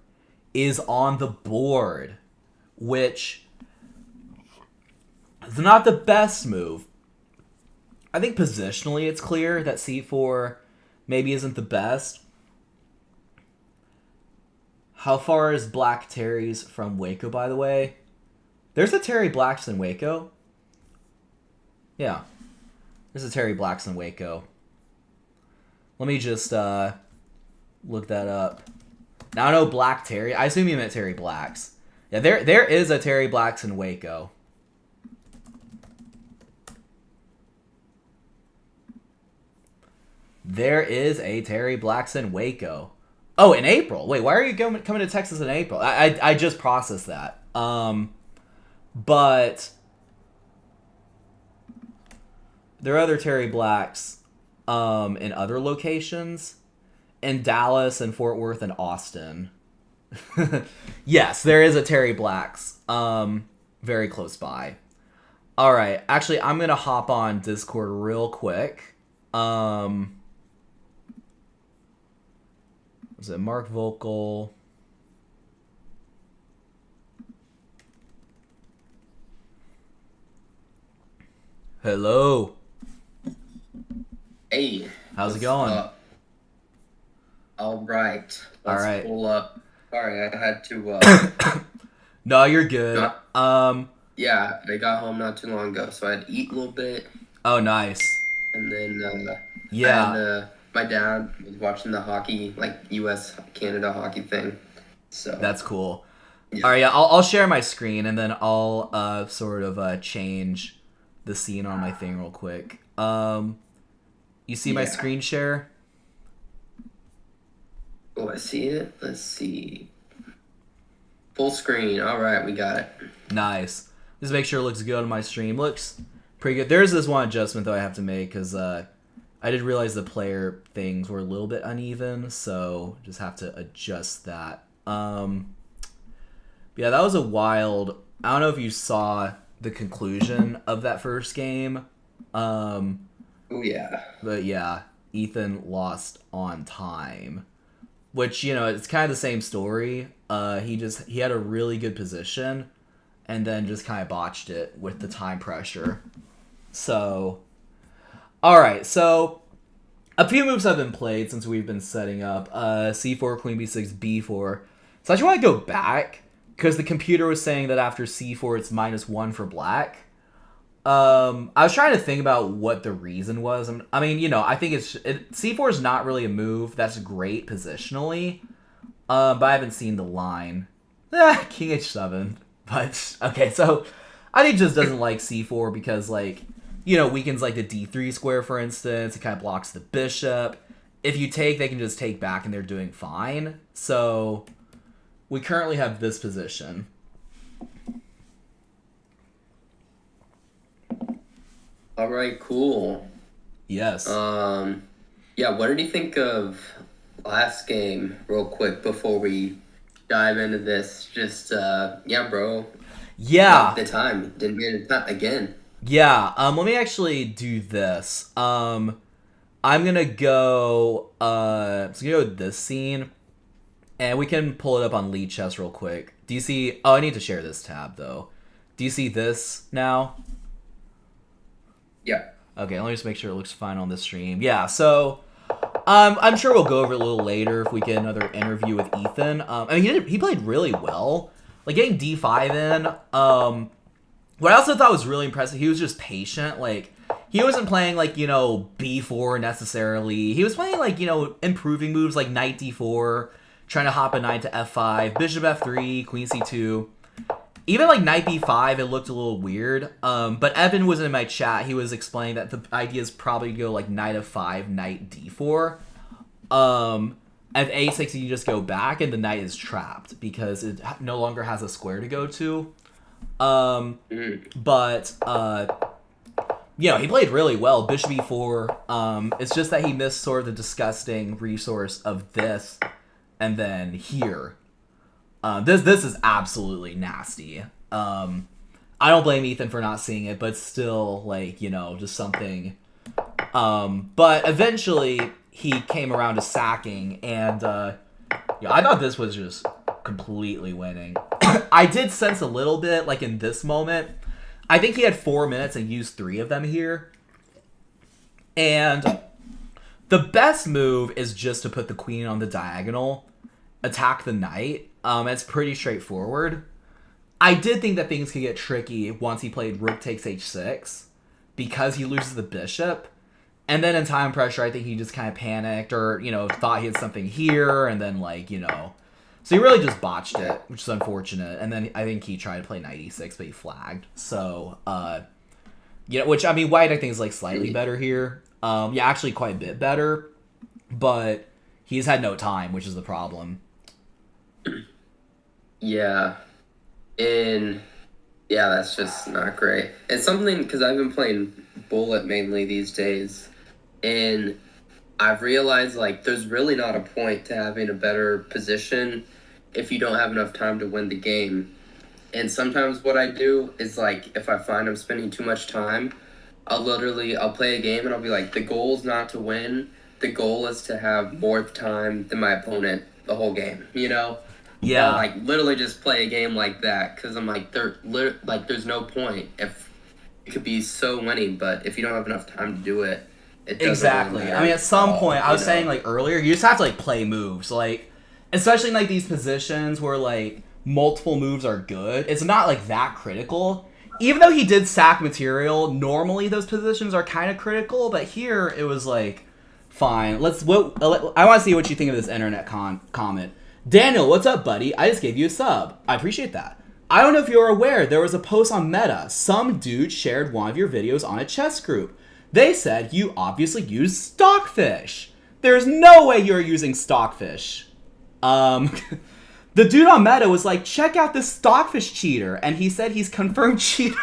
is on the board, which is not the best move. I think positionally it's clear that c4 maybe isn't the best. How far is Black Terry's from Waco, by the way? There's a Terry Black's in Waco. Yeah. There's a Terry Black's in Waco. Let me just look that up. Now I know Black Terry. I assume you meant Terry Black's. Yeah, there is a Terry Black's in Waco. There is a Terry Black's in Waco. Oh, in April. Wait, why are you coming to Texas in April? I just processed that. But there are other Terry Blacks in other locations. In Dallas and Fort Worth and Austin. Yes, there is a Terry Black's very close by. Alright, actually, I'm going to hop on Discord real quick. Was it Mark Vocal? Hello. Hey. How's it going? All right. All right. Pull up. Sorry, I had to. No, you're good. Yeah, I got home not too long ago, so I had to eat a little bit. Oh, nice. And then, yeah. My dad was watching the hockey, like U.S.-Canada hockey thing. So that's cool. Yeah. All right, yeah, I'll share my screen and then I'll sort of change the scene on my thing real quick. You see my screen share? Oh, I see it. Let's see. Full screen. All right, we got it. Nice. Just make sure it looks good on my stream. Looks pretty good. There's this one adjustment though I have to make because I did realize the player things were a little bit uneven, so just have to adjust that. Yeah, that was a wild. I don't know if you saw the conclusion of that first game. Oh yeah. But yeah, Ethan lost on time, which it's kind of the same story. He had a really good position, and then just kind of botched it with the time pressure. So, alright, so a few moves have been played since we've been setting up. C4, queen b6, b4. So I just want to go back, because the computer was saying that after c4 it's -1 for black. I was trying to think about what the reason was. I mean, you know, I think c4 is not really a move that's great positionally, but I haven't seen the line. King h7. But, okay, so I think just doesn't like c4 because, like, you know, weakens, like, the d3 square, for instance. It kind of blocks the bishop. If you take, they can just take back and they're doing fine. So we currently have this position. All right, cool. Yes. Yeah, what did you think of last game, real quick, before we dive into this? Just, yeah, bro. Yeah. The time. Didn't get it again. Yeah, let me actually do this. I'm gonna go, this scene, and we can pull it up on Lead Chess real quick. Do you see, I need to share this tab, though. Do you see this now? Yeah. Okay, let me just make sure it looks fine on the stream. Yeah, so, I'm sure we'll go over it a little later if we get another interview with Ethan. I mean, he played really well. Like, getting d5 in, what I also thought was really impressive, he was just patient. Like, he wasn't playing, like, you know, b4 necessarily. He was playing, like, you know, improving moves like knight d4, trying to hop a knight to f5, bishop f3, queen c2. Even, like, knight b5, it looked a little weird. But Evan was in my chat. He was explaining that the idea is probably to go, like, knight f5, knight d4. At a6, you just go back, and the knight is trapped because it no longer has a square to go to. But, you know, he played really well. Bishop e4. It's just that he missed sort of the disgusting resource of this, and then here. This is absolutely nasty. I don't blame Ethan for not seeing it, but still, like, you know, just something. But eventually he came around to sacking, and yeah, I thought this was just completely winning. I did sense a little bit, like, in this moment. I think he had 4 minutes and used 3 of them here. And the best move is just to put the queen on the diagonal, attack the knight. It's pretty straightforward. I did think that things could get tricky once he played rook takes h6, because he loses the bishop. And then in time pressure, I think he just kind of panicked, or, you know, thought he had something here, and then, like, you know. So he really just botched it, which is unfortunate. And then I think he tried to play knight e6, but he flagged. So, you know, which, I mean, white I think is, like, slightly better here. Yeah, actually quite a bit better. But he's had no time, which is the problem. Yeah. And, yeah, that's just not great. It's something, because I've been playing Bullet mainly these days, and I've realized, like, there's really not a point to having a better position if you don't have enough time to win the game. And sometimes what I do is, like, if I find I'm spending too much time, I'll play a game and I'll be like, the goal is not to win. The goal is to have more time than my opponent the whole game, you know? Yeah. I'll, like, literally just play a game like that, because I'm like, there's no point. If it could be so winning, but if you don't have enough time to do it, it doesn't Exactly. really I mean, at some point, I was you know? saying, like, earlier, you just have to, like, play moves. Like, especially in, like, these positions where, like, multiple moves are good. It's not, like, that critical. Even though he did sack material, normally those positions are kind of critical, but here it was, like, fine. I want to see what you think of this internet comment. Daniel, what's up, buddy? I just gave you a sub. I appreciate that. I don't know if you're aware, there was a post on Meta. Some dude shared one of your videos on a chess group. They said you obviously use Stockfish. There's no way you're using Stockfish. The dude on Meta was like, check out this Stockfish cheater, and he said he's confirmed cheater.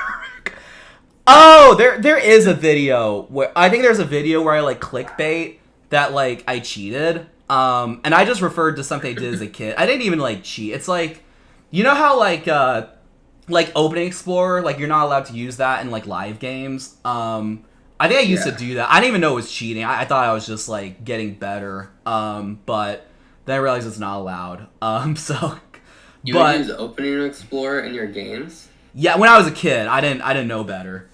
Oh, there is a video where I think there's a video where I, like, clickbait that, like, I cheated. And I just referred to something I did as a kid. I didn't even, like, cheat. It's like, you know how, like Opening Explorer, like, you're not allowed to use that in, like, live games. I think I used to do that. I didn't even know it was cheating. I thought I was just, like, getting better. But then I realized it's not allowed. You would use Opening Explorer in your games? Yeah, when I was a kid, I didn't know better.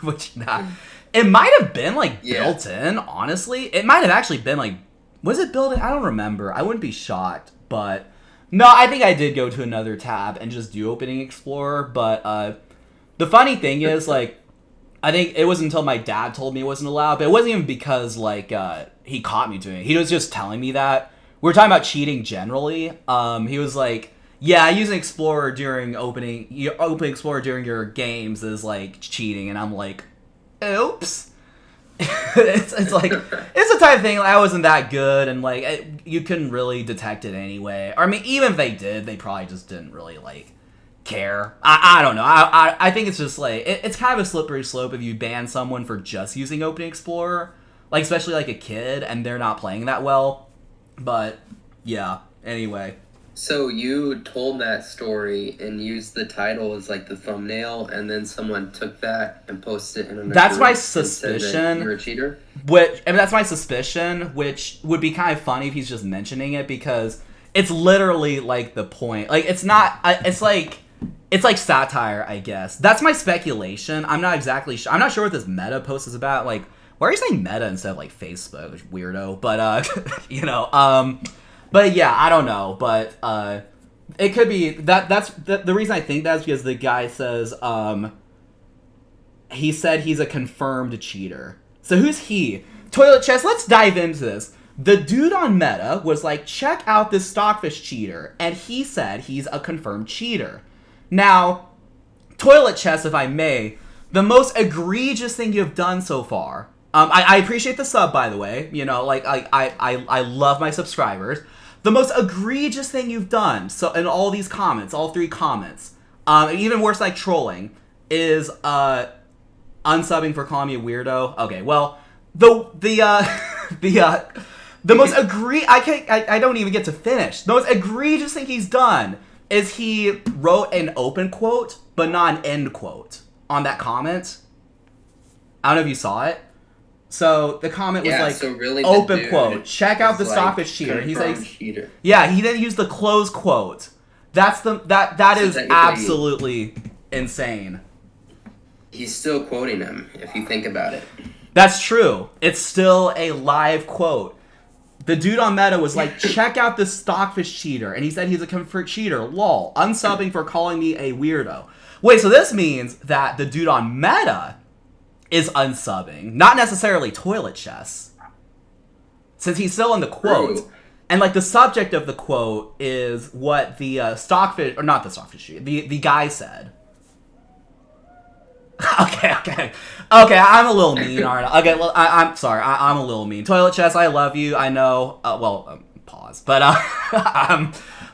Which not. It might have been like built in, honestly. It might have actually been like, was it built in? I don't remember. I wouldn't be shocked, but no, I think I did go to another tab and just do Opening Explorer. But the funny thing is, like, I think it wasn't until my dad told me it wasn't allowed, but it wasn't even because like he caught me doing it. He was just telling me that. We were talking about cheating generally. He was like, yeah, using Explorer during opening Explorer during your games is like cheating, and I'm like, oops. it's like it's the type of thing like, I wasn't that good, and like you couldn't really detect it anyway. Or I mean, even if they did, they probably just didn't really like care. I don't know. I think it's just like it's kind of a slippery slope if you ban someone for just using Opening Explorer, like especially like a kid and they're not playing that well. But yeah. Anyway. So you told that story and used the title as like the thumbnail, and then someone took that and posted it in another. That's my group and said that suspicion. you're a cheater. That's my suspicion, which would be kind of funny if he's just mentioning it, because it's literally like the point. Like it's not. It's like satire, I guess. That's my speculation. I'm not exactly sure. I'm not sure what this Meta post is about. Like, why are you saying Meta instead of like Facebook? Weirdo. But you know. But yeah, I don't know. But it could be that. That's the reason I think that is because the guy says he said he's a confirmed cheater. So who's he? Toilet Chest. Let's dive into this. The dude on Meta was like, check out this Stockfish cheater, and he said he's a confirmed cheater. Now, Toilet Chest, if I may, the most egregious thing you've done so far. I appreciate the sub, by the way. You know, like I love my subscribers. The most egregious thing you've done, so in all these comments, all 3 comments, even worse like trolling, is unsubbing for calling me a weirdo. Okay, well, the most I don't even get to finish. The most egregious thing he's done is he wrote an open quote, but not an end quote on that comment. I don't know if you saw it. So the comment was like, so really open quote, check out the Stockfish cheater. He's like, cheater. Yeah, he didn't use the close quote. That is absolutely insane. He's still quoting him, if you think about it. That's true. It's still a live quote. The dude on Meta was like, check out the Stockfish cheater. And he said he's a confirmed cheater. Lol. Unsubbing for calling me a weirdo. Wait, so this means that the dude on Meta is unsubbing. Not necessarily Toilet Chest. Since he's still in the quote. True. And like the subject of the quote is what the Stockfish, or not the Stockfish cheater, the guy said. Okay, I'm a little mean, aren't I? Okay, well, I'm sorry, I'm a little mean. Toilet Chest, I love you, I know. Pause.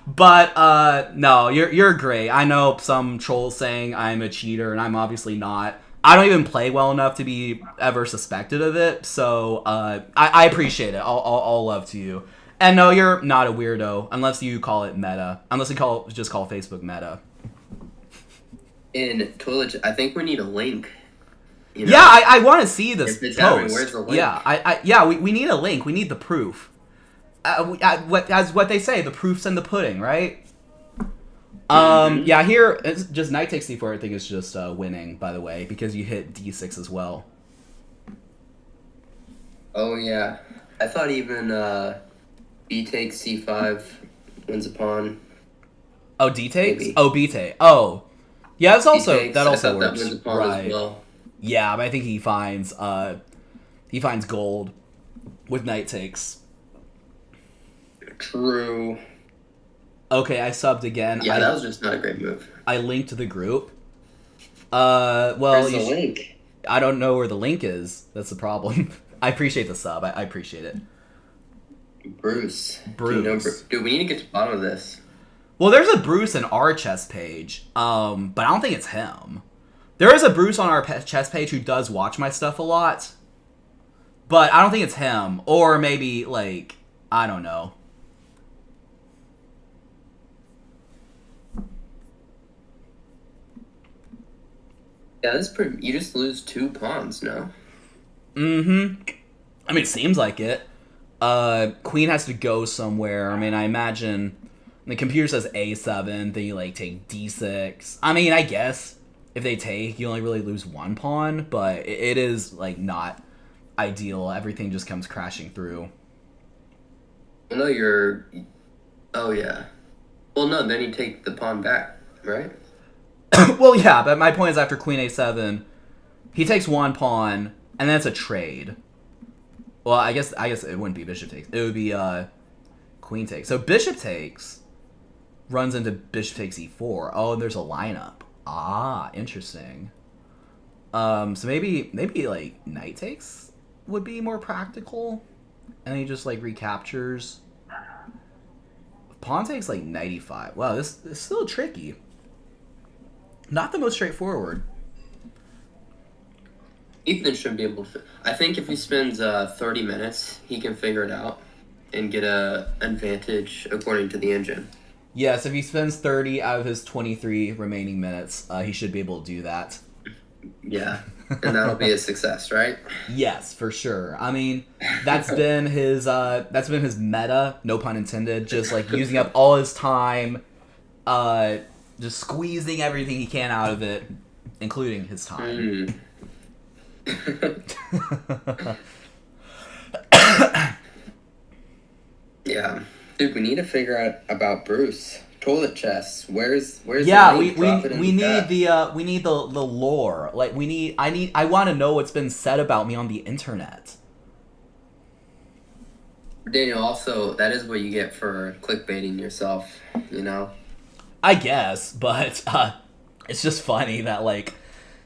But, no, you're great. I know some trolls saying I'm a cheater, and I'm obviously not. I don't even play well enough to be ever suspected of it, so I appreciate it. All love to you. And no, you're not a weirdo, unless you call it Meta. Unless you just call Facebook Meta. In Toilet, I think we need a link. You know? Yeah, I want to see this post. Where's the link? Yeah, we need a link. We need the proof. What they say, the proof's in the pudding, right? Yeah, here, it's just Knight takes D4, I think it's just winning, by the way, because you hit D6 as well. Oh, yeah. I thought even B takes C5 wins a pawn. Oh, D takes? Maybe. Oh, B take. Oh. Yeah, that also works. That wins a pawn right. As well. Yeah, but I think he finds gold with Knight takes. True. Okay, I subbed again. Yeah, that was just not a great move. I linked to the group. Well, where's the link? I don't know where the link is. That's the problem. I appreciate the sub. I appreciate it. Bruce. Dude, we need to get to the bottom of this. Well, there's a Bruce in our chess page, but I don't think it's him. There is a Bruce on our chess page who does watch my stuff a lot, but I don't think it's him. Or maybe, like, I don't know. Yeah, that's pretty. You just lose 2 pawns, no? Mm-hmm. I mean, it seems like it. Queen has to go somewhere. I mean, I imagine The computer says A7, then you like take D6. I mean, I guess if they take, you only really lose one pawn, but it is like not ideal. Everything just comes crashing through. No, you're. Oh yeah. Well, no, then you take the pawn back, right? Well, yeah, but my point is after Queen A7, he takes one pawn, and then it's a trade. Well, I guess it wouldn't be bishop takes. It would be queen takes. So bishop takes runs into bishop takes e4. Oh, and there's a lineup. Ah, interesting. So maybe like knight takes would be more practical, and then he just like recaptures. Pawn takes like knight e5. Wow, this is still tricky. Not the most straightforward. Ethan should be able to. I think if he spends 30 minutes, he can figure it out and get a advantage according to the engine. Yes, if he spends 30 out of his 23 remaining minutes, he should be able to do that. Yeah, and that'll be a success, right? Yes, for sure. I mean, that's been his meta, no pun intended, just like using up all his time, just squeezing everything he can out of it, including his time. Yeah, dude, we need to figure out about Bruce. Toilet chess. Where's yeah, the we name? need the lore. Like I want to know what's been said about me on the internet. Daniel, also, that is what you get for clickbaiting yourself, you know? I guess, but it's just funny that like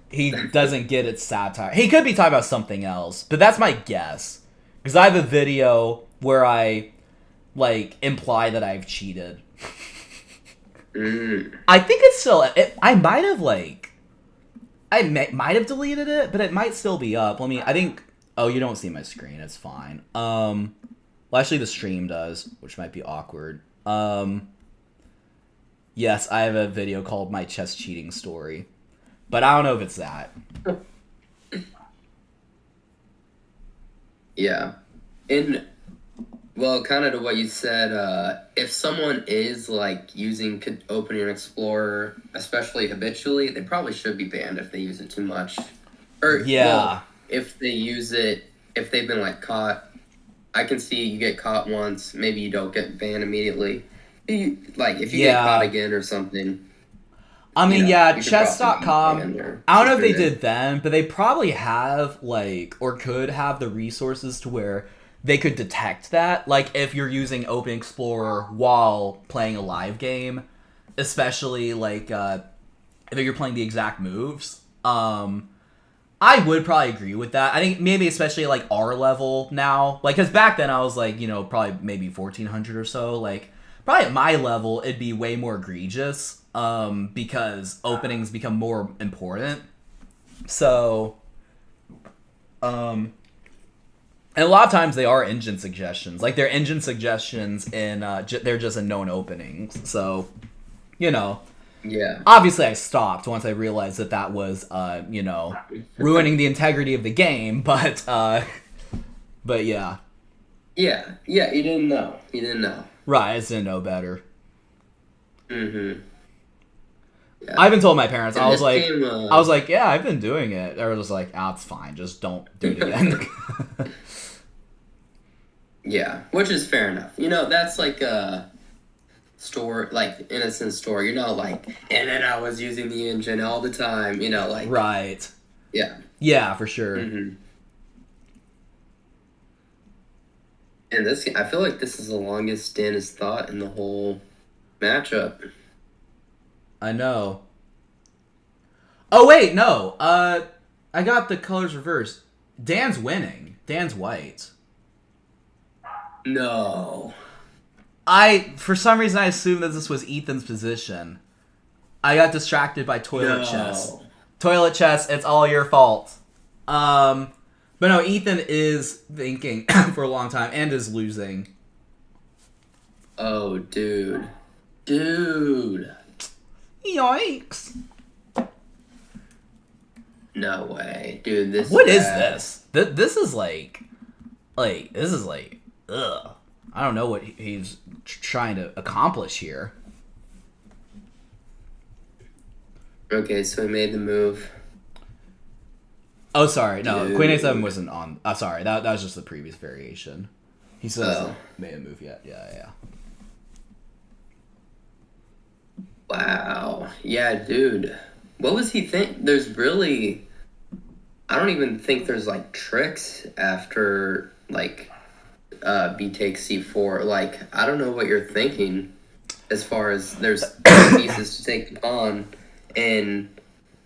he doesn't get its satire. He could be talking about something else, but that's my guess. Because I have a video where I like imply that I've cheated. I think it's still. I might have might have deleted it, but it might still be up. I think. Oh, you don't see my screen. It's fine. Well, actually, the stream does, which might be awkward. Yes, I have a video called "My Chess Cheating Story," but I don't know if it's that. Yeah, well, kind of to what you said, if someone is like using Opening Explorer, especially habitually, they probably should be banned if they use it too much. Or yeah, well, if they use it, if they've been like caught, I can see you get caught once, maybe you don't get banned immediately. Like if you get caught again or something. I mean, yeah, chess.com, I don't know if they did then, but they probably have like or could have the resources to where they could detect that, like if you're using Open Explorer while playing a live game, especially like if you're playing the exact moves. I would probably agree with that. I think maybe especially like our level now, like because back then I was like probably maybe 1400 or so. Like probably at my level it'd be way more egregious because openings become more important. So and a lot of times they are engine suggestions. Like they're engine suggestions and they're just in known openings. So, yeah. Obviously I stopped once I realized that was, ruining the integrity of the game. But yeah. Yeah, you didn't know. Right, I just didn't know better. Mm-hmm. Yeah. I even told my parents, I was like, yeah, I've been doing it. They were just like, it's fine, just don't do it again. Yeah, which is fair enough. That's like a store, like innocent store. Like, and then I was using the engine all the time. Like right. Yeah. Yeah, for sure. Mm-hmm. And I feel like this is the longest Dan has thought in the whole matchup. I know. Oh wait, no. I got the colors reversed. Dan's winning. Dan's white. No. For some reason, I assumed that this was Ethan's position. I got distracted by toilet chess. Toilet chess, it's all your fault. But no, Ethan is thinking for a long time and is losing. Oh, dude. Yikes. No way. Dude, What is this? This is like, ugh. I don't know what he's trying to accomplish here. Okay, so he made the move. Oh, sorry. No, Dude. Queen A7 wasn't on. Sorry, that was just the previous variation. He still hasn't Oh. made a move yet. Yeah. Wow. Yeah, dude. What was he think? There's really... I don't even think there's, like, tricks after, like, B takes C4. Like, I don't know what you're thinking as far as there's pieces to take the pawn, and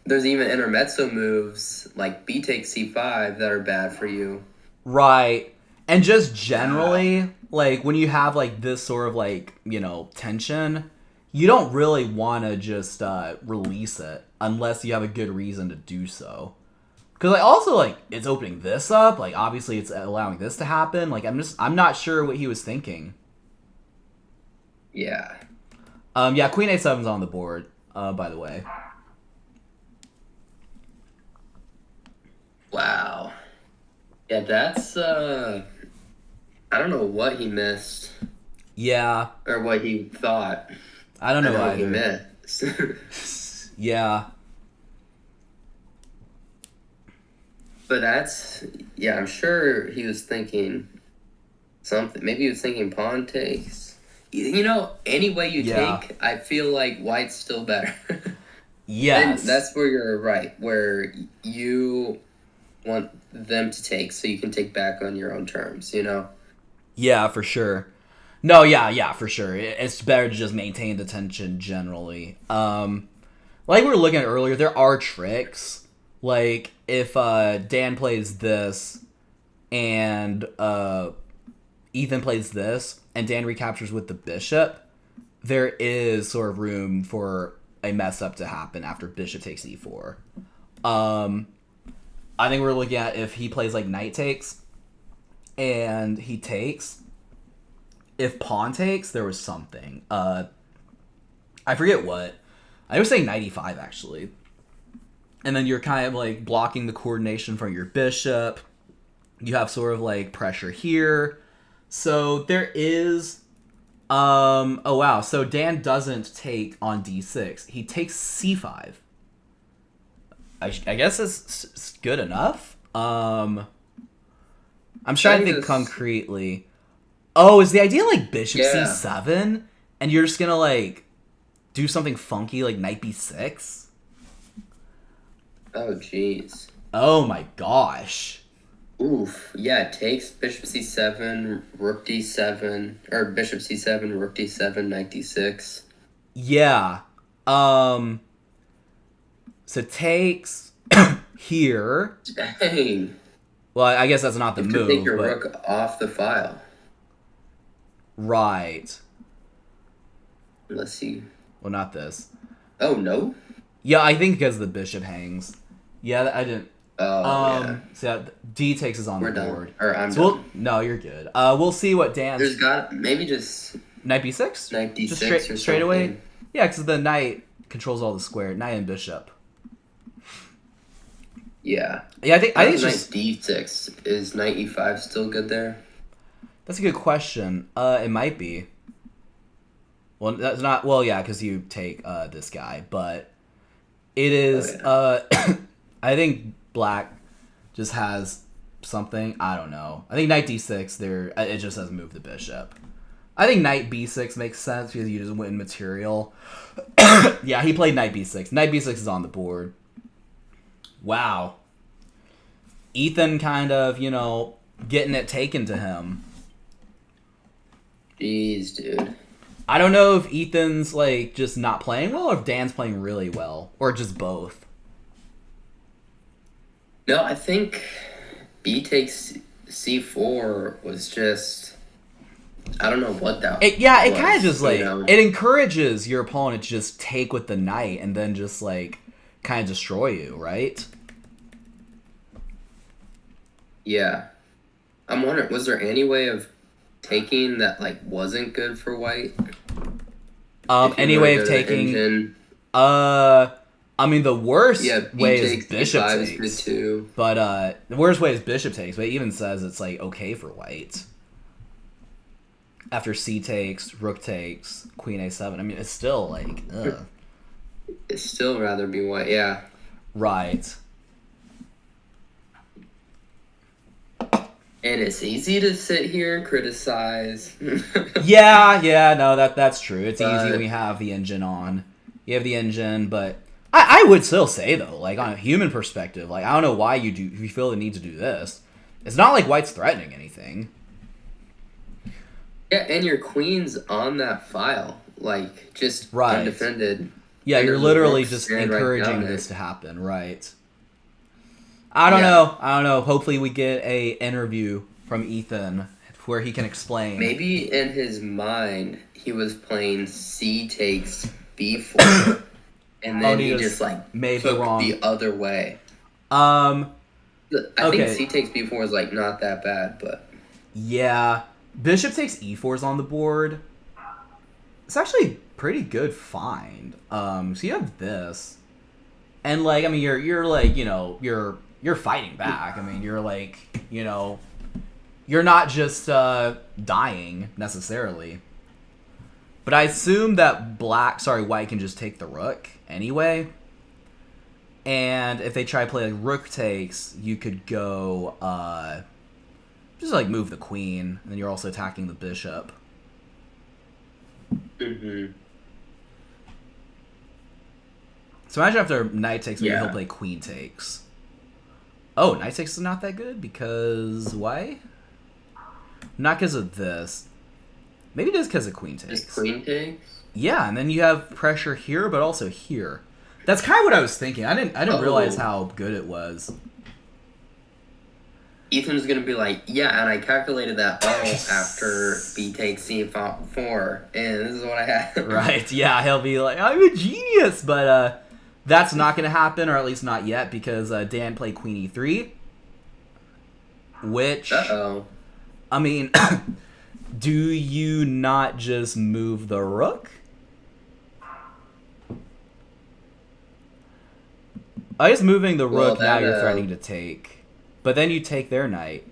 there's even intermezzo moves like B takes C5 that are bad for you. Right. And just generally, like, when you have, like, this sort of, like, you know, tension, you don't really want to just release it unless you have a good reason to do so. Because, like, also, like, it's opening this up. Like, obviously, it's allowing this to happen. Like, I'm not sure what he was thinking. Yeah. Yeah, Queen A7's on the board, by the way. Wow. Yeah, that's, I don't know what he missed. Yeah, Or what he thought. I don't know what he either. missed. Yeah. But that's, yeah, I'm sure he was thinking something. Maybe he was thinking pawn takes. You know, any way you Yeah. take, I feel like white's still better. Yes. And that's where you're right, where you want them to take so you can take back on your own terms, you know? Yeah, for sure. No, yeah, for sure. It's better to just maintain the tension generally. Like we were looking at earlier, there are tricks. Like, if Dan plays this and Ethan plays this and Dan recaptures with the bishop, there is sort of room for a mess up to happen after bishop takes e4. I think we're looking at if he plays like knight takes and he takes. If pawn takes, there was something. I forget what. I was saying knight e5 actually. And then you're kind of like blocking the coordination from your bishop. You have sort of like pressure here. So there is oh wow. So Dan doesn't take on d6. He takes c5. I guess it's good enough. I'm trying to think concretely. Oh, is the idea like bishop c7 and you're just going to like do something funky like knight b6? Oh, jeez. Oh my gosh. Oof. Yeah, it takes bishop c7, rook d7, or bishop c7, rook d7, knight d6. Yeah. So takes here. Dang. Well, I guess that's not the You move. have to take your but... rook off the file. Right. Let's see. Well, not this. Oh, no? Yeah, I think because the bishop hangs. Yeah, I didn't. Oh, yeah. So yeah, D takes us on We're the done. board. Or I'm So done. no, you're good. We'll see what Dan's There's got maybe just knight b6. knight d6 Just or straight away. something. Yeah, because the knight controls all the square. Knight and bishop. Yeah. Yeah, I think it's knight just d6. Is knight e5 still good there? that's a good question. It might be. Well, that's not. Well, yeah, because you take this guy, but it is. I think black just has something. I don't know. I think knight d6. There, it just says move the bishop. I think knight b6 makes sense because you just win material. Yeah, he played knight b6. Knight b6 is on the board. Wow. Ethan kind of, you know, getting it taken to him. Jeez, dude. I don't know if Ethan's, like, just not playing well or if Dan's playing really well. Or just both. No, I think B takes c4 was just... I don't know what that It was, kind of just, like, you know? it encourages your opponent to just take with the knight and then just, like, kind of destroy you, right? Yeah. I'm wondering, was there any way of taking that, like, wasn't good for white? If you Any wanna way go of to the taking... engine? I mean, the worst Yeah, B way is takes bishop D5 is takes. good too. But the worst way is bishop takes, but it even says it's, like, okay for white. after c takes, rook takes, queen a7. I mean, it's still like, ugh. It'd still rather be white. Yeah. Right. And it's easy to sit here and criticize. Yeah, no, that's true. It's easy But- when you have the engine on. You have the engine, but I would still say though, like on a human perspective, like I don't know why you feel the need to do this. It's not like white's threatening anything. Yeah, and your queen's on that file, like just Right. undefended. Yeah, And you're there's a literally rook just staring right encouraging down this it. to happen, right? I don't know. Hopefully we get a interview from Ethan where he can explain. Maybe in his mind he was playing C takes B4, and then he he just just like made the took wrong- the other way. Um, I Okay. think C takes B4 is like not that bad, but yeah, bishop takes e4's on the board. It's actually pretty good find. So you have this, and like I mean, you're like you're fighting back. I mean, you're like you're not just dying necessarily. But I assume that white can just take the rook anyway. And if they try to play like rook takes, you could go just like move the queen, and then you're also attacking the bishop. So imagine after knight takes, maybe Yeah. he'll play queen takes. Oh, knight takes is not that good because why? Not because of this. Maybe just because of queen takes. just queen takes. Yeah, and then you have pressure here, but also here. That's kind of what I was thinking. I didn't realize Oh. how good it was. Ethan's gonna be like, yeah, and I calculated that after B takes C4, and this is what I had. Right? Yeah, he'll be like, I'm a genius, but that's not going to happen, or at least not yet, because Dan played Queen E3, which Uh-oh. I mean, do you not just move the rook? I guess moving the Well, rook now that, you're threatening to take, but then you take their knight.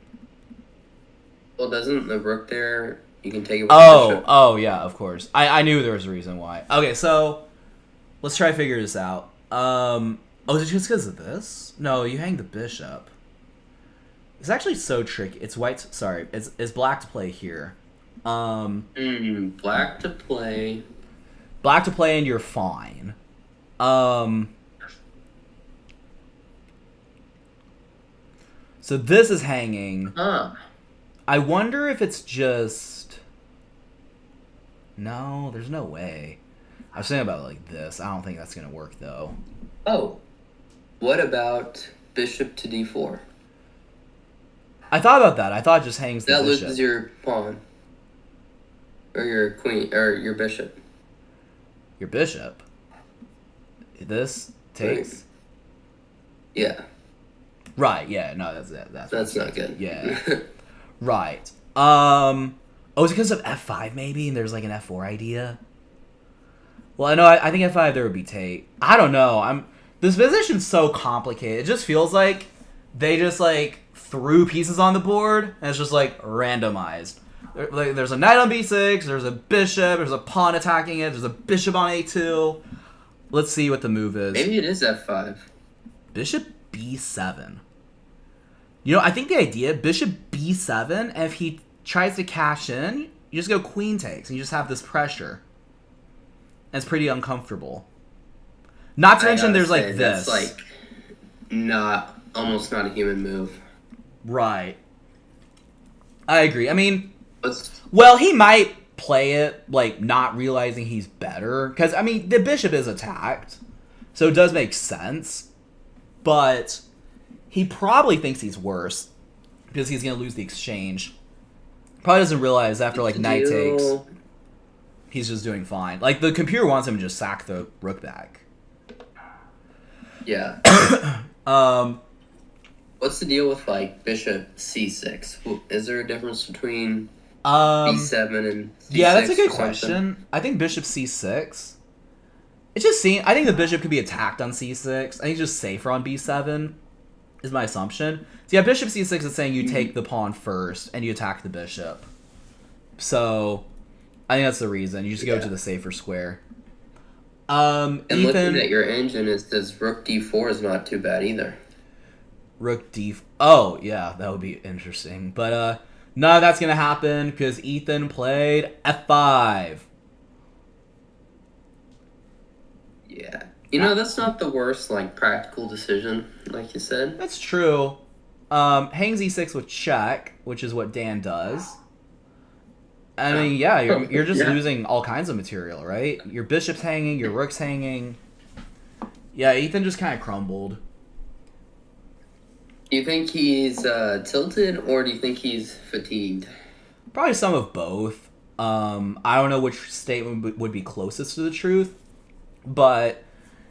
Well, doesn't the rook there, you can take it with the bishop. Oh yeah, of course. I knew there was a reason why. Okay, so let's try to figure this out. Is it just because of this? No, you hang the bishop. It's actually so tricky. It's white. Sorry, it's black to play here. Black to play. Black to play, and you're fine. So this is hanging. Huh. I wonder if it's just. No, there's no way. I was thinking about it like this. I don't think that's gonna work though. Oh. What about bishop to D4? I thought about that. I thought it just hangs the That bishop. loses your pawn. Or your queen, or your bishop. Your bishop. This takes. Yeah, Right. Yeah. No. That's not good. Yeah. Right. Oh, is it because of F5 maybe, and there's like an F4 idea? Well, I know. I think F5 there would be take. I don't know. This position's so complicated. It just feels like they just like threw pieces on the board, and it's just like randomized. There's a knight on b6. There's a bishop. There's a pawn attacking it. There's a bishop on a2. Let's see what the move is. Maybe it is F5. Bishop b7. I think the idea, bishop b7, and if he tries to cash in, you just go queen takes, and you just have this pressure. And it's pretty uncomfortable. Not to mention there's like this. That's like almost not a human move. Right. I agree. I mean, Let's, well, he might play it, like, not realizing he's better. Because, I mean, the bishop is attacked. So it does make sense. But he probably thinks he's worse. Because he's going to lose the exchange. Probably doesn't realize after, like, knight takes, he's just doing fine. Like, the computer wants him to just sack the rook back. Yeah. What's the deal with like bishop c6? Is there a difference between b7 and c6? Yeah, that's a good or something? question. I think bishop c6. It's just I think the bishop could be attacked on c6. I think it's just safer on b7, is my assumption. So yeah, bishop c6 is saying you take the pawn first and you attack the bishop. So I think that's the reason. You just go to the safer square. And Ethan, looking at your engine, it says Rook D4 is not too bad either. Rook D. Oh yeah, that would be interesting. But none of that's gonna happen because Ethan played F5. Yeah. You know, that's not the worst, like, practical decision, like you said. That's true. Hangs E6 with check, which is what Dan does. I mean, yeah, you're just losing all kinds of material, right? Your bishop's hanging, your rook's hanging. Yeah, Ethan just kind of crumbled. Do you think he's tilted, or do you think he's fatigued? Probably some of both. I don't know which statement would be closest to the truth, but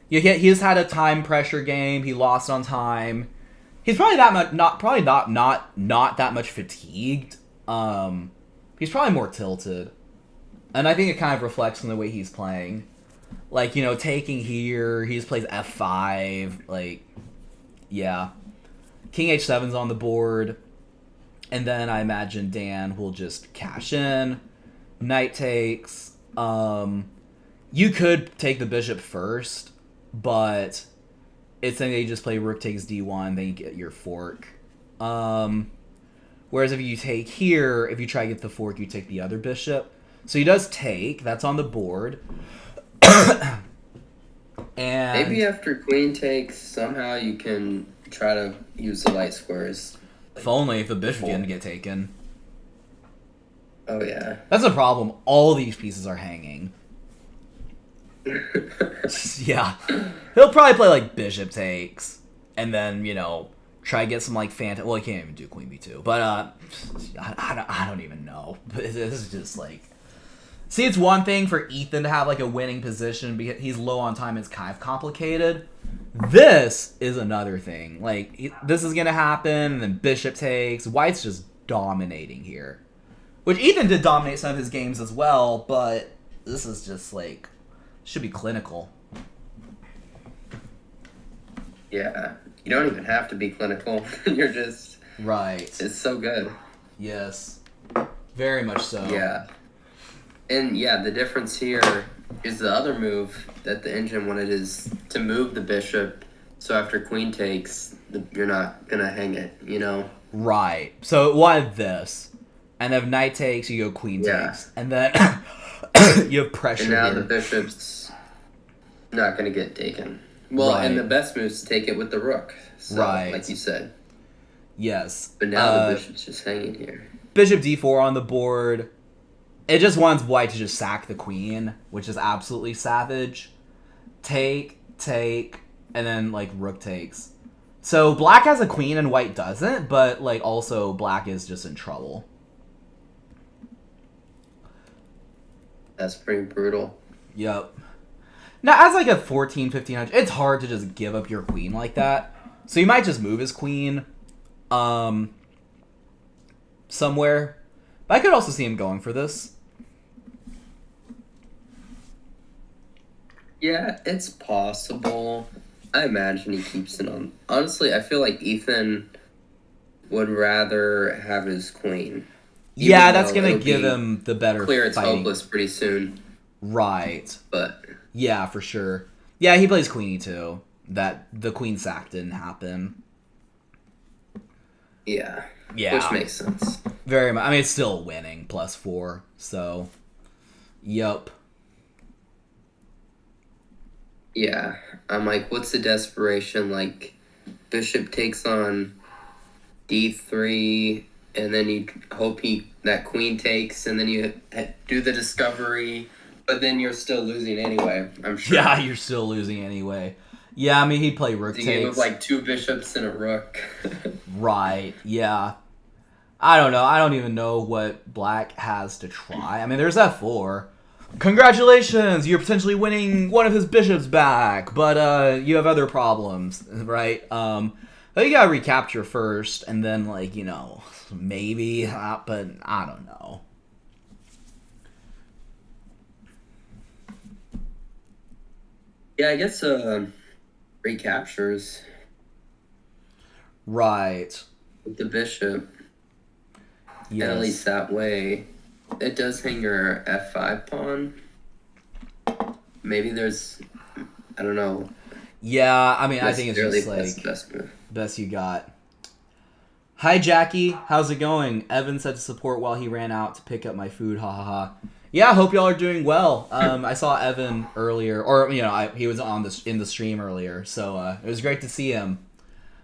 he has had a time pressure game. He lost on time. He's probably not that much fatigued. He's probably more tilted, and I think it kind of reflects in the way he's playing. Like, you know, taking here, he just plays F5. Like, yeah, King H7's on the board, and then I imagine Dan will just cash in. Knight takes. You could take the bishop first, but it's then they just play rook takes d1, then you get your fork. Whereas if you take here, if you try to get the fork, you take the other bishop. So he does take. That's on the board. And maybe after queen takes, somehow you can try to use the light squares. if only if the bishop didn't get taken. Oh, yeah. That's a problem. All these pieces are hanging. Yeah. He'll probably play, like, bishop takes. And then, you know, try to get some, like, phantom... Well, he can't even do queen b2. But, I don't even know. But this is just, like... See, it's one thing for Ethan to have, like, a winning position because he's low on time. It's kind of complicated. This is another thing. Like, this is going to happen, and then bishop takes. White's just dominating here. Which Ethan did dominate some of his games as well, but this is just, like... Should be clinical. Yeah. You don't even have to be clinical. You're just... Right. It's so good. Yes. Very much so. Yeah. And, yeah, the difference here is the other move that the engine wanted is to move the bishop, so after queen takes, you're not going to hang it, you know? Right. So it wanted this. And if knight takes, you go queen takes. And then you have pressure and now here. the bishop's not going to get taken. Well, Right. and the best move is to take it with the rook. So, Right. like you said. Yes. But now the bishop's just hanging here. Bishop d4 on the board. It just wants white to just sack the queen, which is absolutely savage. Take, and then, like, rook takes. So black has a queen and white doesn't, but, like, also black is just in trouble. That's pretty brutal. Yep. Now, as, like, a 14, 1500, it's hard to just give up your queen like that. So you might just move his queen somewhere. But I could also see him going for this. Yeah, it's possible. I imagine he keeps it on. Honestly, I feel like Ethan would rather have his queen. Yeah, Even that's though going to it'll give be him the better clear it's fighting. hopeless pretty soon. Right. But Yeah, for sure. Yeah, he plays queen e2. That the queen sack didn't happen. yeah. Yeah. Which makes sense. Very much. I mean, it's still winning, +4. So, yup. Yeah. I'm like, what's the desperation? Like, bishop takes on d3, and then you hope that queen takes, and then you do the discovery, but then you're still losing anyway, I'm sure. Yeah, you're still losing anyway. Yeah, I mean, he'd play rook The game of, takes. like, 2 bishops and a rook. Right, yeah. I don't know. I don't even know what black has to try. I mean, there's f4. Congratulations! You're potentially winning one of his bishops back, but you have other problems, right? But you gotta recapture first, and then, like, you know, maybe, but I don't know. Yeah, I guess recaptures Right. with the bishop. Yes. And at least that way it does hang your f5 pawn. Maybe there's, I don't know. Yeah, I mean, I think it's just Necessarily like best move. best you got. Hi Jackie, how's it going? Evan said to support while he ran out to pick up my food. Ha ha ha. Yeah, I hope y'all are doing well. I saw Evan earlier, or he was on in the stream earlier, so it was great to see him.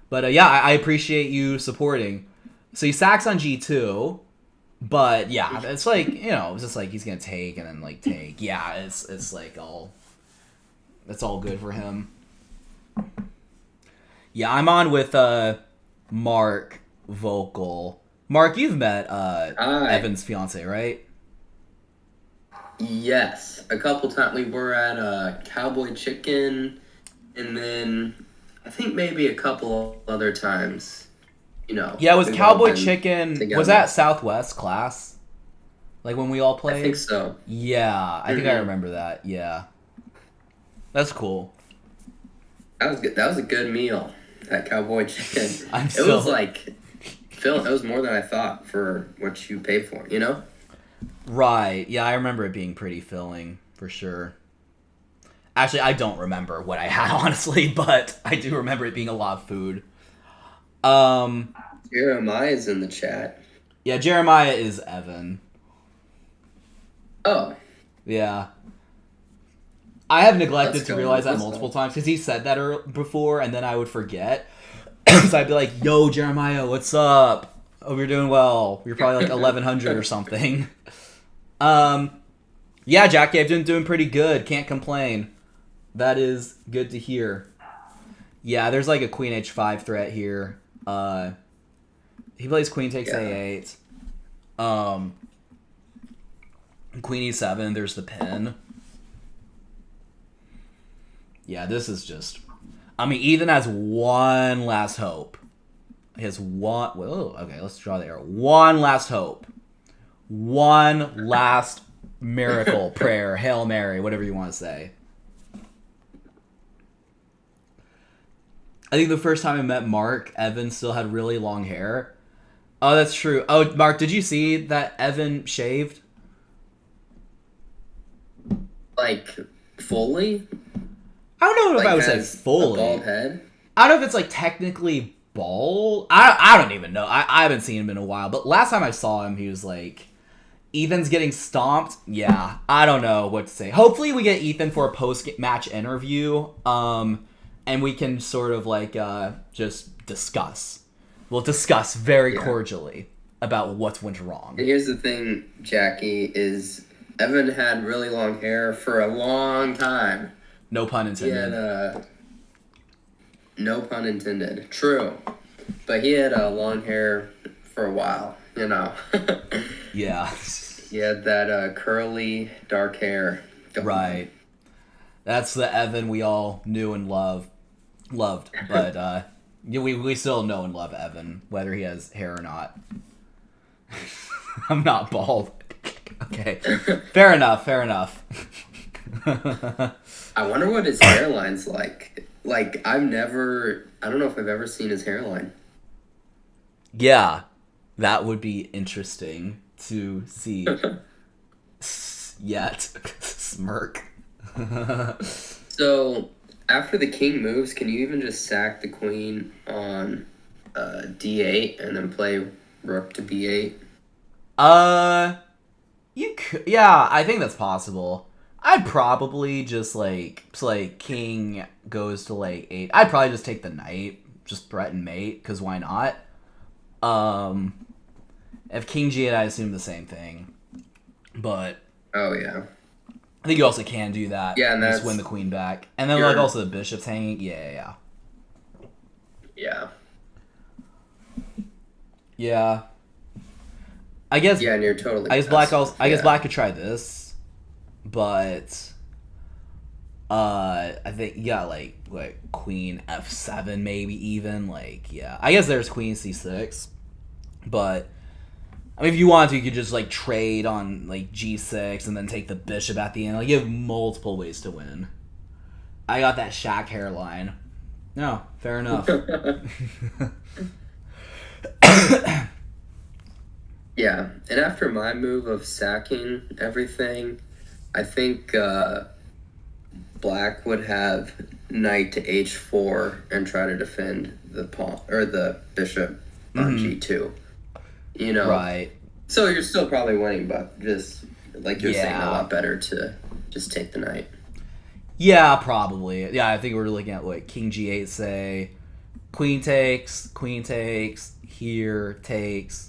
But yeah, I appreciate you supporting. So he sacks on G2, but yeah, it's like it's just like he's gonna take and then like take. Yeah, it's like it's all good for him. Yeah, I'm on with Mark Vocal. Mark, you've met Hi. Evan's fiance, right? Yes, a couple times we were at Cowboy Chicken, and then I think maybe a couple other times. Yeah, was we've all Cowboy been Chicken together. was that Southwest class? Like when we all played? I think so. Yeah, I think I Mhm. remember that. Yeah. That's cool. That was good. That was a good meal. That Cowboy Chicken. I'm It so was like, Phil. It was more than I thought for what you paid for. Right. Yeah, I remember it being pretty filling for sure. Actually, I don't remember what I had honestly, but I do remember it being a lot of food. Jeremiah's in the chat. Yeah, Jeremiah is Evan. Oh, Yeah. I have neglected Let's to go. realize that Let's multiple go. times because he said that before and then I would forget. So I'd be like, yo, Jeremiah, what's up? Oh, you're doing well. You're probably like 1100 or something. Yeah, Jackie, I've been doing pretty good. Can't complain. That is good to hear. Yeah, there's like a queen h5 threat here. He plays queen takes Yeah. a8. Queen e7, there's the pin. Yeah, this is just... I mean, Ethan has one last hope. He has one... Whoa, okay, let's draw the arrow. One last hope. One last miracle, prayer, Hail Mary, whatever you want to say. I think the first time I met Mark, Evan still had really long hair. Oh, that's true. Oh, Mark, did you see that Evan shaved? Like fully? I don't know if Like I would say has fully. a bald head? I don't know if it's like technically bald. I don't even know. I haven't seen him in a while. But last time I saw him, he was like, Ethan's getting stomped. Yeah, I don't know what to say. Hopefully we get Ethan for a post-match interview. And we can sort of like just discuss. We'll discuss very Yeah. cordially about what went wrong. And here's the thing, Jackie, is Evan had really long hair for a long time. No pun He intended. had, no pun intended. True. But he had long hair for a while, Yeah. He had that curly, dark hair. Right. That's the Evan we all knew and loved. But we still know and love Evan, whether he has hair or not. I'm not bald. Okay. Fair enough. I wonder what his hairline's like. Like, I don't know if I've ever seen his hairline. Yeah. That would be interesting to see. Yet. Smirk. So, after the king moves, can you even just sack the queen on d8 and then play rook to b8? You could, yeah, I think that's possible. I'd probably just like king goes to like 8. I'd probably just take the knight, just threaten mate, because why not? If king g8, I assume the same thing. But Oh, yeah. I think you also can do that. Yeah, and just that's win the queen back. And then your- like also the bishop's hanging. Yeah. Yeah. I guess Yeah, and you're totally I guess black passive. I guess Yeah. black could try this, but I think you got like queen f7 maybe even I guess there's queen c6, but I mean if you want to you could just like trade on like g6 and then take the bishop at the end. Like you have multiple ways to win. I got that Shaq hairline. No, fair enough. Yeah, and after my move of sacking everything, I think Black would have knight to h4 and try to defend the pawn or the bishop on g2. You know, Right. so you're still probably winning, but just like you're saying, a Yeah. lot better to just take the knight. Yeah, probably. Yeah, I think we're looking at like king g8, say, queen takes, here takes,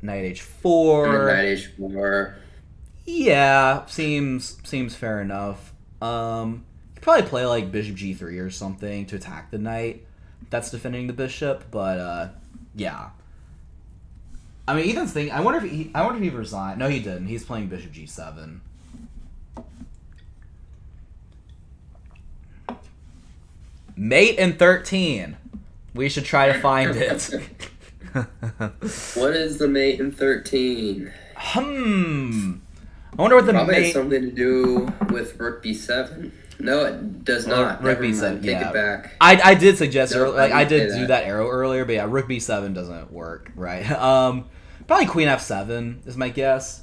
knight And h4. then knight h4. Yeah, seems fair enough. You could probably play like bishop g3 or something to attack the knight that's defending the bishop, but yeah. I mean, Ethan's thing. I wonder if he resigned. No, he didn't. He's playing bishop g7. Mate in 13. We should try to find it. What is the mate in 13? I wonder what the Probably has mate. something to do with rook b7. No, it does not. Rook Never b7, mind. Take yeah. it back. I did suggest No, like I I didn't did say do that. that arrow earlier, but yeah, rook b7 doesn't work, right? Probably queen f7 is my guess.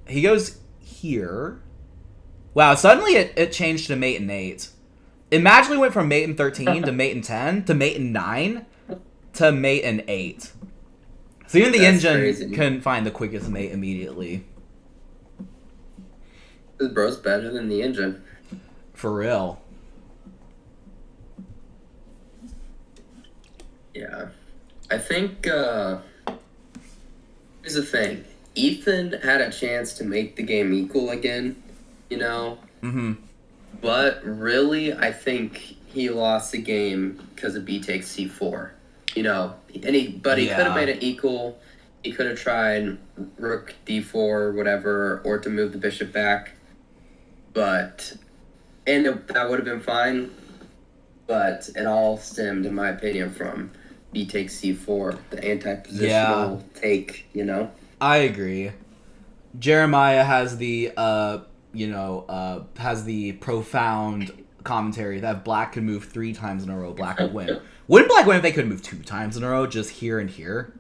He goes here. Wow, suddenly it changed to mate in 8. It magically went from mate in 13 to mate in 10 to mate in 9 to mate in 8. So even the That's engine crazy. couldn't find the quickest mate immediately. This bro's better than the engine. For real. Yeah. I think, here's the thing. Ethan had a chance to make the game equal again, you know? Mm-hmm. But really, I think he lost the game because of b takes c4. You know, but he could Yeah. have made it equal. He could have tried rook d4, whatever, or to move the bishop back. But, that would have been fine. But it all stemmed, in my opinion, from b takes c4, the anti-positional take, you know? I agree. Jeremiah has the has the profound commentary that if Black could move 3 times in a row, Black would win. Wouldn't Black win if they could move 2 times in a row, just here and here?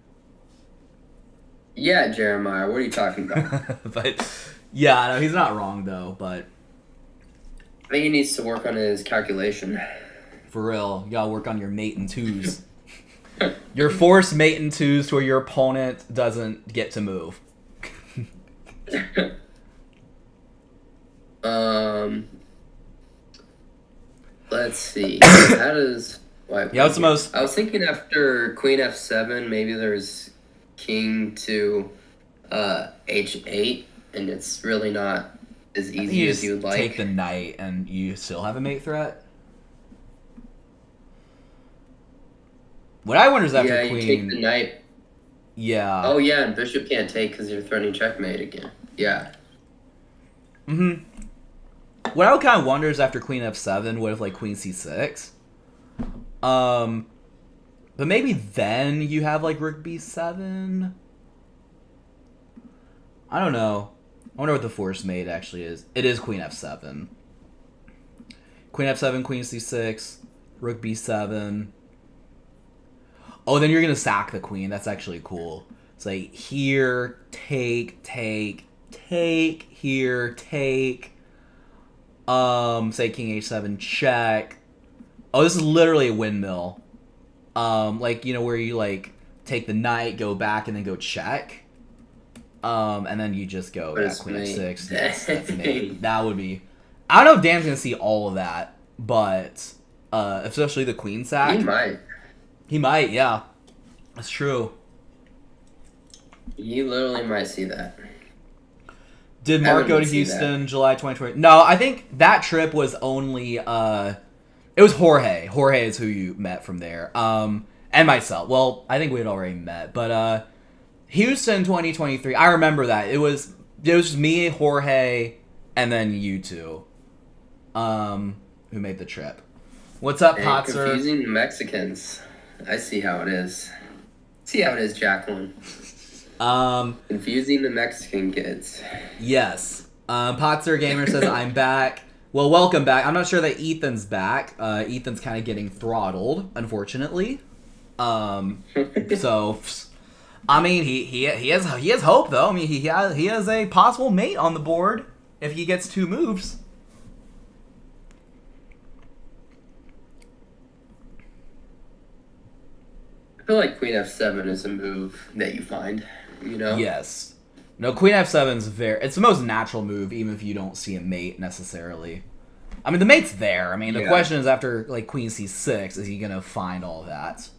Yeah, Jeremiah, what are you talking about? But yeah, no, he's not wrong though. But I think he needs to work on his calculation. for real, you gotta work on your mate and 2s. Your forced mate and 2s to where your opponent doesn't get to move. Let's see. How does white? Yeah, what's the most? I was thinking after queen f7, maybe there's king to h8, and it's really not as easy You as just you would like. take the knight and you still have a mate threat. What I wonder is after yeah, queen. you take the knight. Yeah. Oh yeah, and bishop can't take because you're threatening checkmate again. Yeah. Mm-hmm. What I would kind of wonder is after queen f7, what if like queen c6? But maybe then you have like rook b7. I don't know. I wonder what the forced mate actually is. It is queen f7. Queen f7, queen c6, rook b7. Oh, then you're gonna sack the queen. That's actually cool. It's like here, take, here, take. Say king h7, check. Oh, this is literally a windmill. Like, you know, where you like take the knight, go back, and then go check. And then you just go That's queen mate. f6. Yes, that's mate. That would be. I don't know if Dan's gonna see all of that, but especially the queen sack. He might. He might, yeah. That's true. He literally might see that. Did Mark Evan go to would see Houston July 2020? No, I think that trip was only it was Jorge. Jorge is who you met from there. And myself. Well, I think we had already met, but Houston 2023. I remember that. It was just me, Jorge, and then you two. Who made the trip. What's up, And Potzer? confusing Mexicans. I see how it is. See how it is, Jacqueline. Confusing the Mexican kids. Yes. Potzer Gamer says, I'm back. Well, welcome back. I'm not sure that Ethan's back. Ethan's kind of getting throttled, unfortunately. So, I mean, he has hope though. I mean, he has a possible mate on the board if he gets 2 moves. I feel like Queen F7 is a move that you find, you know? Yes. No, Queen F7's it's the most natural move, even if you don't see a mate necessarily. I mean, the mate's there. I mean, the question is after like Queen C6, is he gonna find all that?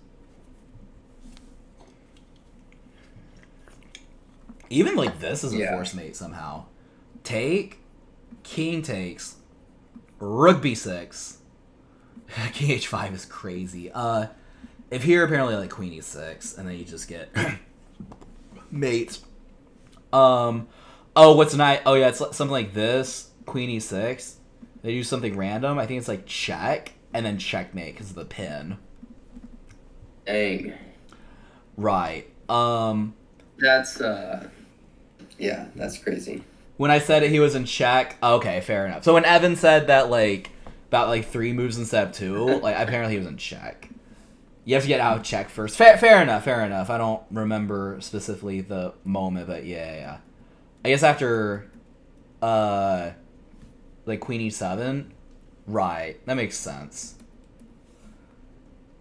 Even like this is a force mate somehow. Take, King takes, Rook B6. King H5 is crazy. If here apparently like Queen E6, and then you just get mates. Oh, what's nice? Oh yeah, it's something like this. Queen E6. They do something random. I think it's like check and then checkmate because of the pin. Dang. Right. That's yeah, that's crazy. When I said it, he was in check. Okay, fair enough. So when Evan said that like about like 3 moves instead of 2, like apparently he was in check. You have to get out of check first. Fair enough. I don't remember specifically the moment, but yeah. I guess after, like Queen E7, right? That makes sense.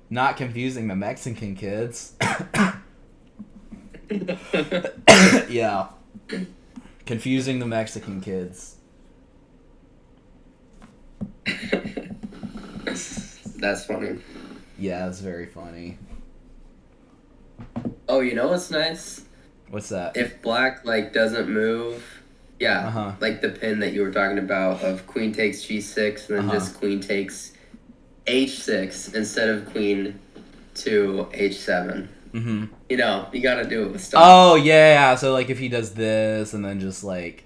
Not confusing the Mexican kids. Yeah, confusing the Mexican kids. That's funny. Yeah, it's very funny. Oh, you know what's nice? What's that? If black like doesn't move, like the pin that you were talking about of queen takes G6 and then just queen takes H6 instead of queen to H7. Mm-hmm. You know, you gotta do it with stuff. Oh yeah. So like if he does this and then just like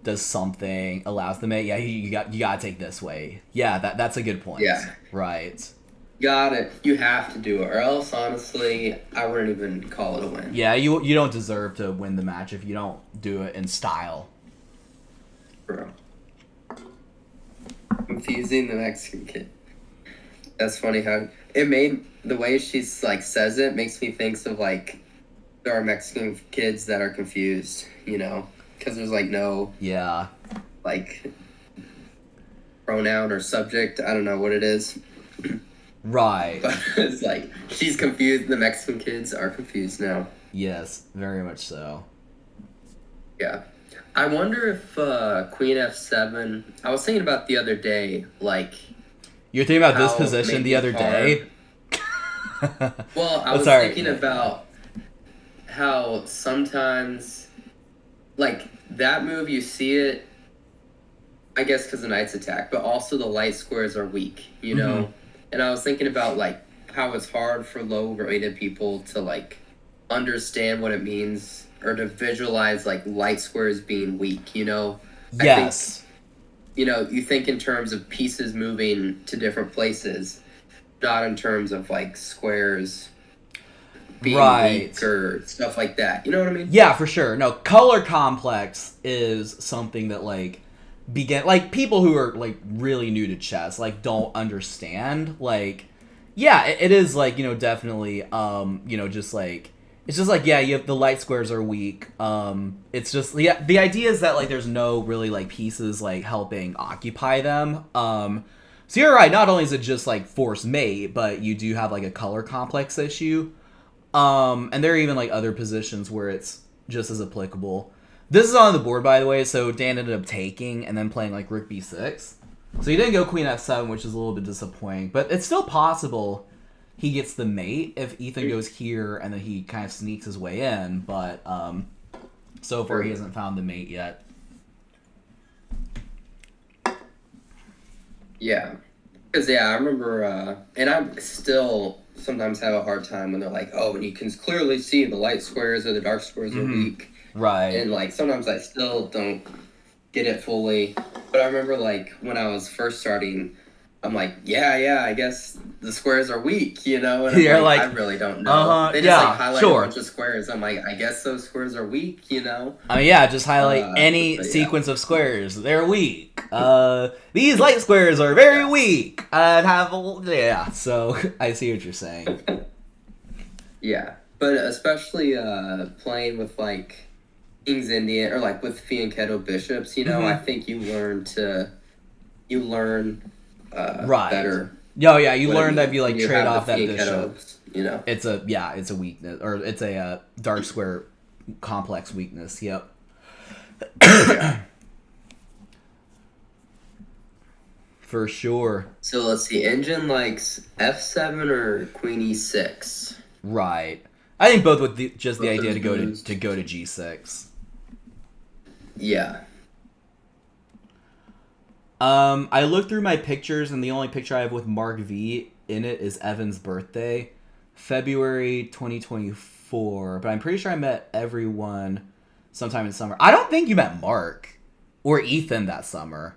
does something, allows the mate. Yeah, you gotta take this way. Yeah, that's a good point. Yeah. Right. Got it. You have to do it, or else honestly, I wouldn't even call it a win. Yeah, you don't deserve to win the match if you don't do it in style. Bro. Confusing the Mexican kid. That's funny how it made the way she's like says it makes me think of like there are Mexican kids that are confused, you know, because there's like no like pronoun or subject. I don't know what it is. Right. But it's like she's confused. The Mexican kids are confused now. Yes, very much so. Yeah. I wonder if Queen F7. I was thinking about the other day, like. You're thinking about this position the other day? Well, I was thinking about how sometimes, like, that move, you see it, I guess because the Knight's attack, but also the light squares are weak, you know? Mm-hmm. And I was thinking about, like, how it's hard for low-rated people to, like, understand what it means or to visualize, like, light squares being weak, you know? Yes. I think, you know, you think in terms of pieces moving to different places, not in terms of, like, squares being weak or stuff like that. You know what I mean? Yeah, for sure. No, color complex is something that, like, people who are, like, really new to chess, like, don't understand. Like, yeah, it is, like, you know, definitely, you know, just, like, it's just, like, yeah, you have the light squares are weak. It's just, yeah, the idea is that, like, there's no really, like, pieces, like, helping occupy them. So you're right, not only is it just, like, force mate, but you do have, like, a color complex issue. And there are even, like, other positions where it's just as applicable. This is on the board, by the way, so Dan ended up taking and then playing, like, Rook B6. So he didn't go Queen F7, which is a little bit disappointing. But it's still possible he gets the mate if Ethan goes here and then he kind of sneaks his way in. But so far he hasn't found the mate yet. Yeah. Because, yeah, I remember, and I still sometimes have a hard time when they're like, oh, and you can clearly see the light squares or the dark squares are weak. Right. And, like, sometimes I still don't get it fully. But I remember, like, when I was first starting, I'm like, yeah, I guess the squares are weak, you know? And You're like, I really don't know. They just, like, highlight a bunch of squares. I'm like, I guess those squares are weak, you know? I mean, yeah, just highlight any sequence of squares. They're weak. These light squares are very weak. So I see what you're saying. Yeah. but especially playing with like King's Indian or like with Fianchetto bishops, you know, I think you learn Right. better. Yo, yeah, you learn that when if you like you trade have off the that bishop, Fianchettos, you know. it's a weakness, or it's a dark square complex weakness. Yep. For sure. So let's see. Engine likes F7 or Queen E6. Right. I think both with just the Both idea those to go moves. to G6. Yeah. I looked through my pictures, and the only picture I have with Mark V in it is Evan's birthday, February 2024. But I'm pretty sure I met everyone sometime in summer. I don't think you met Mark or Ethan that summer.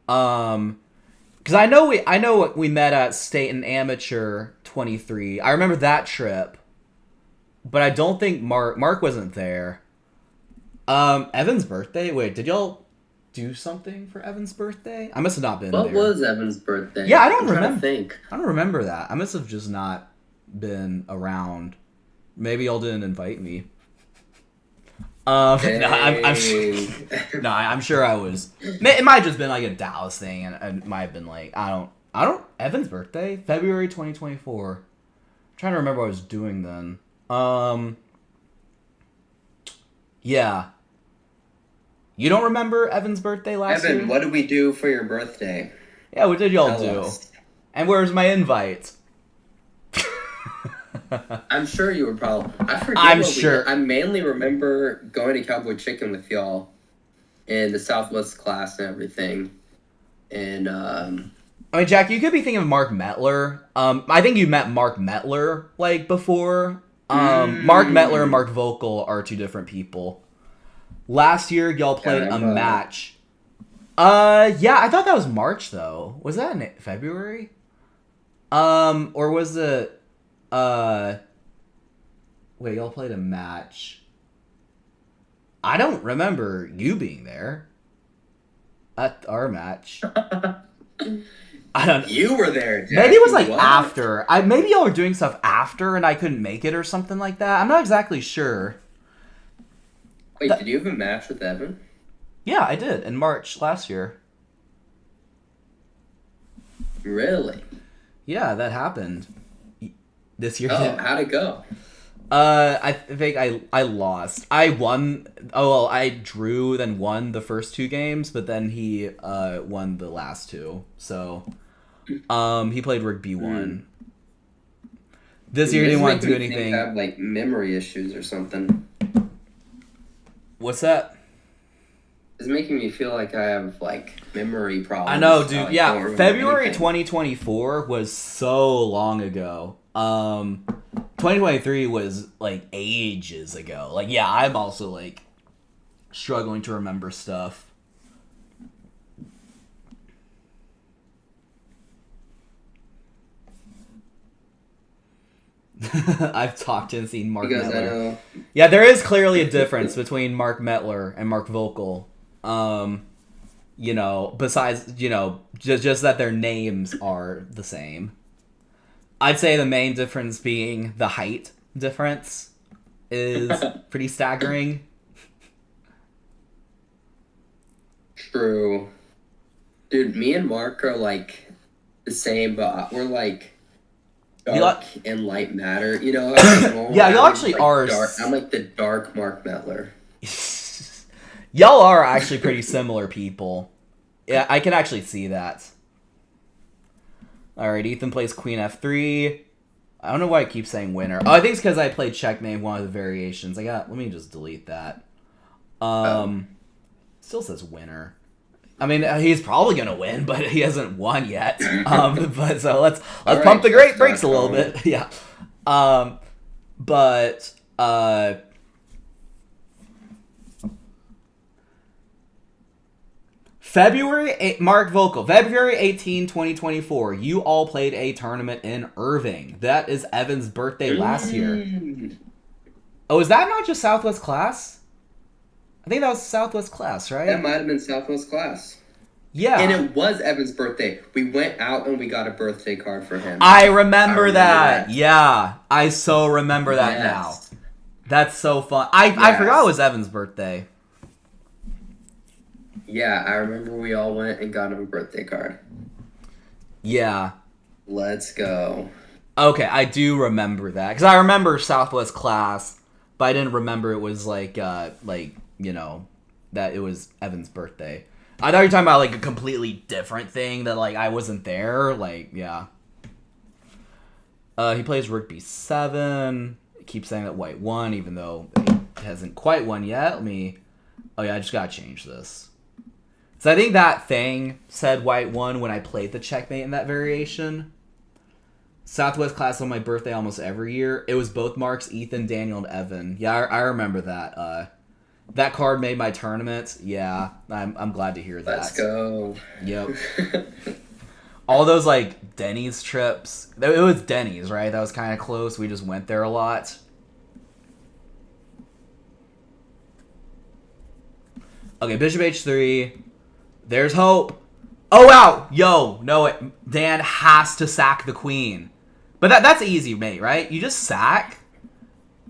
Because I know we met at State and Amateur 23. I remember that trip, but I don't think Mark wasn't there. Evan's birthday. Wait, did y'all do something for Evan's birthday? I must have not been What there. was Evan's birthday? Yeah, I don't I'm trying to remember. think. I don't remember that. I must have just not been around. Maybe y'all didn't invite me. No, I'm sure. No, I'm sure I was. It might have just been like a Dallas thing, and it might have been like I don't. Evan's birthday, February 2024. I'm trying to remember what I was doing then. Yeah. You don't remember Evan's birthday last year? Evan, what did we do for your birthday? Yeah, what did y'all Tell do? us. And where's my invite? I'm sure you were probably. I forget. I'm what we sure. did. I mainly remember going to Cowboy Chicken with y'all in the Southwest class and everything. And I mean, Jack, you could be thinking of Mark Metler. I think you met Mark Metler like before. Mark Metler and Mark Vogel are two different people. Last year, y'all played a match. Yeah, I thought that was March though. Was that in February? Or was it? Wait, y'all played a match. I don't remember you being there at our match. I don't. you were there, Jack. Maybe it was like What? after. Maybe y'all were doing stuff after, and I couldn't make it or something like that. I'm not exactly sure. Wait, did you have a match with Evan? Yeah, I did in March last year. Really? Yeah, that happened. This year. Oh, how'd it go? I think I lost. I won. Oh well, I drew then won the first two games, but then he won the last two. So he played Rig B1. This year he didn't want to do anything. I have like memory issues or something. What's that? It's making me feel like I have like memory problems. I know, I, dude. like, Yeah, don't remember February anything. 2024 was so long ago. 2023 was like ages ago. Like, yeah, I'm also like struggling to remember stuff. I've talked and seen Mark Because I Metler. know. Yeah, there is clearly a difference between Mark Metler and Mark Vogel. You know, besides, you know, just that their names are the same. I'd say the main difference being the height difference is pretty staggering. True. Dude, me and Mark are like the same, but we're like dark and light matter. You know? Yeah, y'all I'm, actually like, are. Dark. I'm like the dark Mark Metler. Y'all are actually pretty similar people. Yeah, I can actually see that. Alright, Ethan plays Queen F3. I don't know why I keep saying winner. Oh, I think it's because I played checkmate one of the variations. Let me just delete that. Still says winner. I mean, he's probably gonna win, but he hasn't won yet. But so let's Alright, pump the great let's brakes a start little going. bit. Yeah. But Mark Vogel, February 18, 2024, you all played a tournament in Irving. That is Evan's birthday last year. Oh, is that not just Southwest Class? I think that was Southwest Class, right? That might have been Southwest class. Yeah. And it was Evan's birthday. We went out and we got a birthday card for him. I remember I remember that. that. Yeah. I so remember that Yes. That's so fun. I Yes. forgot it was Evan's birthday. Yeah, I remember we all went and got him a birthday card. Yeah. Let's go. Okay, I do remember that because I remember Southwest class, but I didn't remember it was like you know that it was Evan's birthday. I thought you were talking about like a completely different thing that like I wasn't there. Like yeah. He plays Rook B7. Keeps saying that White won, even though he hasn't quite won yet. Oh yeah, I just gotta change this. So I think that thing said White won when I played the checkmate in that variation. Southwest class on my birthday almost every year. It was both Marks, Ethan, Daniel, and Evan. Yeah, I remember that. That card made my tournament. Yeah, I'm glad to hear that. Let's go. Yep. All those like Denny's trips. It was Denny's, right? That was kind of close. We just went there a lot. Okay, Bishop H3. There's hope. Oh wow, yo, no, Dan has to sack the queen, but that's easy, mate, right? You just sack,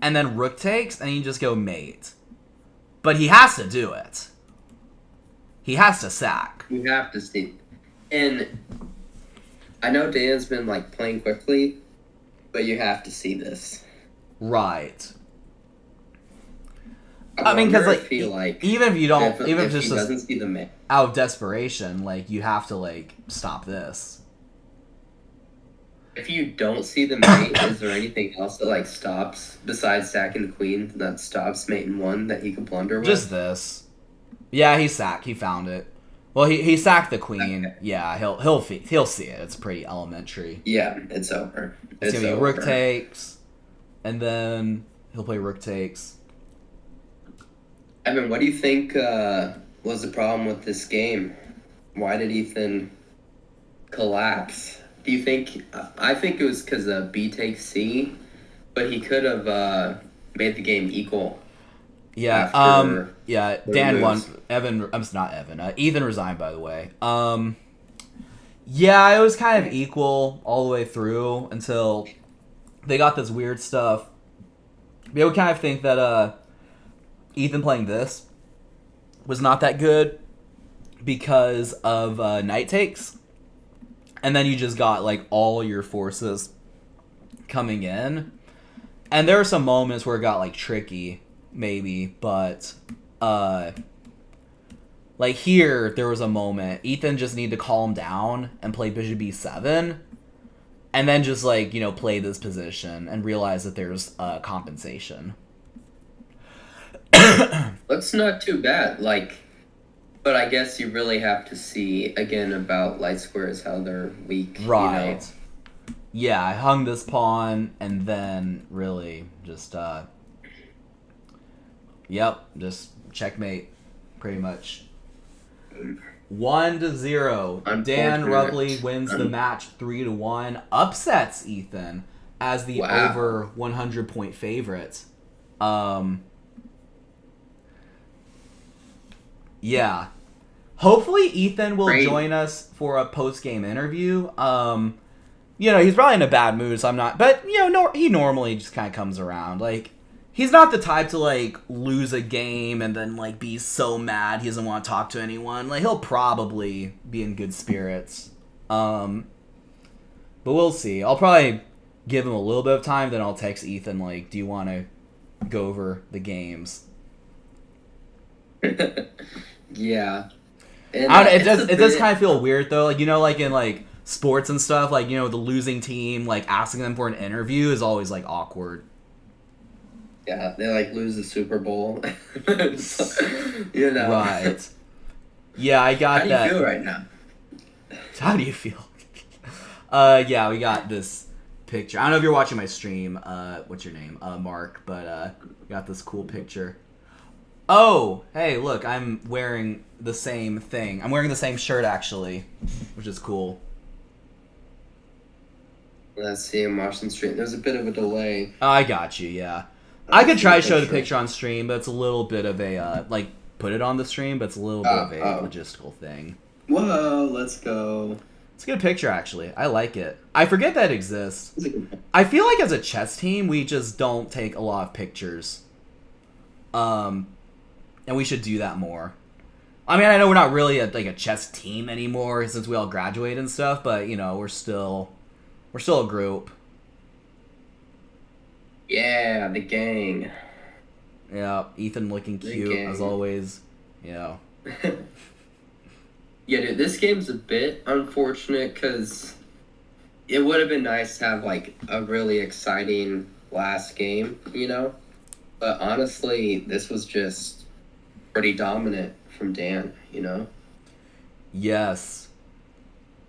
and then Rook takes, and you just go mate. But he has to do it. He has to sack. You have to see. And I know Dan's been like playing quickly, but you have to see this. Right. I mean, because like, even if you don't, even if he it's doesn't just see the mate. out of desperation, like you have to like stop this. If you don't see the mate, is there anything else that like stops besides sacking the queen that stops mate in one that he can blunder with? Just this. Yeah, he sacked. He found it. Well, he sacked the queen. Okay. Yeah, he'll see it. It's pretty elementary. Yeah, it's over. It's gonna be over. Rook takes, and then he'll play rook takes. Evan, what do you think was the problem with this game? Why did Ethan collapse? Do you think? I think it was because of B takes C, but he could have made the game equal. Yeah. Yeah. Dan won. Evan. I'm not Evan. Ethan resigned, by the way. Yeah, it was kind of equal all the way through until they got this weird stuff. They would kind of think that Ethan playing this was not that good because of knight takes. And then you just got like all your forces coming in. And there were some moments where it got like tricky, maybe, but like here there was a moment Ethan just needed to calm down and play bishop b7 and then just like, you know, play this position and realize that there's compensation. That's not too bad. Like, but I guess you really have to see again about light squares, how they're weak. Right. You know? Yeah, I hung this pawn and then really just just checkmate pretty much. 1-0. Dan Rubley wins the match 3-1. Upsets Ethan as the over 100 point favorite. Yeah. Hopefully Ethan will join us for a post-game interview. You know, he's probably in a bad mood, so I'm not... But, you know, he normally just kind of comes around. Like, he's not the type to, like, lose a game and then, like, be so mad he doesn't want to talk to anyone. Like, he'll probably be in good spirits. But we'll see. I'll probably give him a little bit of time, then I'll text Ethan, like, do you want to go over the games? Yeah. And it does kind of feel weird though, like, you know, like in like sports and stuff, like, you know, the losing team like asking them for an interview is always like awkward. Yeah, they like lose the Super Bowl. You know. Right. Yeah, I got that. How do you feel right now? How do you feel? Yeah, we got this picture. I don't know if you're watching my stream. What's your name? Mark, but we got this cool picture. Oh, hey, look, I'm wearing the same thing. I'm wearing the same shirt, actually, which is cool. Let's see, I'm watching stream. There's a bit of a delay. Oh, I got you, yeah. I could try to show the picture on stream, but it's a little bit of a, like, put it on the stream, but it's a little bit of a logistical thing. Whoa, let's go. It's a good picture, actually. I like it. I forget that it exists. I feel like as a chess team, we just don't take a lot of pictures. And we should do that more. I mean, I know we're not really a chess team anymore since we all graduated and stuff, but you know, we're still a group. Yeah, the gang. Yeah, Ethan looking cute gang. as always. Yeah. Yeah, dude, this game's a bit unfortunate because it would have been nice to have like a really exciting last game, you know? But honestly, this was just pretty dominant from Dan, you know? Yes.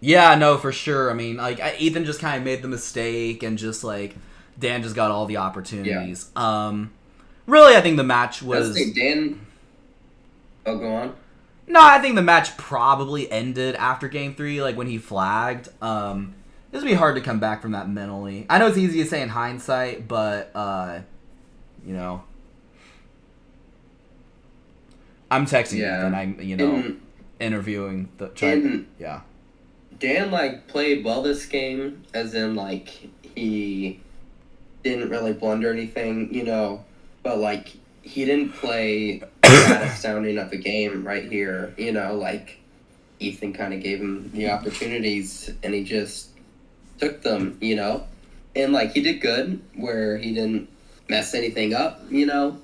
Yeah, no, for sure. I mean, like Ethan just kind of made the mistake, and just like Dan just got all the opportunities. Really, I think the match was. Let's say Dan. Oh, go on. No, I think the match probably ended after game 3, like when he flagged. This would be hard to come back from that mentally. I know it's easy to say in hindsight, but you know, I'm texting Yeah. Ethan. I'm interviewing the. Yeah. Dan like played well this game, as in like he didn't really blunder anything, you know, but like he didn't play that astounding of a game right here, you know, like Ethan kind of gave him the opportunities and he just took them, you know, and like he did good where he didn't mess anything up, you know,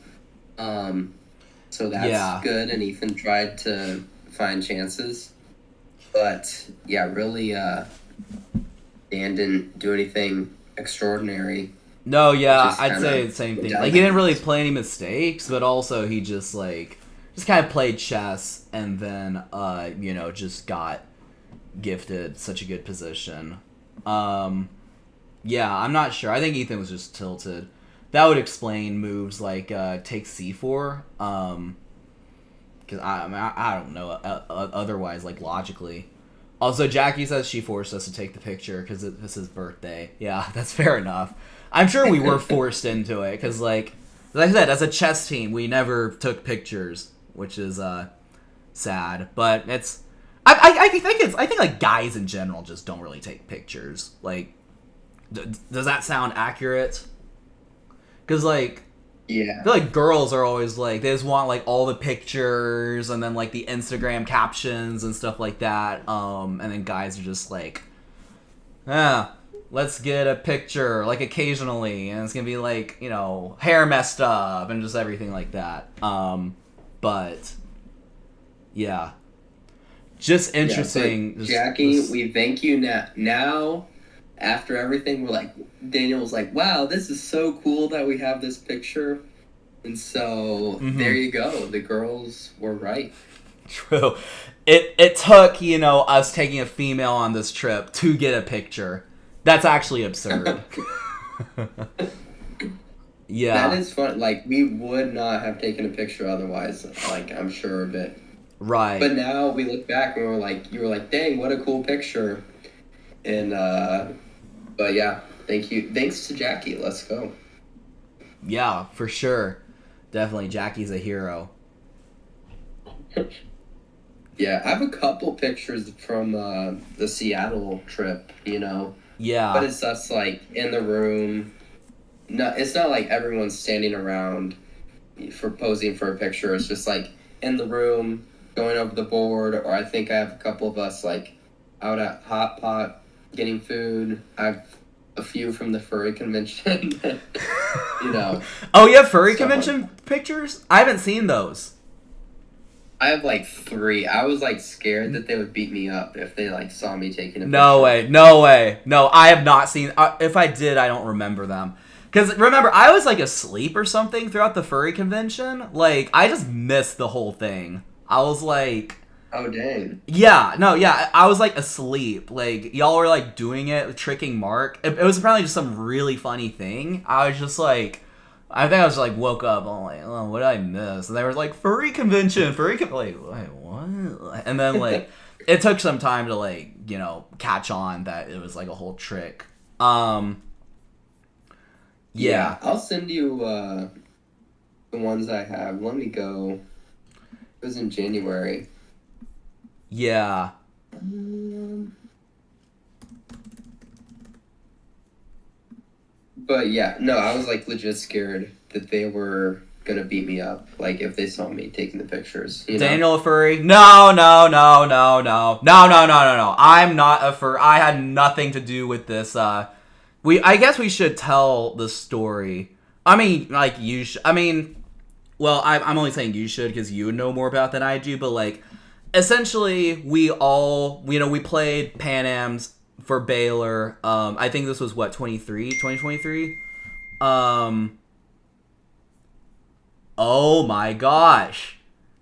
so that's good, and Ethan tried to find chances. But yeah, really, Dan didn't do anything extraordinary. No, yeah, Just I'd say kinda the same thing. down Like he didn't really play any mistakes, but also he just kind of played chess, and then just got gifted such a good position. Yeah, I'm not sure. I think Ethan was just tilted. That would explain moves like take c4. Because I don't know otherwise, like logically. Also, Jackie says she forced us to take the picture because it's his birthday. Yeah, that's fair enough. I'm sure we were forced into it because, like I said, as a chess team, we never took pictures, which is sad. But it's I think like guys in general just don't really take pictures. Like, does that sound accurate? Because like. Yeah. I feel like girls are always like, they just want like all the pictures and then like the Instagram captions and stuff like that. And then guys are just like, let's get a picture like occasionally, and it's gonna be like, you know, hair messed up and just everything like that. But yeah, just interesting. Yeah, Jackie, we thank you now. After everything, we're like, Daniel was like, wow, this is so cool that we have this picture. And so there you go. The girls were right. True. It took, us taking a female on this trip to get a picture. That's actually absurd. Yeah. That is fun. Like, we would not have taken a picture otherwise, like, I'm sure of it. Right. But now we look back and you were like, dang, what a cool picture. And, but yeah, thank you. Thanks to Jackie. Let's go. Yeah, for sure. Definitely. Jackie's a hero. Yeah, I have a couple pictures from the Seattle trip, Yeah. But it's us, like, in the room. No, it's not like everyone's standing around for posing for a picture. It's just, like, in the room, going over the board. Or I think I have a couple of us, like, out at Hot Pot getting food. I have a few from the furry convention. Oh, you have furry convention pictures? I haven't seen those. I have like 3. I was like scared that they would beat me up if they like saw me taking a picture. No way. No, I have not seen. If I did, I don't remember them. Because remember, I was like asleep or something throughout the furry convention. Like, I just missed the whole thing. I was like. Oh, dang. Yeah, I was like asleep. Like, y'all were like doing it, tricking Mark. It was apparently just some really funny thing. I was just like, I think I was like woke up. I'm like, oh, what did I miss? And they were like, furry convention. Like, wait, what? And then like, it took some time to like, catch on that it was like a whole trick. Yeah. I'll send you the ones I have. Let me go. It was in January. Yeah. But yeah, no, I was like legit scared that they were gonna beat me up, like if they saw me taking the pictures. You know? Daniel a furry? No. I'm not a furry. I had nothing to do with this. I guess we should tell the story. I mean, like you should. I mean, well, I'm only saying you should because you would know more about than I do. But like, essentially, we played Pan Am's for Baylor. I think this was what 2023. Oh my gosh.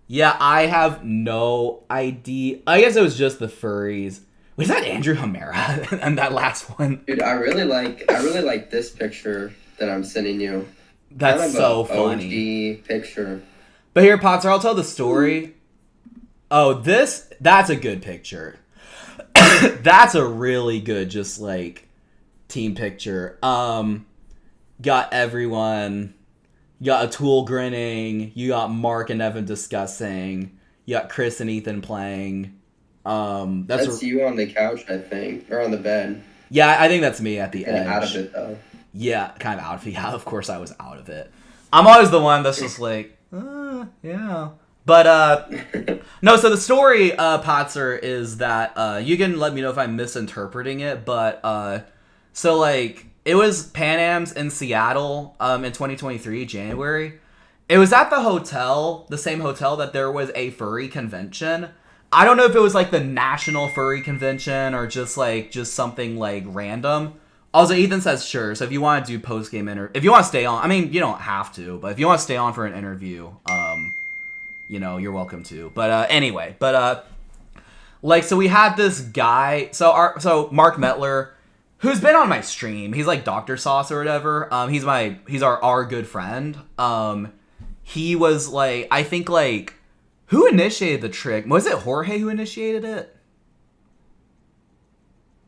Yeah, I have no idea. I guess it was just the furries. Was that Andrew Hamera and that last one? Dude, I really like this picture that I'm sending you. That's kind of so a funny. OG picture. But here, Potzer, I'll tell the story. Oh, that's a good picture. That's a really good, just like team picture. Got everyone. You got Atul grinning. You got Mark and Evan discussing. You got Chris and Ethan playing. That's you on the couch, I think, or on the bed. Yeah, I think that's me at the Kind edge. of out of it though. Yeah, kind of out of it. Yeah, of course I was out of it. I'm always the one that's just like, yeah. But no. So the story, Potzer, is that you can let me know if I'm misinterpreting it. But so like. It was Pan Am's in Seattle in 2023, January. It was at the hotel, the same hotel that there was a furry convention. I don't know if it was like the National Furry Convention or just something like random. Also, Ethan says sure. So if you want to do post-game if you want to stay on, I mean, you don't have to, but if you want to stay on for an interview, you're welcome to. But anyway, so we had this guy. So Mark Metler, who's been on my stream. He's like Dr. Sauce or whatever. He's our good friend. He was like, I think like, who initiated the trick? Was it Jorge who initiated it?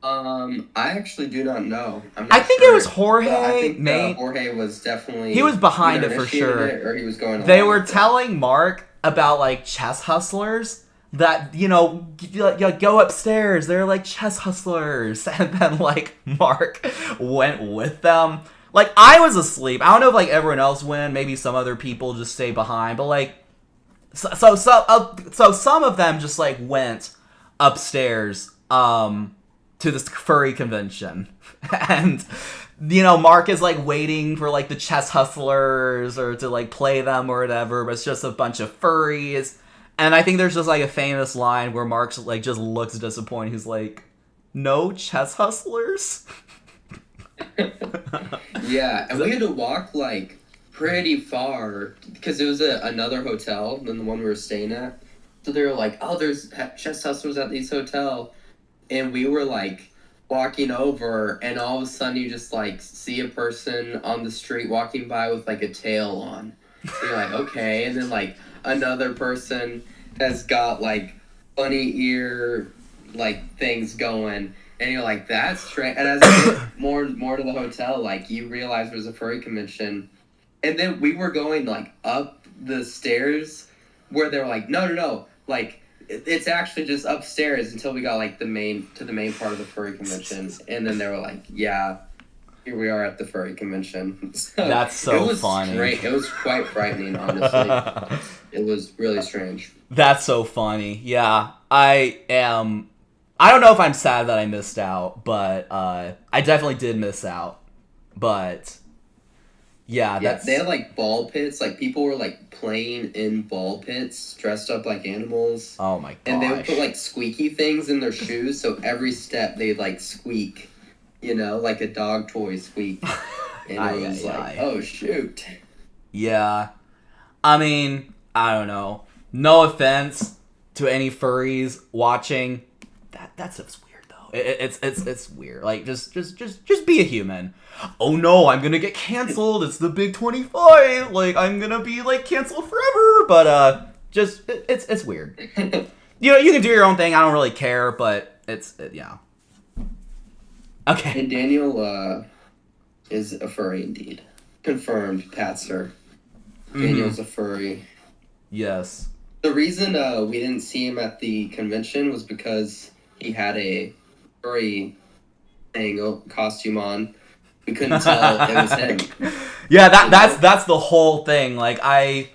I actually do not know. I think it was Jorge. I think Jorge was definitely. He was behind it for sure. Or he was going. They were telling Mark about like chess hustlers. That, go upstairs. They're like chess hustlers. And then, like, Mark went with them. Like, I was asleep. I don't know if, like, everyone else went. Maybe some other people just stayed behind. But, like, so some of them just, like, went upstairs to this furry convention. And, Mark is, like, waiting for, like, the chess hustlers or to, like, play them or whatever. But it's just a bunch of furries. And I think there's just, like, a famous line where Mark's, like, just looks disappointed. He's like, no chess hustlers? Yeah, and we had to walk, like, pretty far, because it was another hotel than the one we were staying at. So they were like, oh, there's chess hustlers at this hotel. And we were, like, walking over, and all of a sudden you just, like, see a person on the street walking by with, like, a tail on. So you're like, okay. And then, like, another person has got like bunny ear like things going, and you're like, that's strange. And as you get more to the hotel, like you realize there's a furry convention, and then we were going like up the stairs where they were like, no, like it's actually just upstairs until we got like the main part of the furry convention, and then they were like, yeah. Here we are at the furry convention. So that's so funny. It was quite frightening, honestly. It was really strange. That's so funny. Yeah, I don't know if I'm sad that I missed out, but I definitely did miss out. But yeah, they had like ball pits. Like people were like playing in ball pits, dressed up like animals. Oh my gosh! And they would put like squeaky things in their shoes, so every step they'd like squeak. Like a dog toy squeak. And it was like, oh, shoot. Yeah. I mean, I don't know. No offense to any furries watching. That stuff's weird, though. It's weird. Like, just be a human. Oh, no, I'm gonna get canceled. It's the Big 25. Like, I'm gonna be, like, canceled forever. But, it's weird. You can do your own thing. I don't really care, but yeah. Okay. And Daniel is a furry indeed. Confirmed, Patzer. Daniel's a furry. Yes. The reason we didn't see him at the convention was because he had a furry costume on. We couldn't tell it was him. Yeah, You know? that's the whole thing. I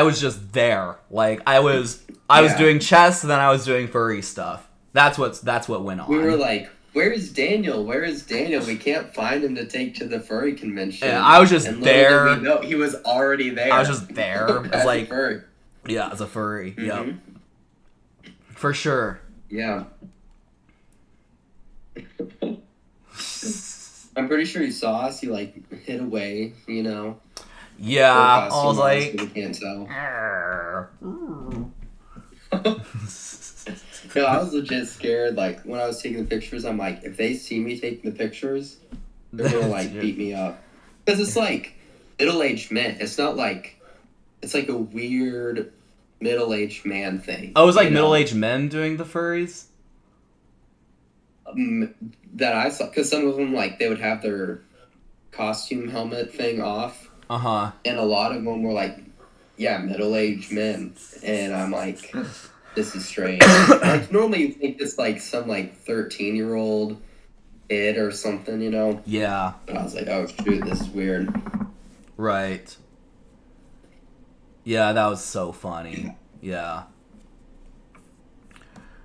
was just there. I was Yeah. doing chess, and then I was doing furry stuff. That's what went on. We were like, "Where's Daniel? Where is Daniel? We can't find him to take to the furry convention." Yeah, I was just and there. We know he was already there. I was just there. It was As a like, furry. yeah, as a furry. Mhm. Yep, for sure. Yeah. I'm pretty sure he saw us. He hid away. You know. Yeah, I was Costume-wise, like, so we can't tell. "Arr." No, I was legit scared. When I was taking the pictures, I'm like, if they see me taking the pictures, they're gonna beat me up. Because it's middle-aged men. It's not it's like a weird middle-aged man thing. Oh, it was like you know? middle-aged men doing the furries. That I saw, because some of them they would have their costume helmet thing off, and a lot of them were middle-aged men, and I'm like, this is strange. Normally you think it's some 13-year-old kid or something, you know. Yeah. But I was like, oh shoot, this is weird. Right. Yeah, that was so funny. Yeah.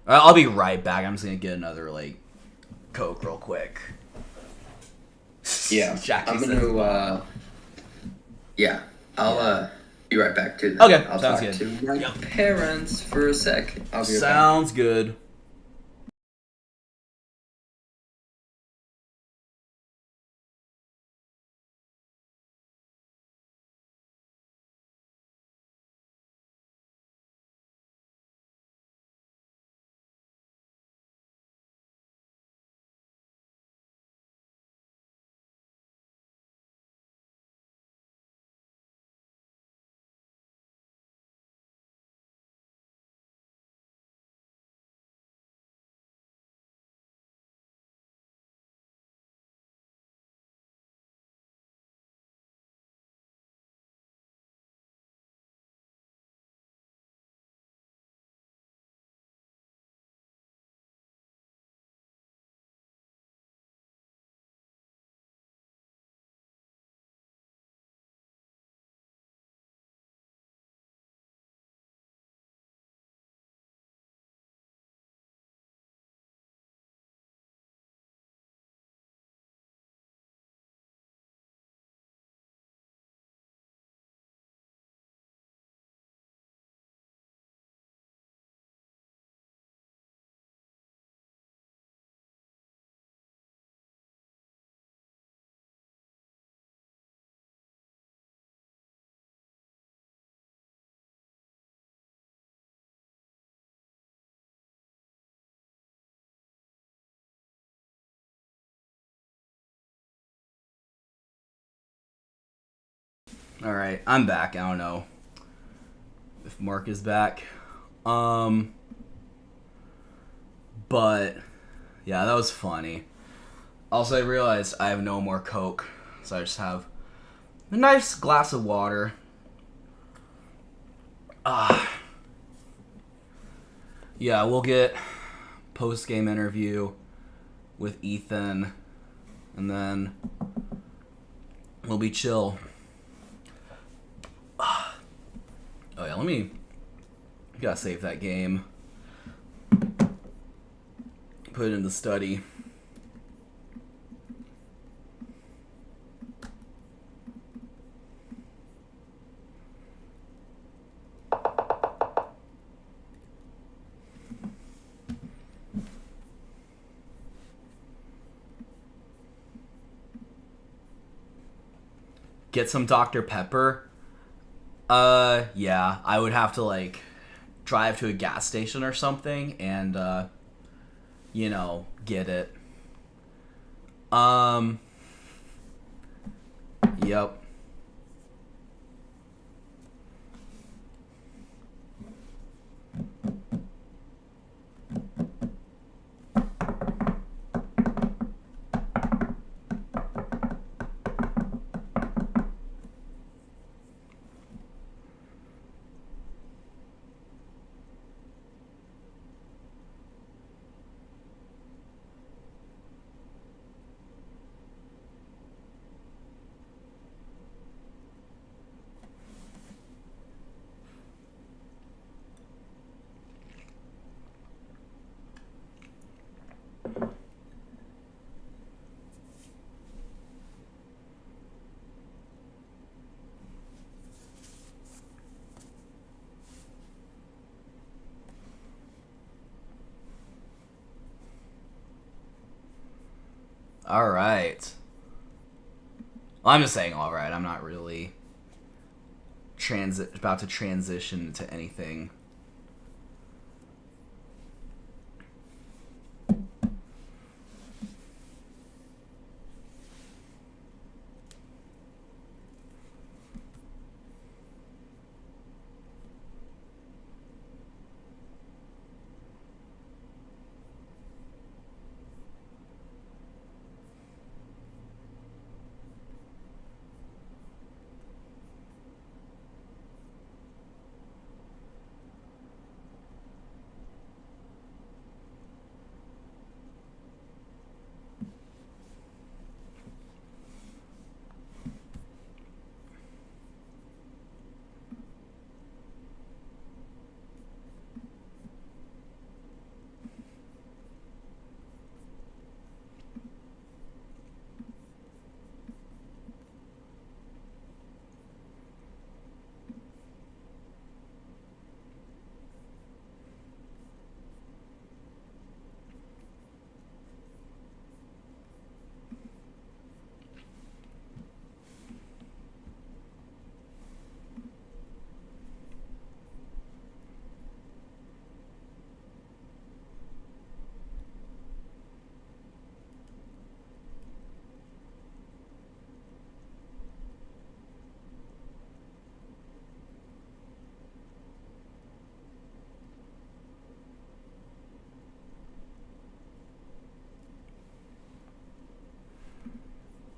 I'll be right back. I'm just gonna get another Coke real quick. Yeah, Jackie I'm says- gonna. Yeah, I'll be right back too. Then. Okay, I'll sounds talk good. to my Yep. parents for a sec. I'll be right back. Sounds good. All right, I'm back. I don't know if Mark is back. But yeah, that was funny. Also, I realized I have no more Coke, so I just have a nice glass of water. Yeah, we'll get post-game interview with Ethan, and then we'll be chill. Oh yeah, gotta save that game. Put it in the study. Get some Dr. Pepper. Yeah, I would have to drive to a gas station or something and get it. Yep. All right. Well, I'm just saying all right. I'm not really about to transition to anything.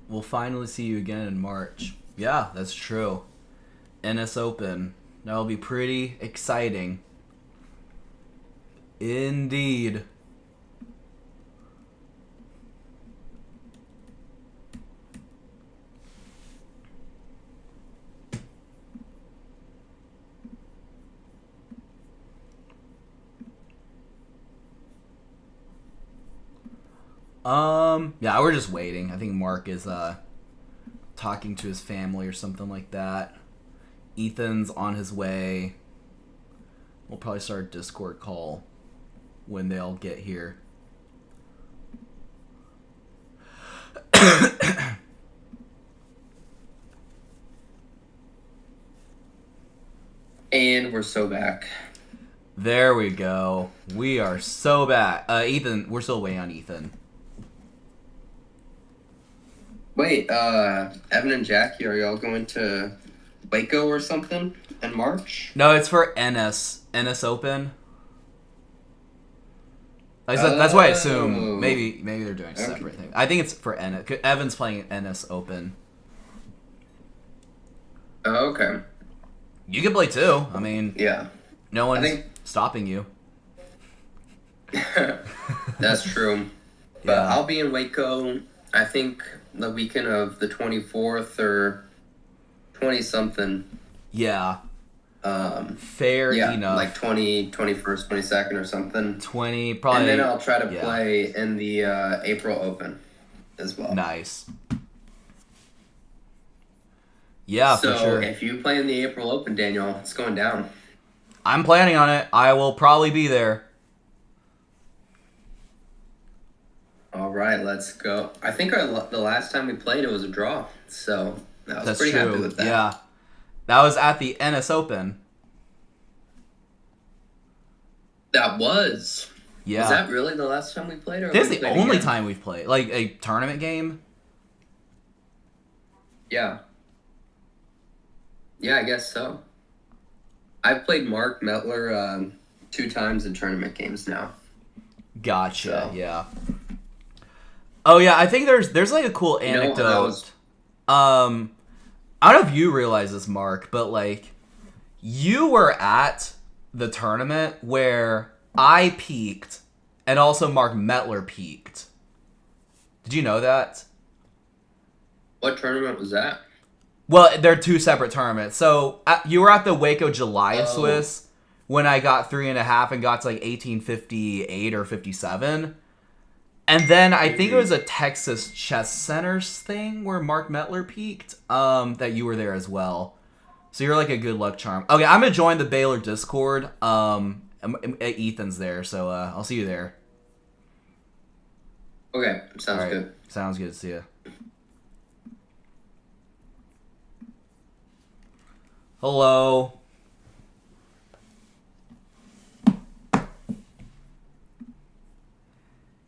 We'll finally see you again in March. Yeah, that's true. NS Open. That'll be pretty exciting. Indeed. Yeah, we're just waiting. I think Mark is talking to his family or something like that. Ethan's on his way. We'll probably start a Discord call when they all get here. And we're so back. There we go. We are so back. Ethan, we're still waiting on Ethan. Wait, Evan and Jackie, are y'all going to Waco or something in March? No, it's for NS Open. That's what I assume. Maybe they're doing a separate thing. I think it's for NS. Evan's playing NS Open. Oh, okay. You can play too. I mean, Yeah. no one's stopping you. That's true. But Yeah. I'll be in Waco, I think, the weekend of the 24th or 20-something. Yeah. Fair enough. Like 21st, 22nd or something. 20, probably. And then I'll try to play in the April Open as well. Nice. Yeah, so for sure. If you play in the April Open, Daniel, it's going down. I'm planning on it. I will probably be there. All right, let's go. I think the last time we played, it was a draw. So I was That's pretty true. happy with that. Yeah. That was at the NS Open. That was. Yeah. Was that really the last time we played? Or This is we the played only again? time we've played. Like, a tournament game? Yeah. Yeah, I guess so. I've played Mark Metler 2 times in tournament games now. Gotcha, So. yeah. Oh, yeah, I think there's like a cool anecdote. that was- I don't know if you realize this, Mark, but like, you were at the tournament where I peaked and also Mark Metler peaked. Did you know that? What tournament was that? Well, they're two separate tournaments. So you were at the Waco July of Oh. And then I think it was a Texas Chess Centers thing where Mark Mettler peaked. That you were there as well. So you're like a good luck charm. Okay, I'm gonna join the Baylor Discord. Ethan's there, so I'll see you there. Okay, sounds good. Sounds good. See ya. Hello.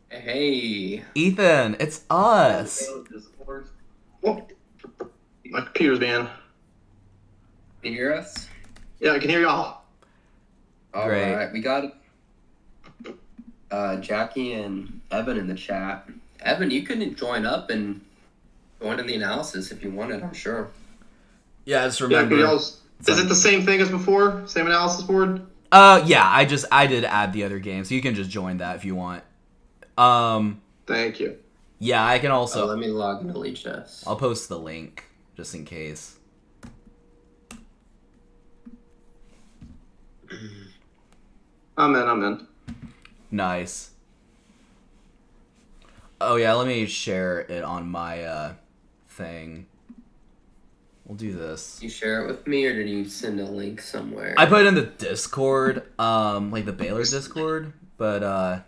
Hey. Ethan, it's us. Oh, my computer's banned. Can you hear us? Yeah, I can hear y'all. All Great. right, we got Jackie and Evan in the chat. Evan, you can join up and join in the analysis if you wanted, I'm sure. Yeah, just Yeah, remember. is it the same thing as before? Same analysis board? Yeah, I did add the other game, so you can just join that if you want. Thank you. Yeah, I can also. Let me log into Lead Chess. I'll post the link just in case. I'm in. Nice. Oh yeah, let me share it on my thing. We'll do this. Did you share it with me, or did you send a link somewhere? I put it in the Discord, like the Baylor Discord, but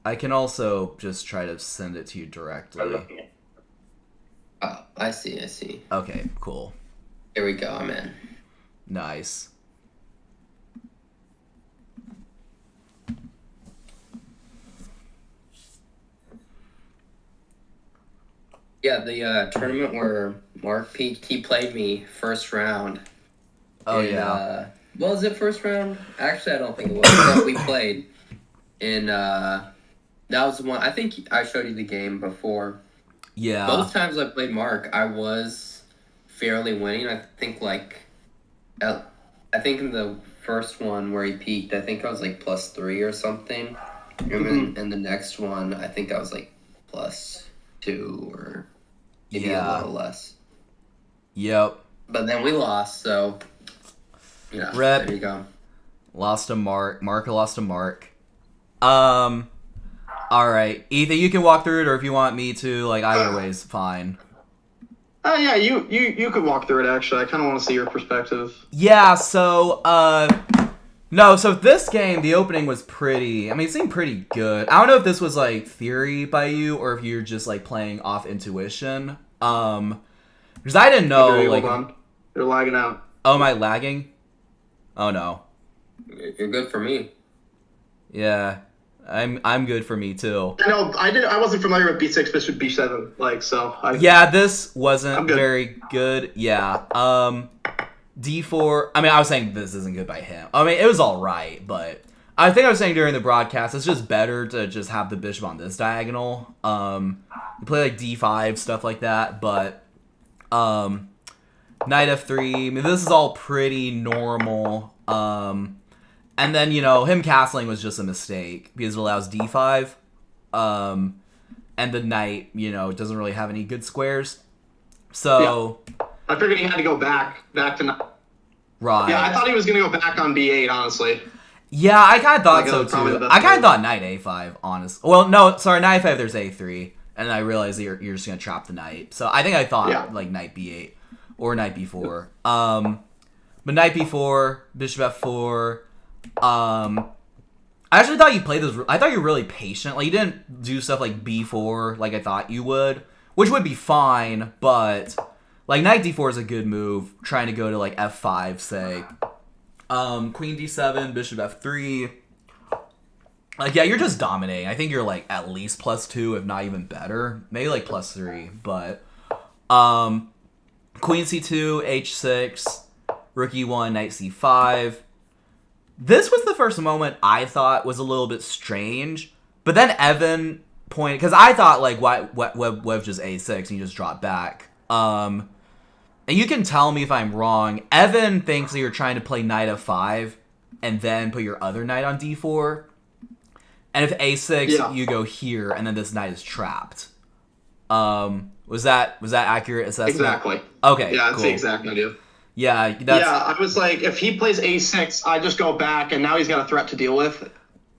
I can also just try to send it to you directly. Oh, I see. Okay, cool. Here we go, I'm in. Nice. Yeah, the tournament where Mark peaked, he played me first round. Oh, and, yeah. Was it first round? Actually, I don't think it was. But we played. And that was the one. I think I showed you the game before. Yeah. Both times I played Mark, I was fairly winning. I think in the first one where he peaked, I think I was like +3 or something. And then the next one, I think I was like +2 or maybe a little less. Yep. But then we lost, so Rep. there you go. Lost to Mark. Mark lost to Mark. Alright. Ethan, you can walk through it, or if you want me to, like, either way is fine. Yeah, you could walk through it, actually. I kind of want to see your perspective. Yeah, so, so this game, the opening was it seemed pretty good. I don't know if this was, like, theory by you, or if you're just, like, playing off intuition. Because I didn't know, Okay, like... hold on. They're lagging out. Oh, am I lagging? Oh, no. You're good for me. Yeah. I'm good for me, too. No, I wasn't familiar with B6, Bishop B7, so Yeah, this wasn't I'm good. very good. Yeah. D4. I mean, I was saying this isn't good by him. I mean, it was all right, but I think I was saying during the broadcast, it's just better to just have the bishop on this diagonal. You play like D5 stuff like that, but knight F3. I mean, this is all pretty normal. And then, him castling was just a mistake because it allows D5. And the knight, doesn't really have any good squares. So... Yeah. I figured he had to go back to... Right. Yeah, I thought he was going to go back on B8, honestly. Yeah, I kind of thought Like, so, probably too. the best I kind of move. thought knight A5, honest. Well, no, sorry, knight A5, there's A3. And then I realized that you're just going to trap the knight. So I think I thought, like, knight B8 or knight B4. But knight B4, bishop F4... I actually thought you played this... I thought you were really patient. Like, you didn't do stuff like B4 like I thought you would. Which would be fine, but... Like, knight D4 is a good move. Trying to go to, like, F5, say. Queen D7, bishop F3. Like, yeah, you're just dominating. I think you're, like, at least +2, if not even better. Maybe, like, +3, but... Queen C2, H6, rook E1, knight C5... This was the first moment I thought was a little bit strange, but then Evan pointed, because I thought, like, Web just A6 and you just drop back. And you can tell me if I'm wrong. Evan thinks that you're trying to play knight F5 and then put your other knight on D4. And if A6, you go here, and then this knight is trapped. Was that accurate assessment? Exactly. Okay, yeah, that's cool. the exact idea. Yeah, that's... Yeah, I was like, if he plays A6, I just go back, and now he's got a threat to deal with.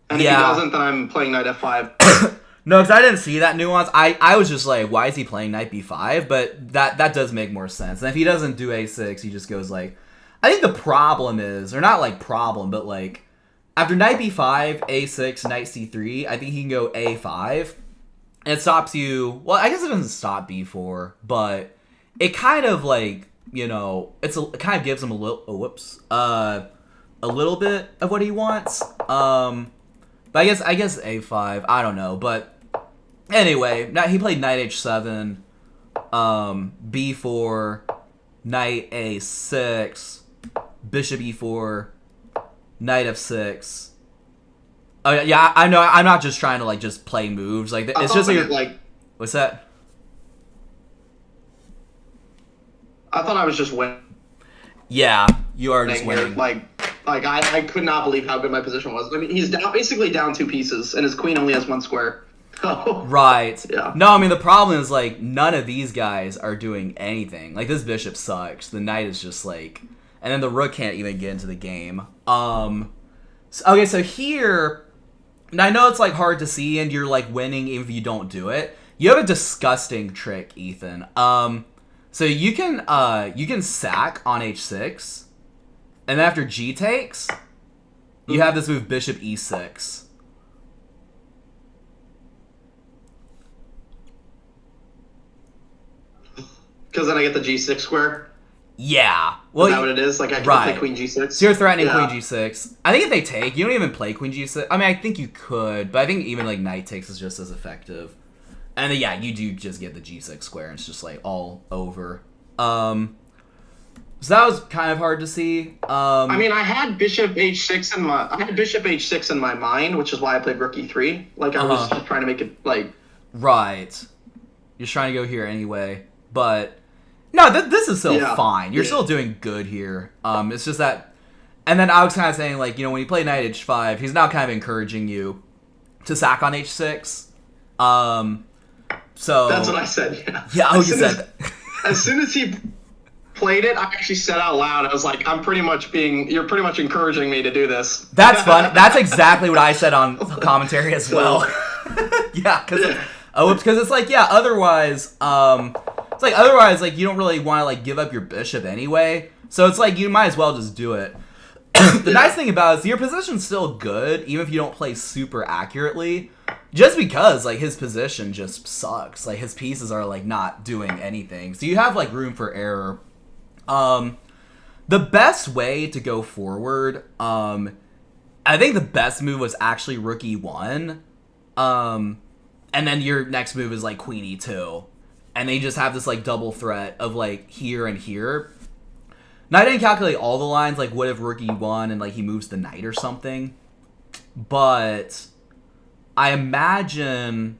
And if Yeah. he doesn't, then I'm playing knight f5. No, because I didn't see that nuance. I was just like, why is he playing knight b5? But that does make more sense. And if he doesn't do a6, he just goes like... I think the problem is, or not like problem, but like... After knight b5, a6, knight c3, I think he can go a5. And it stops you... Well, I guess it doesn't stop b4, but it kind of like, you know... it kind of gives him a little... Oh, whoops. A little bit of what he wants. But I guess a5. I don't know, but... Anyway, he played knight h7, b4, knight a6, bishop e4, knight f6. Oh yeah, I know. I'm not just trying to like just play moves. Like it's just like what's that? I thought I was just winning. Yeah, you are just winning. Like I could not believe how good my position was. I mean, he's basically down 2 pieces, and his queen only has 1 square. Right. Yeah. No, I mean the problem is like none of these guys are doing anything. Like this bishop sucks. The knight is just like, and then the rook can't even get into the game. Okay, so here, and I know it's like hard to see, and you're like winning even if you don't do it. You have a disgusting trick, Ethan. So you can sack on h6, and then after g takes, you have this move bishop e6. Because then I get the g6 square. Yeah. Well, Is that what it is? Like I can right. play queen g6. So you're threatening Yeah. queen g6. I think if they take, you don't even play queen g6. I mean, I think you could, but I think even like knight takes is just as effective. And then, yeah, you do just get the g6 square, and it's just like all over. So that was kind of hard to see. I mean, I had bishop h6 in my mind, which is why I played rook e3. Like I was just trying to make it like right. You're just trying to go here anyway, but no, this is still fine. You're still doing good here. It's just that, and then I was kind of saying like, you know, when you play knight h5, he's now kind of encouraging you to sack on h6. So that's what I said. Yeah. Yeah. Oh, you said that. As soon as he played it, I actually said out loud, I was like, you're pretty much encouraging me to do this. That's fun. That's exactly what I said on commentary as well. Yeah, because it's like, yeah, otherwise, like you don't really want to like give up your bishop anyway. So it's like you might as well just do it. The nice thing about it is your position's still good, even if you don't play super accurately. Just because like his position just sucks. Like his pieces are like not doing anything. So you have like room for error. The best way to go forward, I think the best move was actually rook e1. And then your next move is like queen e2. And they just have this like double threat of like here and here. Now I didn't calculate all the lines, like what if rook e1 and like he moves the knight or something. But I imagine,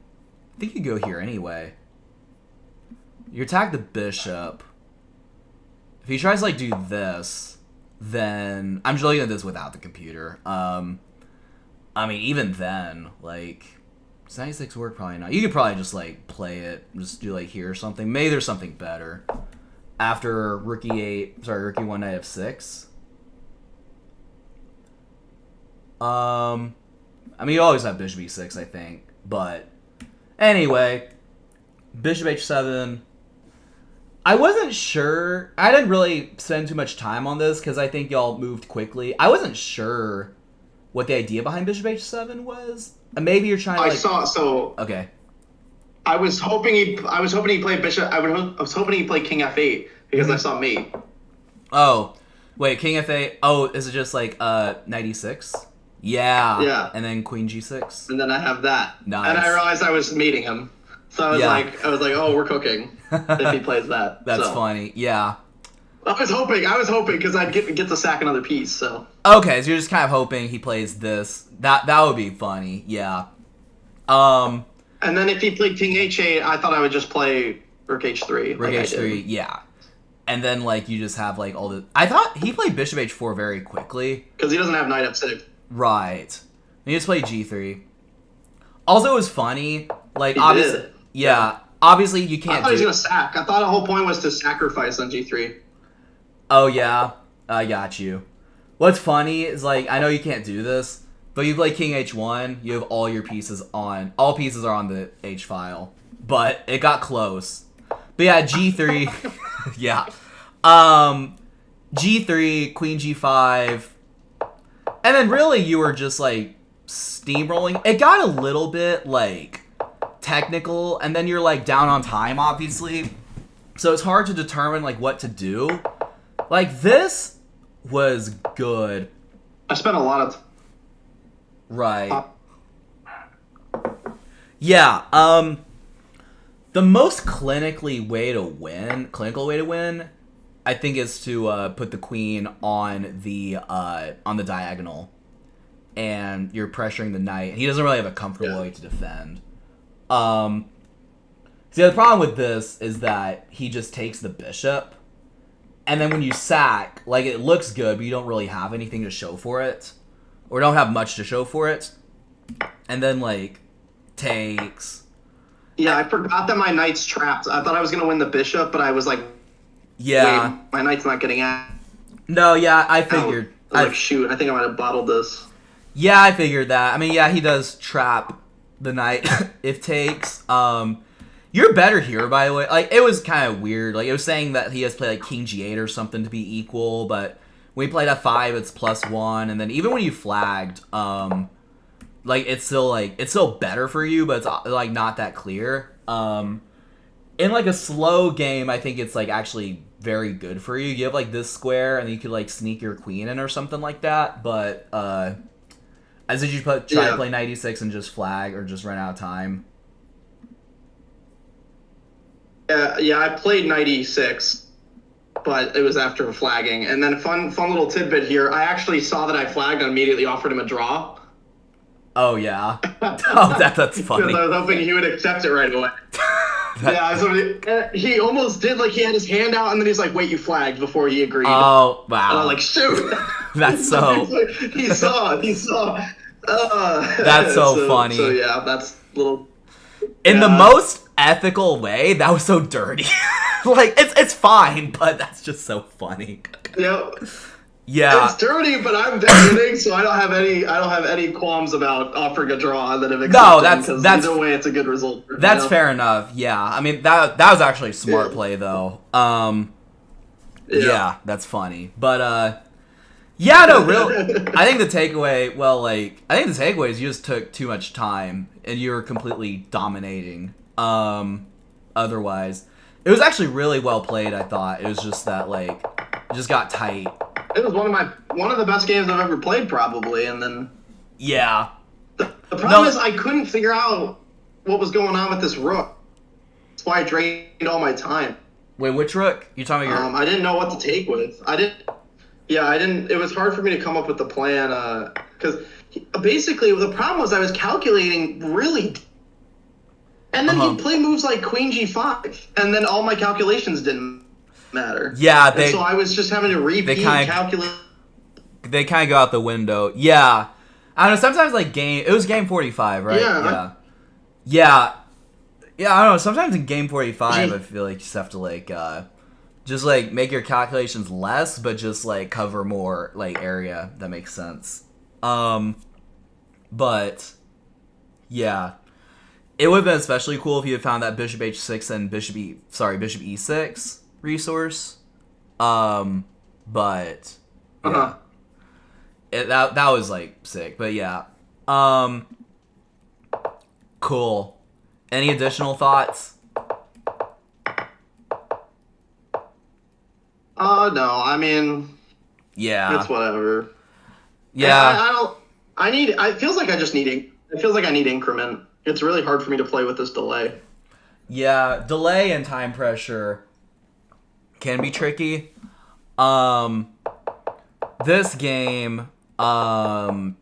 I think you go here anyway. You attack the bishop. If he tries to like do this, then I'm just looking at this without the computer. I mean, even then, like, does 96 work? Probably not. You could probably just like play it, just do like here or something. Maybe there's something better. After rook e1 knight f6. I mean, you always have bishop e6, I think. But anyway, bishop h7. I wasn't sure. I didn't really spend too much time on this because I think y'all moved quickly. I wasn't sure what the idea behind bishop h7 was. Maybe you're trying to okay. I was hoping he played bishop. I was hoping he played king f8 because I saw mate. Oh, wait, king f8. Oh, is it just like knight e6? Yeah. Yeah. And then queen g6. And then I have that. Nice. And I realized I was meeting him. So I was like, oh, we're cooking if he plays that. That's funny. Yeah. I was hoping because I'd get to sack another piece. So. Okay, so you're just kind of hoping he plays this. That would be funny. Yeah. And then if he played king h8, I thought I would just play rook h3. Rook h3, yeah. And then like you just have like all the. I thought he played bishop h4 very quickly. Because he doesn't have knight f6. Right. He just played g3. Also, it was funny. Like He obviously, did. yeah. Obviously, you can't. I thought he was gonna sack. I thought the whole point was to sacrifice on g3. Oh yeah, I got you. What's funny is like I know you can't do this, But you play king h1, you have all your pieces on. All pieces are on the h file. But it got close. But yeah, g3. Yeah. G3, queen g5. And then really you were just like steamrolling. It got a little bit like technical, and then you're like down on time, obviously. So it's hard to determine like what to do. Like this was good. I spent a lot of Right. Yeah, the most clinical way to win, I think, is to put the queen on the diagonal, and you're pressuring the knight. He doesn't really have a comfortable way to defend. See, the problem with this is that he just takes the bishop, and then when you sack, like, it looks good, but you don't really have anything to show for it, or don't have much to show for it, and then, like, takes. Yeah, I forgot that my knight's trapped. I thought I was going to win the bishop, but I was like, Yeah. wait, my knight's not getting out. No, yeah, I figured. I was like, shoot, I think I might have bottled this. Yeah, I figured that. I mean, yeah, he does trap the knight if takes. You're better here, by the way. Like, it was kind of weird. Like, it was saying that he has to play, like, king g8 or something to be equal, but when he played f5, it's +1, and then even when you flagged, like, it's still better for you, but it's, like, not that clear. In, like, a slow game, I think it's, like, actually very good for you. You have, like, this square, and then you could, like, sneak your queen in or something like that, but, as did you try to play knight e6 and just flag, or just run out of time? Yeah, I played knight e6, but it was after flagging. And then fun little tidbit here, I actually saw that I flagged and immediately offered him a draw. Oh, yeah. Oh, that's funny. Because I was hoping he would accept it right away. Yeah, so he almost did, like, he had his hand out, and then he's like, wait, you flagged, before he agreed. Oh, wow. And I'm like, shoot. That's so... he saw. That's so funny. So, yeah, that's little... In the most ethical way, that was so dirty. Like, it's fine, but that's just so funny. Yeah. Yeah. It's dirty, but I'm winning, so I don't have any qualms about offering a draw and then if accepting, that's either way it's a good result. That's fair enough. Yeah. I mean, that was actually a smart play though. Yeah, that's funny. But yeah, no, I think the takeaway, is you just took too much time and you were completely dominating. Otherwise, it was actually really well played, I thought. It was just that, like, it just got tight. It was one of the best games I've ever played, probably, and then... Yeah. The problem is I couldn't figure out what was going on with this rook. That's why I drained all my time. Wait, which rook? You talking about your... I didn't know what to take with. It was hard for me to come up with the plan, because basically the problem was I was calculating really... And then he'd play moves like queen g5, and then all my calculations didn't matter. Yeah, so I was just having to repeat calculate. They kind of go out the window. Yeah, I don't know. Sometimes it was game 45, right? Yeah. I don't know. Sometimes in game 45, I feel like you just have to just make your calculations less, but just cover more area that makes sense. But yeah. It would have been especially cool if you had found that bishop h6 and bishop e6 resource. But yeah. That was sick. But yeah. Cool. Any additional thoughts? No, I mean, yeah, it's whatever. Yeah. It feels like I need increment. It's really hard for me to play with this delay. Yeah, delay and time pressure can be tricky. This game, I mean,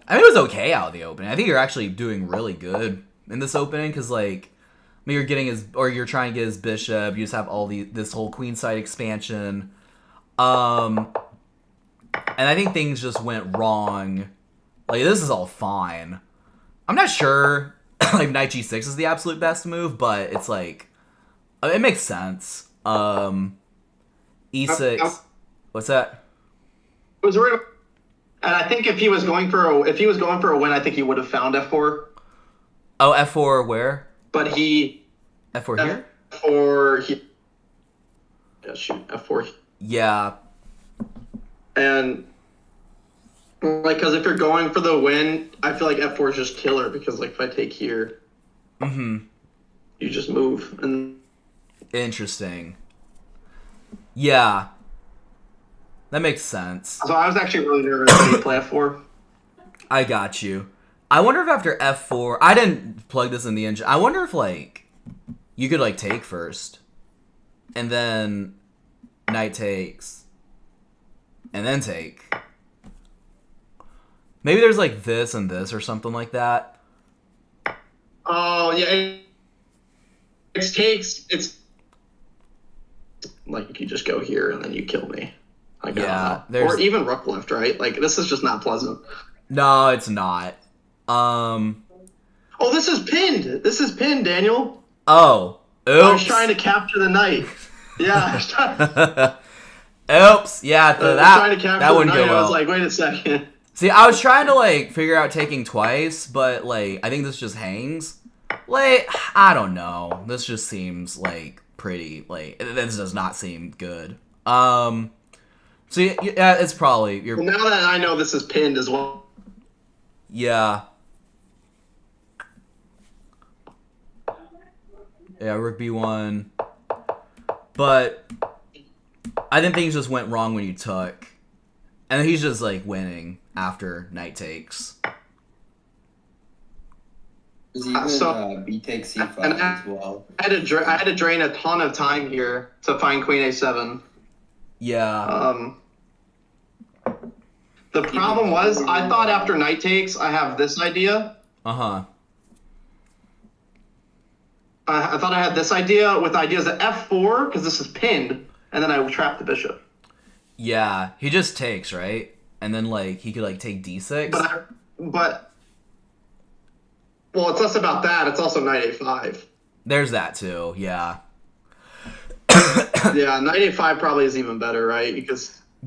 it was okay out of the opening. I think you're actually doing really good in this opening because, you're trying to get his bishop. You just have this whole queenside expansion. And I think things just went wrong. This is all fine. I'm not sure, knight g6 is the absolute best move, but it's it makes sense. E6, what's that? I was worried And I think if he was going for a win, I think he would have found F4. Oh, F4 where? But F4 here? F4. Yeah. And like, because if you're going for the win, I feel like F4 is just killer because like if I take here, you just move and. Interesting. Yeah. That makes sense. So I was actually really nervous when you play F4. I got you. I wonder if after F4, I didn't plug this in the engine. I wonder if like you could like take first, and then knight takes, and then take. Maybe there's like this and this or something like that. Oh yeah, it's like you just go here and then you kill me. Like, Yeah, or even rook left, right? Like this is just not pleasant. No, it's not. Oh, this is pinned. This is pinned, Daniel. Oh. Oops. I was trying to capture the knight. Yeah, I was trying, Oops. Yeah, trying to capture that the wouldn't knight. go well. I was like, wait a second. See, I was trying to like figure out taking twice, but like I think this just hangs. Like I don't know. This just seems like pretty like this does not seem good. So yeah, it's probably Well, now that I know this is pinned as well. yeah. Yeah, rook b1. But I think things just went wrong when you took. And he's just like winning after knight takes. There's even b takes c5 and as well. I had to drain a ton of time here to find queen a7. Yeah. The problem was, I thought after knight takes, I have this idea. Uh-huh. I thought I had this idea with ideas at f4, because this is pinned, and then I would trap the bishop. Yeah, he just takes, right? And then, like, he could, like, take d6. But well, it's less about that. It's also knight a5. There's that, too, yeah. Yeah, knight a5 probably is even better, right?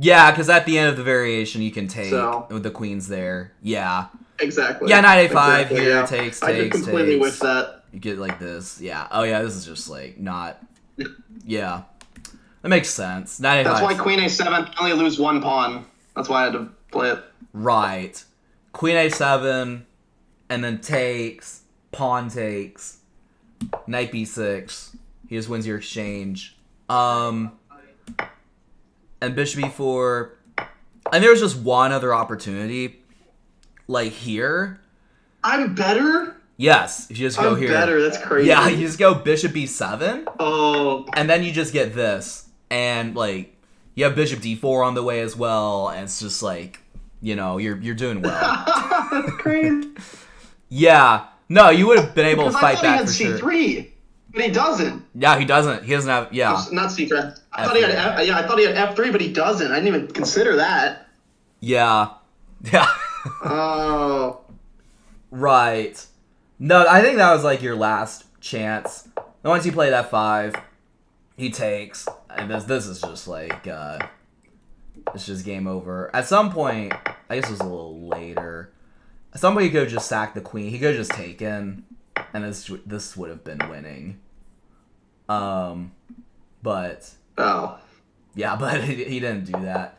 Yeah, because at the end of the variation, you can take So- with the queens there. Yeah. Exactly. Yeah, knight a5 Exactly, here, yeah. takes, I did completely takes. with that. You get, like, this. Yeah. Oh, yeah, this is just, like, not... Yeah. That makes sense. Knight a5. That's why queen a7, I only lose one pawn. That's why I had to play it. Right. Queen a7, and then takes, pawn takes, knight b6. He just wins your exchange. And bishop e4. And there was just one other opportunity. Like here. I'm better? Yes, if you just go I'm here. better, that's crazy. Yeah, you just go bishop b7. Oh. And then you just get this. And like you have bishop d4 on the way as well. And it's just like, you know, you're doing well. That's crazy. Yeah. No, you would have been able to Because fight I back thought for he had sure. c3, but he doesn't. Yeah, he doesn't. He doesn't have. Yeah. Not c3. I thought he had I thought he had f3, but he doesn't. I didn't even consider that. Yeah. Yeah. Oh. Right. No, I think that was like your last chance. And once you play that 5, he takes, and this is just like it's just game over. At some point, I guess it was a little later. At some point, he could have just sacked the queen. He could have just taken, and this would have been winning. But Oh. yeah, but he didn't do that.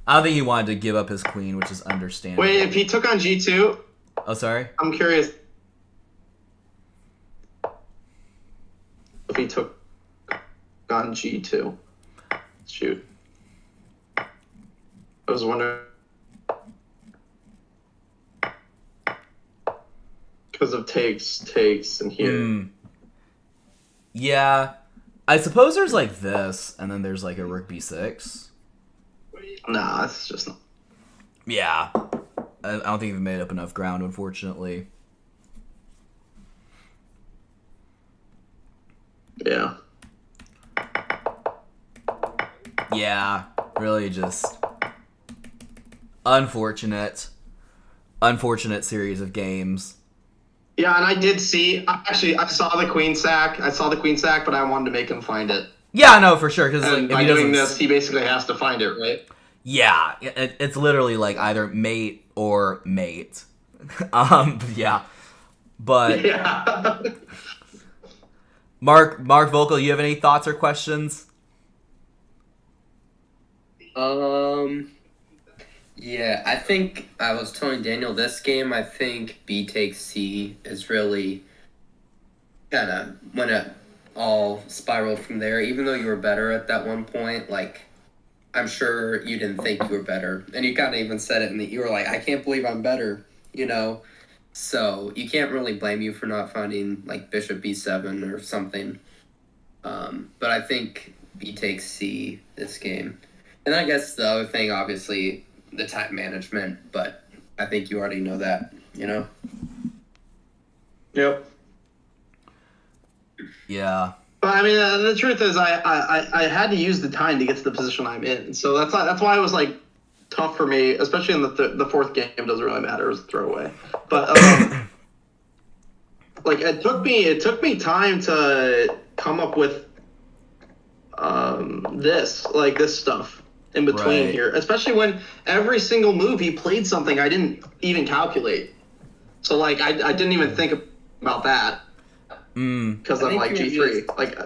I don't think he wanted to give up his queen, which is understandable. Wait, if he took on g2, Oh, sorry. I'm curious if he took on g2. Shoot. I was wondering. Because of takes, and here. Yeah. I suppose there's like this, and then there's like a rook b6. Nah, that's just not. Yeah. I don't think you've made up enough ground, unfortunately. Yeah. Yeah. Really just unfortunate series of games. Yeah, and I did see. Actually, I saw the queen sack. But I wanted to make him find it. Yeah, no, for sure. Because like, And if by he doing doesn't, this, he basically has to find it, right? Yeah, it's literally like either mate or mate. Yeah. But Yeah. Mark Vocal, you have any thoughts or questions? Yeah, I think I was telling Daniel this game. I think B takes C is really kind of when it all spiraled from there. Even though you were better at that one point, like I'm sure you didn't think you were better, and you kind of even said it in the. You were like, "I can't believe I'm better," you know. So you can't really blame you for not finding like Bishop B7 or something. But I think B takes C this game. And I guess the other thing, obviously, the time management, but I think you already know that, you know? Yep. Yeah. But I mean, the truth is, I had to use the time to get to the position I'm in. So that's why it was like tough for me, especially in the fourth game. It doesn't really matter; it was a throwaway. But like it took me time to come up with this stuff in between Right. here, especially when every single move he played something I didn't even calculate. So like I didn't even think about that because I I'm think like you were G3. Like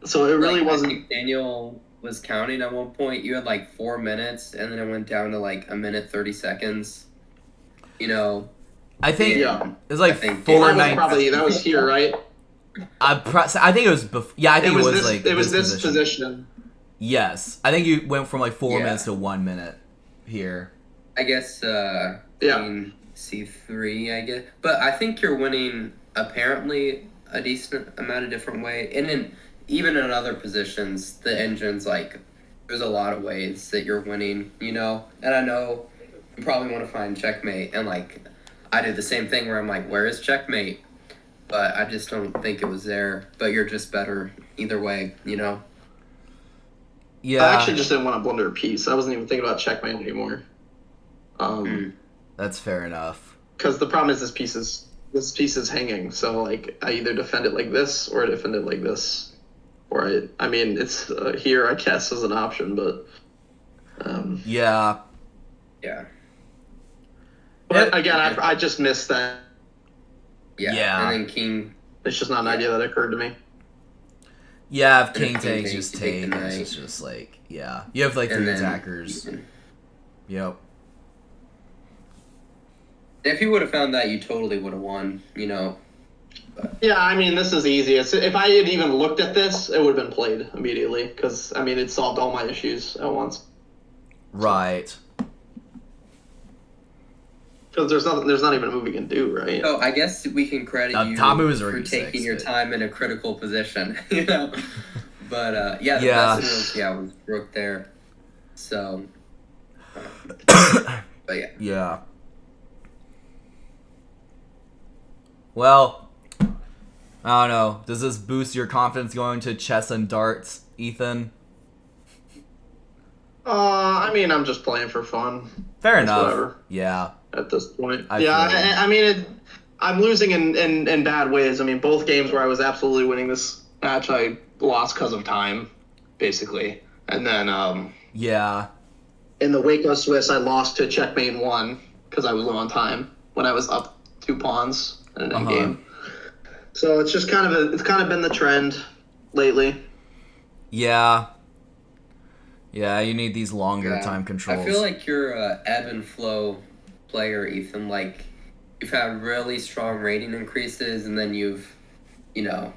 so it really like, wasn't. I think Daniel was counting at one point. You had like 4 minutes, and then it went down to like a minute 30 seconds. You know, I think Yeah. it was like I think four That was nights. probably that was here, right? I think it was yeah, I think it was this, like it was this position. position. Yes. I think you went from like 4 Yeah. minutes to 1 minute here. I guess Yeah. in C3, I guess. But I think you're winning apparently a decent amount of different way. And even in other positions, the engine's like, there's a lot of ways that you're winning, you know? And I know you probably want to find checkmate. And like, I did the same thing where I'm like, where is checkmate? But I just don't think it was there. But you're just better either way, you know? Yeah. I actually just didn't want to blunder a piece. I wasn't even thinking about checkmate anymore. That's fair enough. Because the problem is this piece is hanging. So like I either defend it like this or I defend it like this, or I mean it's here I guess as an option, but Yeah. Yeah. but again I just missed that. Yeah. And then King. It's just not an idea that occurred to me. Yeah, if And if king king takes, takes, just you take take. the It's knight. just like, yeah. You have like And three then- attackers. Yep. If you would have found that, you totally would have won, you know? Yeah, I mean this is easy. If I had even looked at this, it would have been played immediately because I mean it solved all my issues at once. Right. Because there's not even a move you can do, right? So I guess we can credit you top move is for already taking six, your but- time in a critical position, you know? But yeah, the Yeah. best move, was Rook there. So, but yeah. Yeah. Well, I don't know. Does this boost your confidence going to chess and darts, Ethan? I mean I'm just playing for fun Fair That's enough. whatever. Yeah. at this point. I feel I mean I'm losing in bad ways. I mean both games where I was absolutely winning this match I lost because of time, basically, and then Yeah. in the Waco Swiss, I lost to checkmate 1 because I was low on time when I was up 2 pawns in an end game. So it's just kind of been the trend lately. Yeah. Yeah, you need these longer Yeah. time controls. I feel like you're a ebb and flow player, Ethan. Like, you've had really strong rating increases, and then you've, you know,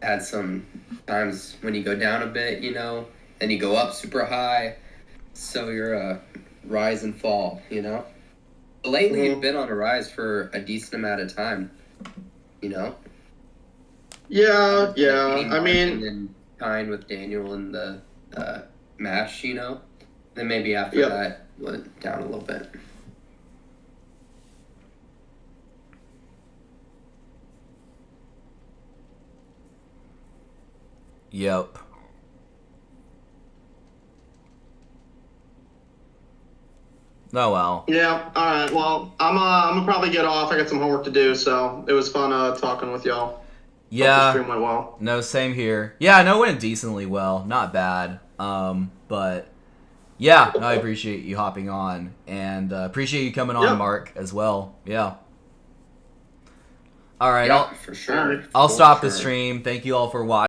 had some times when you go down a bit, you know, and you go up super high. So you're a rise and fall, you know? But lately, you've been on a rise for a decent amount of time, you know? Yeah. Getting I mean, and then tying with Daniel in the match, you know? Then maybe after Yep. that, went down a little bit. Yep. Oh well. yeah. All right. Well, I'm gonna probably get off. I got some homework to do. So it was fun talking with y'all. Hope the Yeah. stream went well. No, same here. Yeah, no, it went decently well. Not bad. But Yeah, I appreciate you hopping on, and appreciate you coming on, Yeah. Mark, as well. Yeah. All right, Yeah, for sure. I'll For stop the sure. stream. Thank you all for watching.